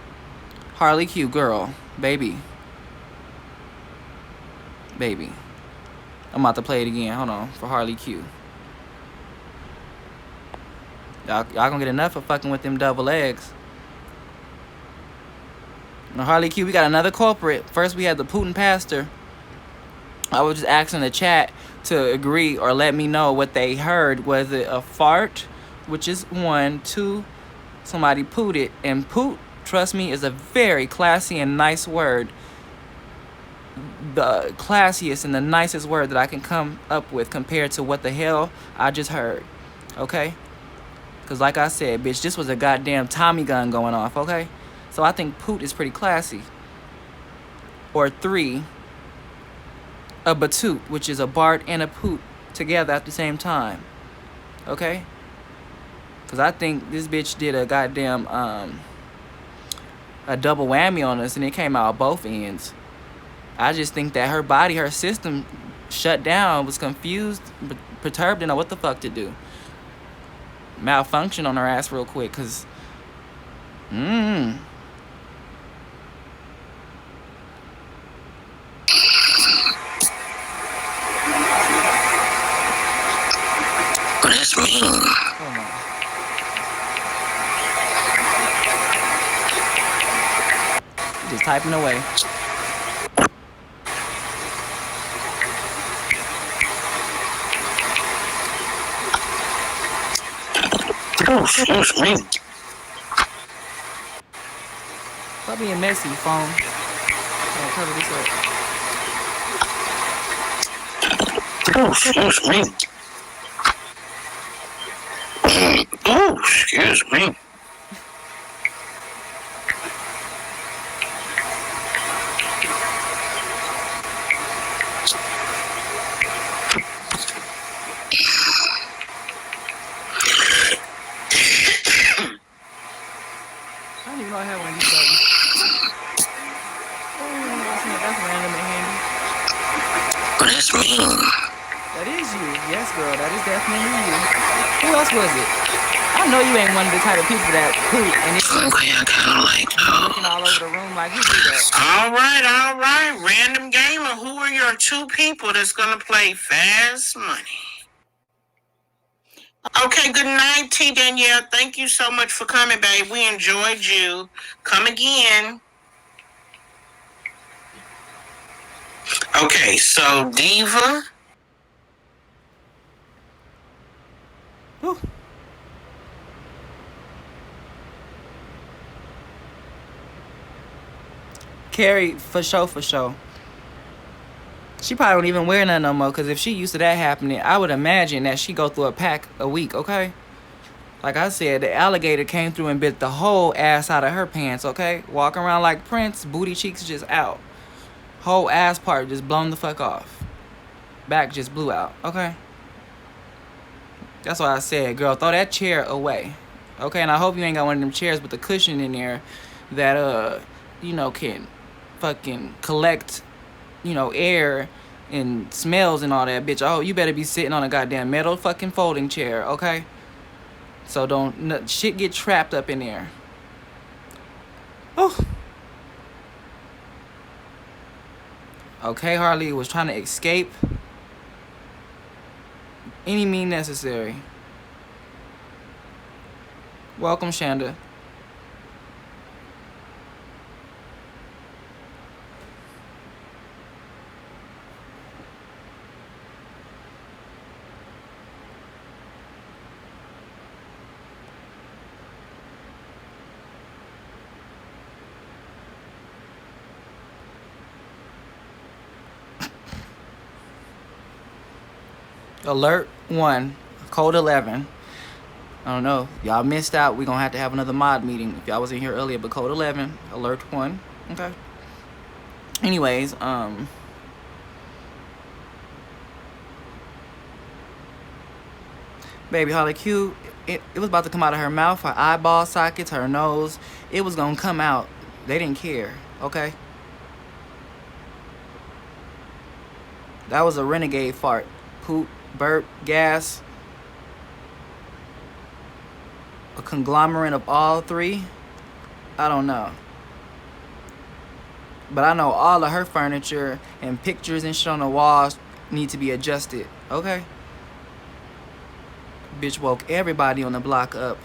S1: Harley Q, girl, baby. Baby. I'm about to play it again. Hold on, for Harley Q. Y'all gonna get enough of fucking with them double eggs. Now, Harley Q, we got another culprit. First, we had the Putin pastor. I was just asking the chat to agree or let me know what they heard. Was it a fart, which is 1, 2, somebody pooted. And poot, trust me, is a very classy and nice word. The classiest and the nicest word that I can come up with compared to what the hell I just heard. Okay? Because like I said, bitch, this was a goddamn Tommy gun going off, okay? So I think poot is pretty classy. Or 3, a batoot, which is a Bart and a poot together at the same time. Okay? Because I think this bitch did a goddamn, a double whammy on us, and it came out both ends. I just think that her body, her system shut down, was confused, perturbed, didn't know what the fuck to do. Malfunction on her ass real quick, because
S2: What does this mean?
S1: Just typing away.
S2: Oh, excuse me.
S1: Stop being messy, phone. Oh, cover this up.
S2: Oh, excuse me. Oh, excuse me.
S1: I don't even know I have one of these buttons. Oh, that's random and handy.
S2: What does this mean?
S1: That is you. Yes, girl. That is definitely you. Who else was it? I know you ain't one of the type of people that poop and it's
S2: Okay, I kind of like,
S1: looking all over the room like you do that.
S2: All right. Random gamer, who are your 2 people that's going to play Fast Money? Okay, good night, T. Danielle. Thank you so much for coming, babe. We enjoyed you. Come again. Okay, so Diva.
S1: Whew. Carrie, for sure, for sure. She probably don't even wear none no more, because if she used to that happening, I would imagine that she go through a pack a week, okay? Like I said, the alligator came through and bit the whole ass out of her pants, okay? Walking around like Prince, booty cheeks just out. Whole ass part just blown the fuck off. Back just blew out, okay? That's why I said, girl, throw that chair away. Okay, and I hope you ain't got one of them chairs with the cushion in there that, you know, can fucking collect, you know, air and smells and all that, bitch. Oh, you better be sitting on a goddamn metal fucking folding chair, okay? So don't, shit get trapped up in there. Oh. Okay, Harley was trying to escape. Any means necessary. Welcome, Shanda. Alert 1, code 11. I don't know. Y'all missed out. We're going to have another mod meeting if y'all was in here earlier. But code 11, alert 1. Okay. Anyways, baby Holly Q, it was about to come out of her mouth, her eyeball sockets, her nose. It was going to come out. They didn't care. Okay. That was a renegade fart. Poot, burp, gas. A conglomerate of all three. I don't know. But I know all of her furniture and pictures and shit on the walls need to be adjusted. Okay? Bitch woke everybody on the block up.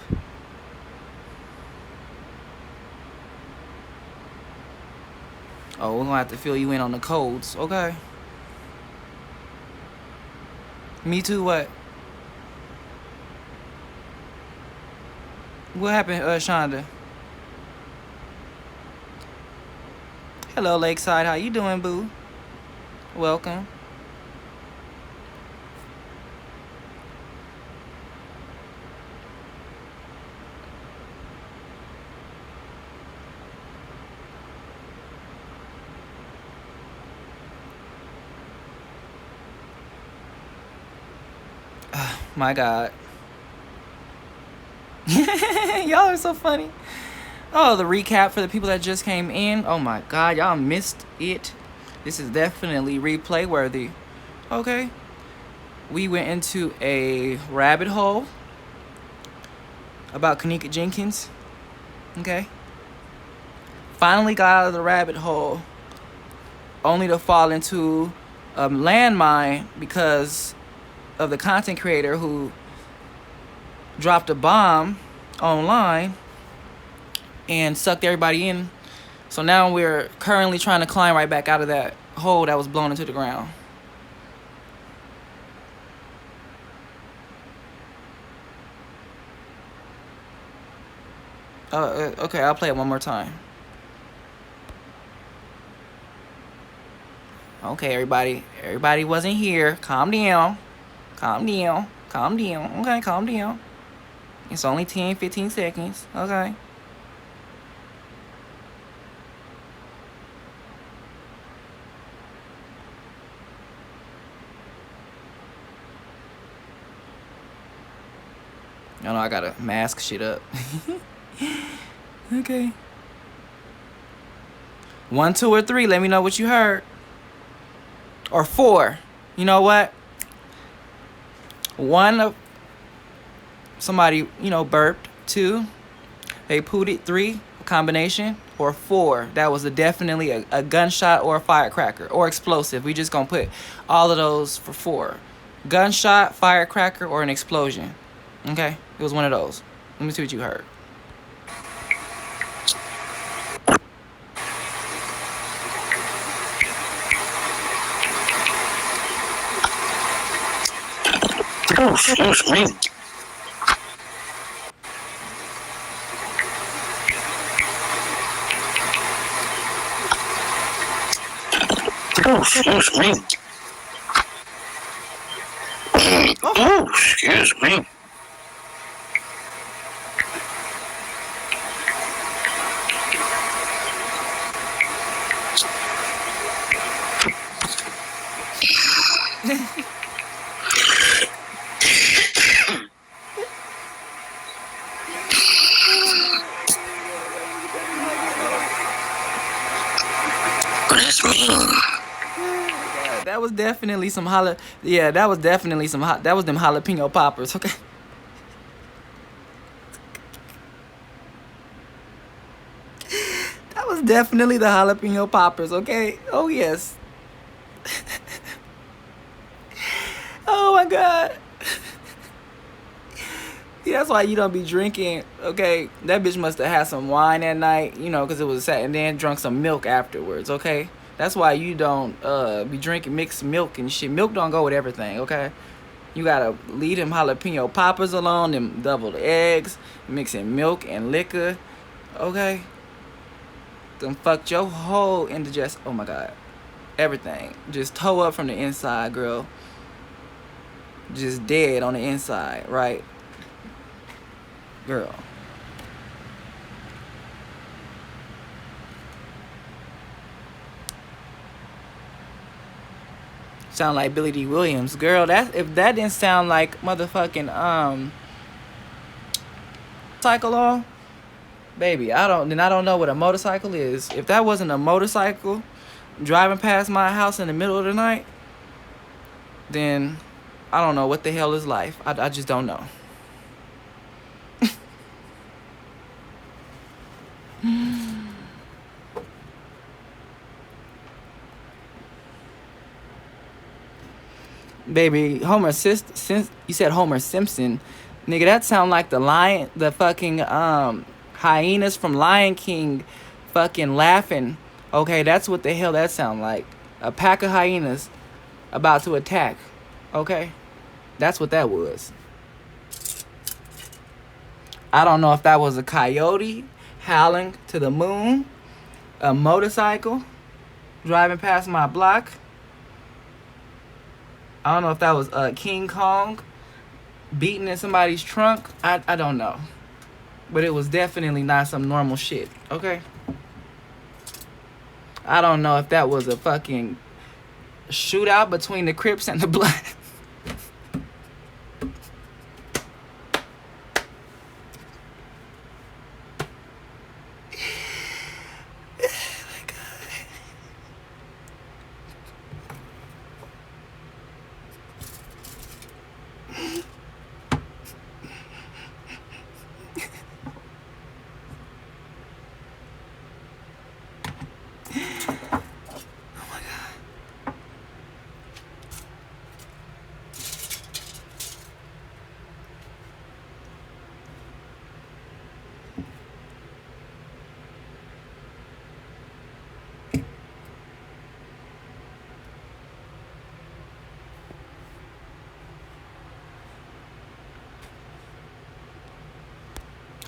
S1: Oh, we're gonna have to fill you in on the codes. Okay? Me too, what? What happened, Shonda? Hello, Lakeside. How you doing, boo? Welcome. My God. Y'all are so funny. Oh, the recap for the people that just came in. Oh my God, y'all missed it. This is definitely replay worthy. Okay. We went into a rabbit hole about Kenneka Jenkins. Okay. Finally got out of the rabbit hole, only to fall into a landmine because of the content creator who dropped a bomb online and sucked everybody in. So now we're currently trying to climb right back out of that hole that was blown into the ground. Okay, I'll play it one more time. Okay, everybody wasn't here. Calm down. Calm down. Calm down. Okay, calm down. It's only 10-15 seconds. Okay. I know I gotta mask shit up. Okay. 1, 2, or 3. Let me know what you heard. Or 4. You know what? 1, somebody, you know, burped. 2, they pooted. 3, a combination. Or 4, that was definitely a gunshot or a firecracker or explosive. We just gonna put all of those for 4. Gunshot, firecracker, or an explosion. Okay? It was one of those. Let me see what you heard.
S2: Oh, excuse me. Oh, excuse me. Oh, excuse me. What does this mean?
S1: That was definitely some that was definitely some that was them jalapeno poppers, okay? That was definitely the jalapeno poppers, okay? Oh yes. Oh my god. Yeah, that's why you don't be drinking, okay? That bitch must have had some wine that night, you know, because it was sad, and then drunk some milk afterwards, okay? That's why you don't be drinking mixed milk and shit. Milk don't go with everything, okay? You gotta leave them jalapeno poppers alone, them deviled eggs, mixing milk and liquor, okay? Them fucked your whole indigest. Oh my god. Everything. Just toe up from the inside, girl. Just dead on the inside, right? Girl. Sound like Billy D. Williams. Girl, if that didn't sound like motherfucking cycle on, baby, I don't know what a motorcycle is. If that wasn't a motorcycle driving past my house in the middle of the night, then I don't know what the hell is life. I just don't know. Baby, since you said Homer Simpson, nigga, that sound like the fucking hyenas from Lion King fucking laughing. Okay, that's what the hell that sound like. A pack of hyenas about to attack. Okay? That's what that was. I don't know if that was a coyote howling to the moon, a motorcycle driving past my block. I don't know if that was King Kong beating in somebody's trunk. I don't know. But it was definitely not some normal shit, okay? I don't know if that was a fucking shootout between the Crips and the Bloods.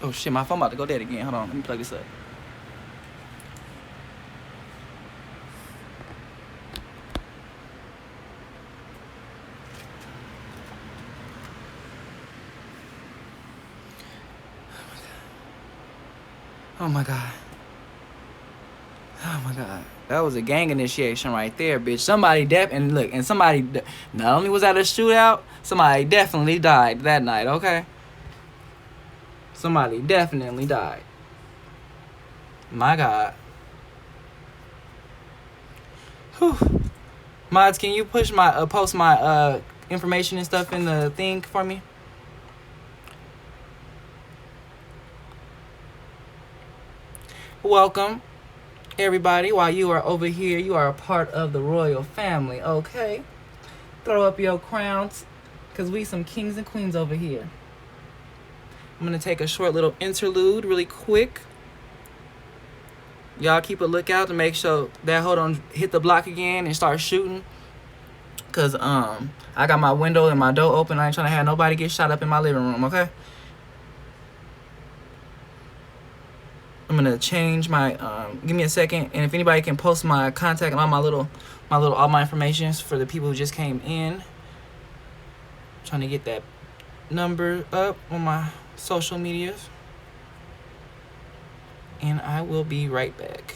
S1: Oh shit, my phone about to go dead again. Hold on, let me plug this up. Oh my god. Oh my god. That was a gang initiation right there, bitch. Somebody not only was at a shootout, somebody definitely died that night, okay? Somebody definitely died. My god. Whew. Mods, can you post my information and stuff in the thing for me? Welcome, everybody. While you are over here, you are a part of the royal family, okay? Throw up your crowns, because we some kings and queens over here. I'm going to take a short little interlude really quick. Y'all keep a lookout to make sure that hoe don't hit the block again and start shooting. Because I got my window and my door open. I ain't trying to have nobody get shot up in my living room, okay? I'm going to change my... give me a second. And if anybody can post my contact and all my little all my informations for the people who just came in. Trying to get that number up on my social medias. And I will be right back.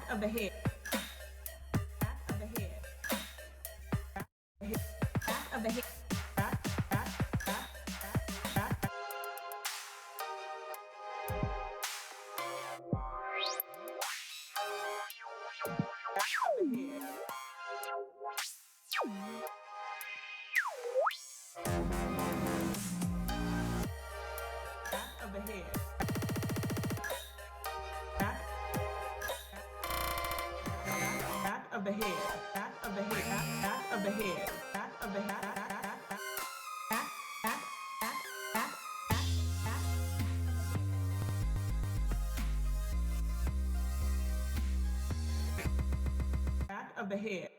S3: Of the head. Back of the head. Back of the head. Of the head, back of the head, back of the head, back of the head, back of the head.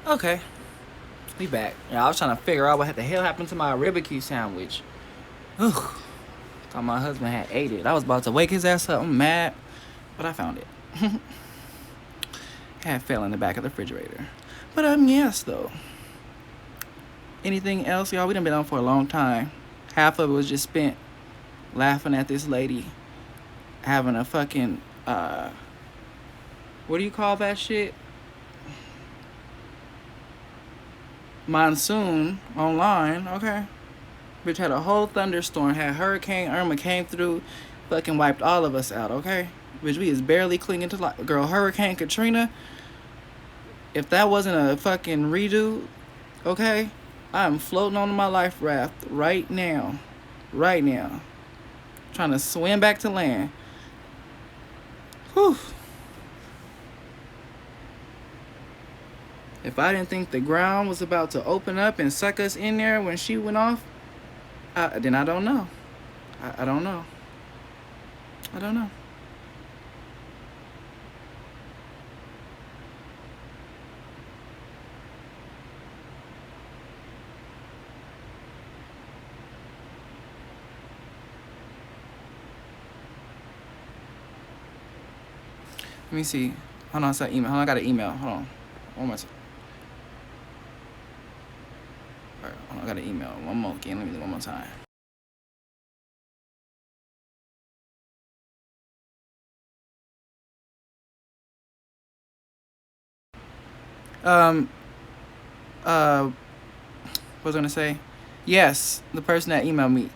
S1: Okay, we back. Yeah, I was trying to figure out what the hell happened to my barbecue sandwich. Ugh. Thought my husband had ate it. I was about to wake his ass up. I'm mad, but I found it. Had fell in the back of the refrigerator. But yes though. Anything else, y'all? We done been on for a long time. Half of it was just spent laughing at this lady having a fucking what do you call that shit? Monsoon online, okay. Bitch had a whole thunderstorm, had Hurricane Irma came through, fucking wiped all of us out, okay? Bitch, we is barely clinging to life. Girl, Hurricane Katrina, if that wasn't a fucking redo, okay, I'm floating on my life raft right now. Right now. Trying to swim back to land. Whew. If I didn't think the ground was about to open up and suck us in there when she went off, then I don't know. I don't know. I don't know. Let me see. Hold on, it's an email. Hold on, I got an email. Hold on. One more time. All right, hold on, I got an email. One more again. Let me do it one more time. What was I gonna say? Yes, the person that emailed me.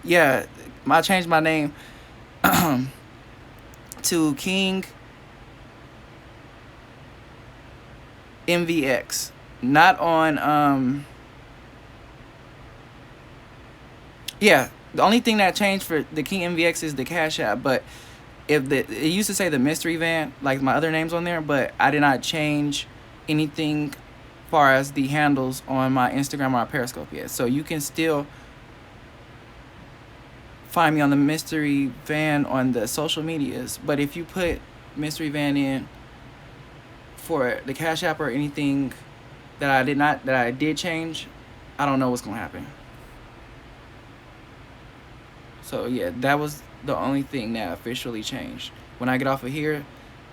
S1: Yeah, I changed my name to King MVX. Not on yeah, the only thing that changed for the King MVX is the Cash App, but if it used to say the mystery van, like my other names on there, but I did not change anything far as the handles on my Instagram or my Periscope yet. So you can still find me on the mystery van on the social medias, but if you put mystery van in for the Cash App or anything that I did change, I don't know what's gonna happen. So yeah, that was the only thing that officially changed when I get off of here.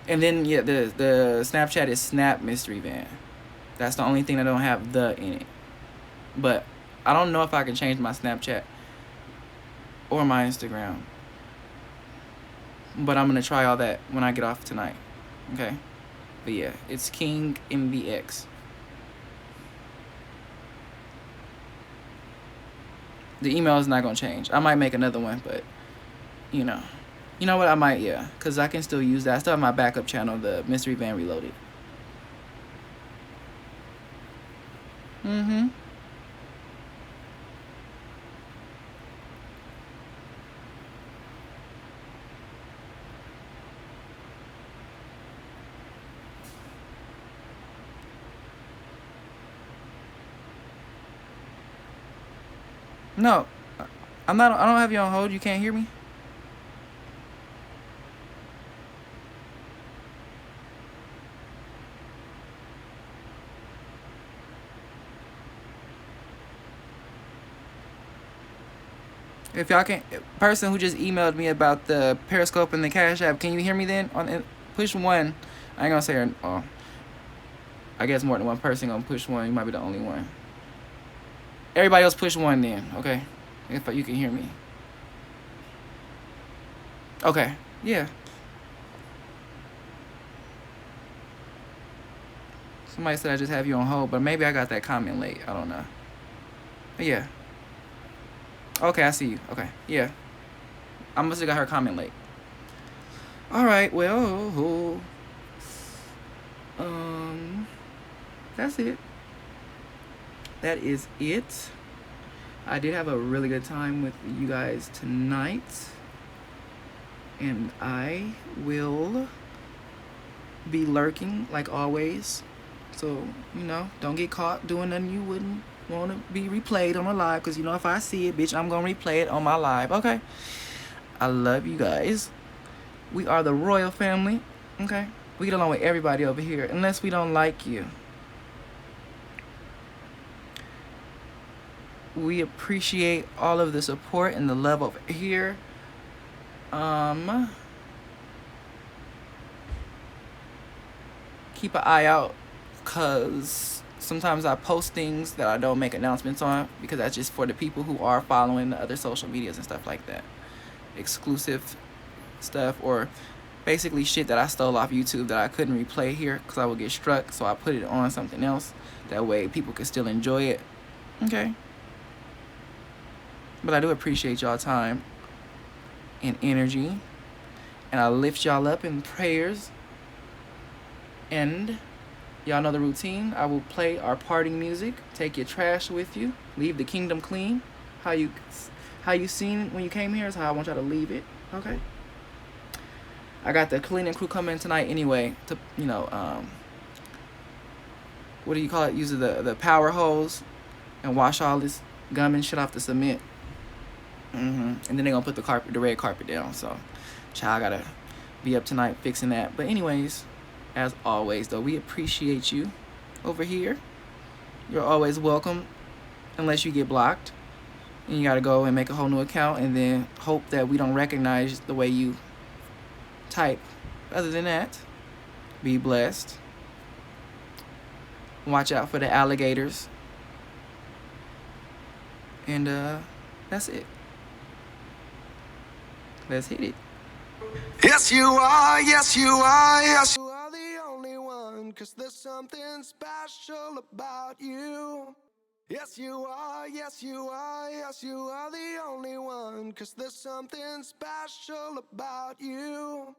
S1: And then yeah, the Snapchat is Snap Mystery Van. That's the only thing that don't have the in it. But I don't know if I can change my Snapchat or my Instagram. But I'm gonna try all that when I get off tonight. Okay? But yeah, it's King MBX. The email is not gonna change. I might make another one, but you know what, I might, yeah, because I can still use that. I still have my backup channel, the Mystery Van Reloaded. No, I don't have you on hold. You can't hear me? If y'all can, person who just emailed me about the Periscope and the Cash App, can you hear me then? Push one. I ain't gonna say, oh, I guess more than one person gonna push one. You might be the only one. Everybody else push one then, okay? If you can hear me. Okay, yeah. Somebody said I just have you on hold, but maybe I got that comment late. I don't know. But yeah. Okay, I see you. Okay, yeah. I must have got her comment late. All right, well, that's it. That is it. I did have a really good time with you guys tonight. And I will be lurking like always. So, don't get caught doing nothing you wouldn't want to be replayed on a live. Because, if I see it, bitch, I'm going to replay it on my live. Okay? I love you guys. We are the royal family. Okay? We get along with everybody over here. Unless we don't like you. We appreciate all of the support and the love over here. Keep an eye out, because sometimes I post things that I don't make announcements on, because that's just for the people who are following the other social medias and stuff like that. Exclusive stuff, or basically shit that I stole off YouTube that I couldn't replay here because I would get struck, so I put it on something else. That way people can still enjoy it. Okay? But I do appreciate y'all time and energy, and I lift y'all up in prayers. And y'all know the routine. I will play our parting music. Take your trash with you. Leave the kingdom clean. How you seen when you came here is how I want y'all to leave it. Okay? I got the cleaning crew coming tonight anyway to, what do you call it? Use the power hose and wash all this gum and shit off the cement. And then they're gonna put the red carpet down. So, child, I gotta be up tonight fixing that. But anyways, as always, though, we appreciate you over here. You're always welcome, unless you get blocked. And you gotta go and make a whole new account, and then hope that we don't recognize the way you type. Other than that, be blessed. Watch out for the alligators. And that's it. Let's hit it.
S4: Yes, you are, yes, you are, yes, you are the only one, 'cause there's something special about you. Yes, you are, yes, you are, yes, you are the only one, 'cause there's something special about you.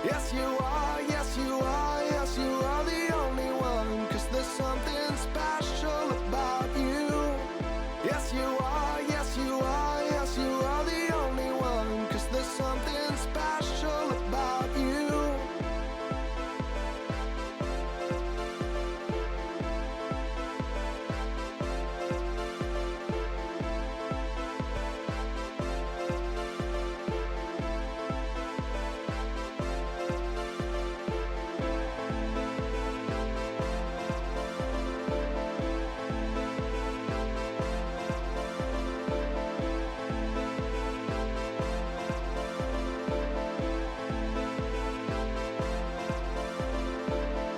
S4: Yes, you are, yes, you are, yes, you are the only one, 'cause there's something special about you. Yes, you are, yes, you are, yes, you are the only one, 'cause there's something special about you.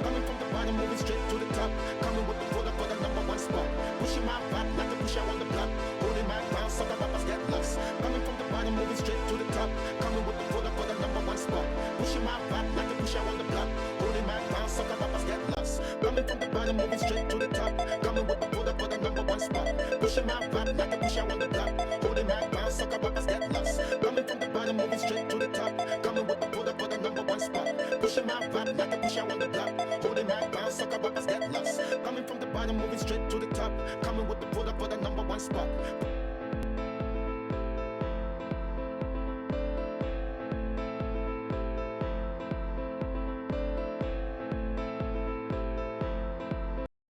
S5: Coming from the bottom, moving straight to the top. Coming with the pull up for the number one spot. Pushing my vibe like a push out on the block. Holding my ground, so the rappers get lost. Coming from the bottom, moving straight to the top. Coming with the pull up for the number one spot. Pushing my vibe like a push out on the block. Holding my ground, so the rappers get lost. Coming from the bottom, moving straight to the top. Coming with the pull up for the number one spot. Pushing my vibe like a push out on the block. Holding my ground, so the rappers get lost. Coming from the bottom, moving straight to the top. Coming with the pull up for the number one spot. Pushing my vibe like a push out on the block. Holding my ground, sucker rappers get lost. Coming from the bottom, moving straight to the top.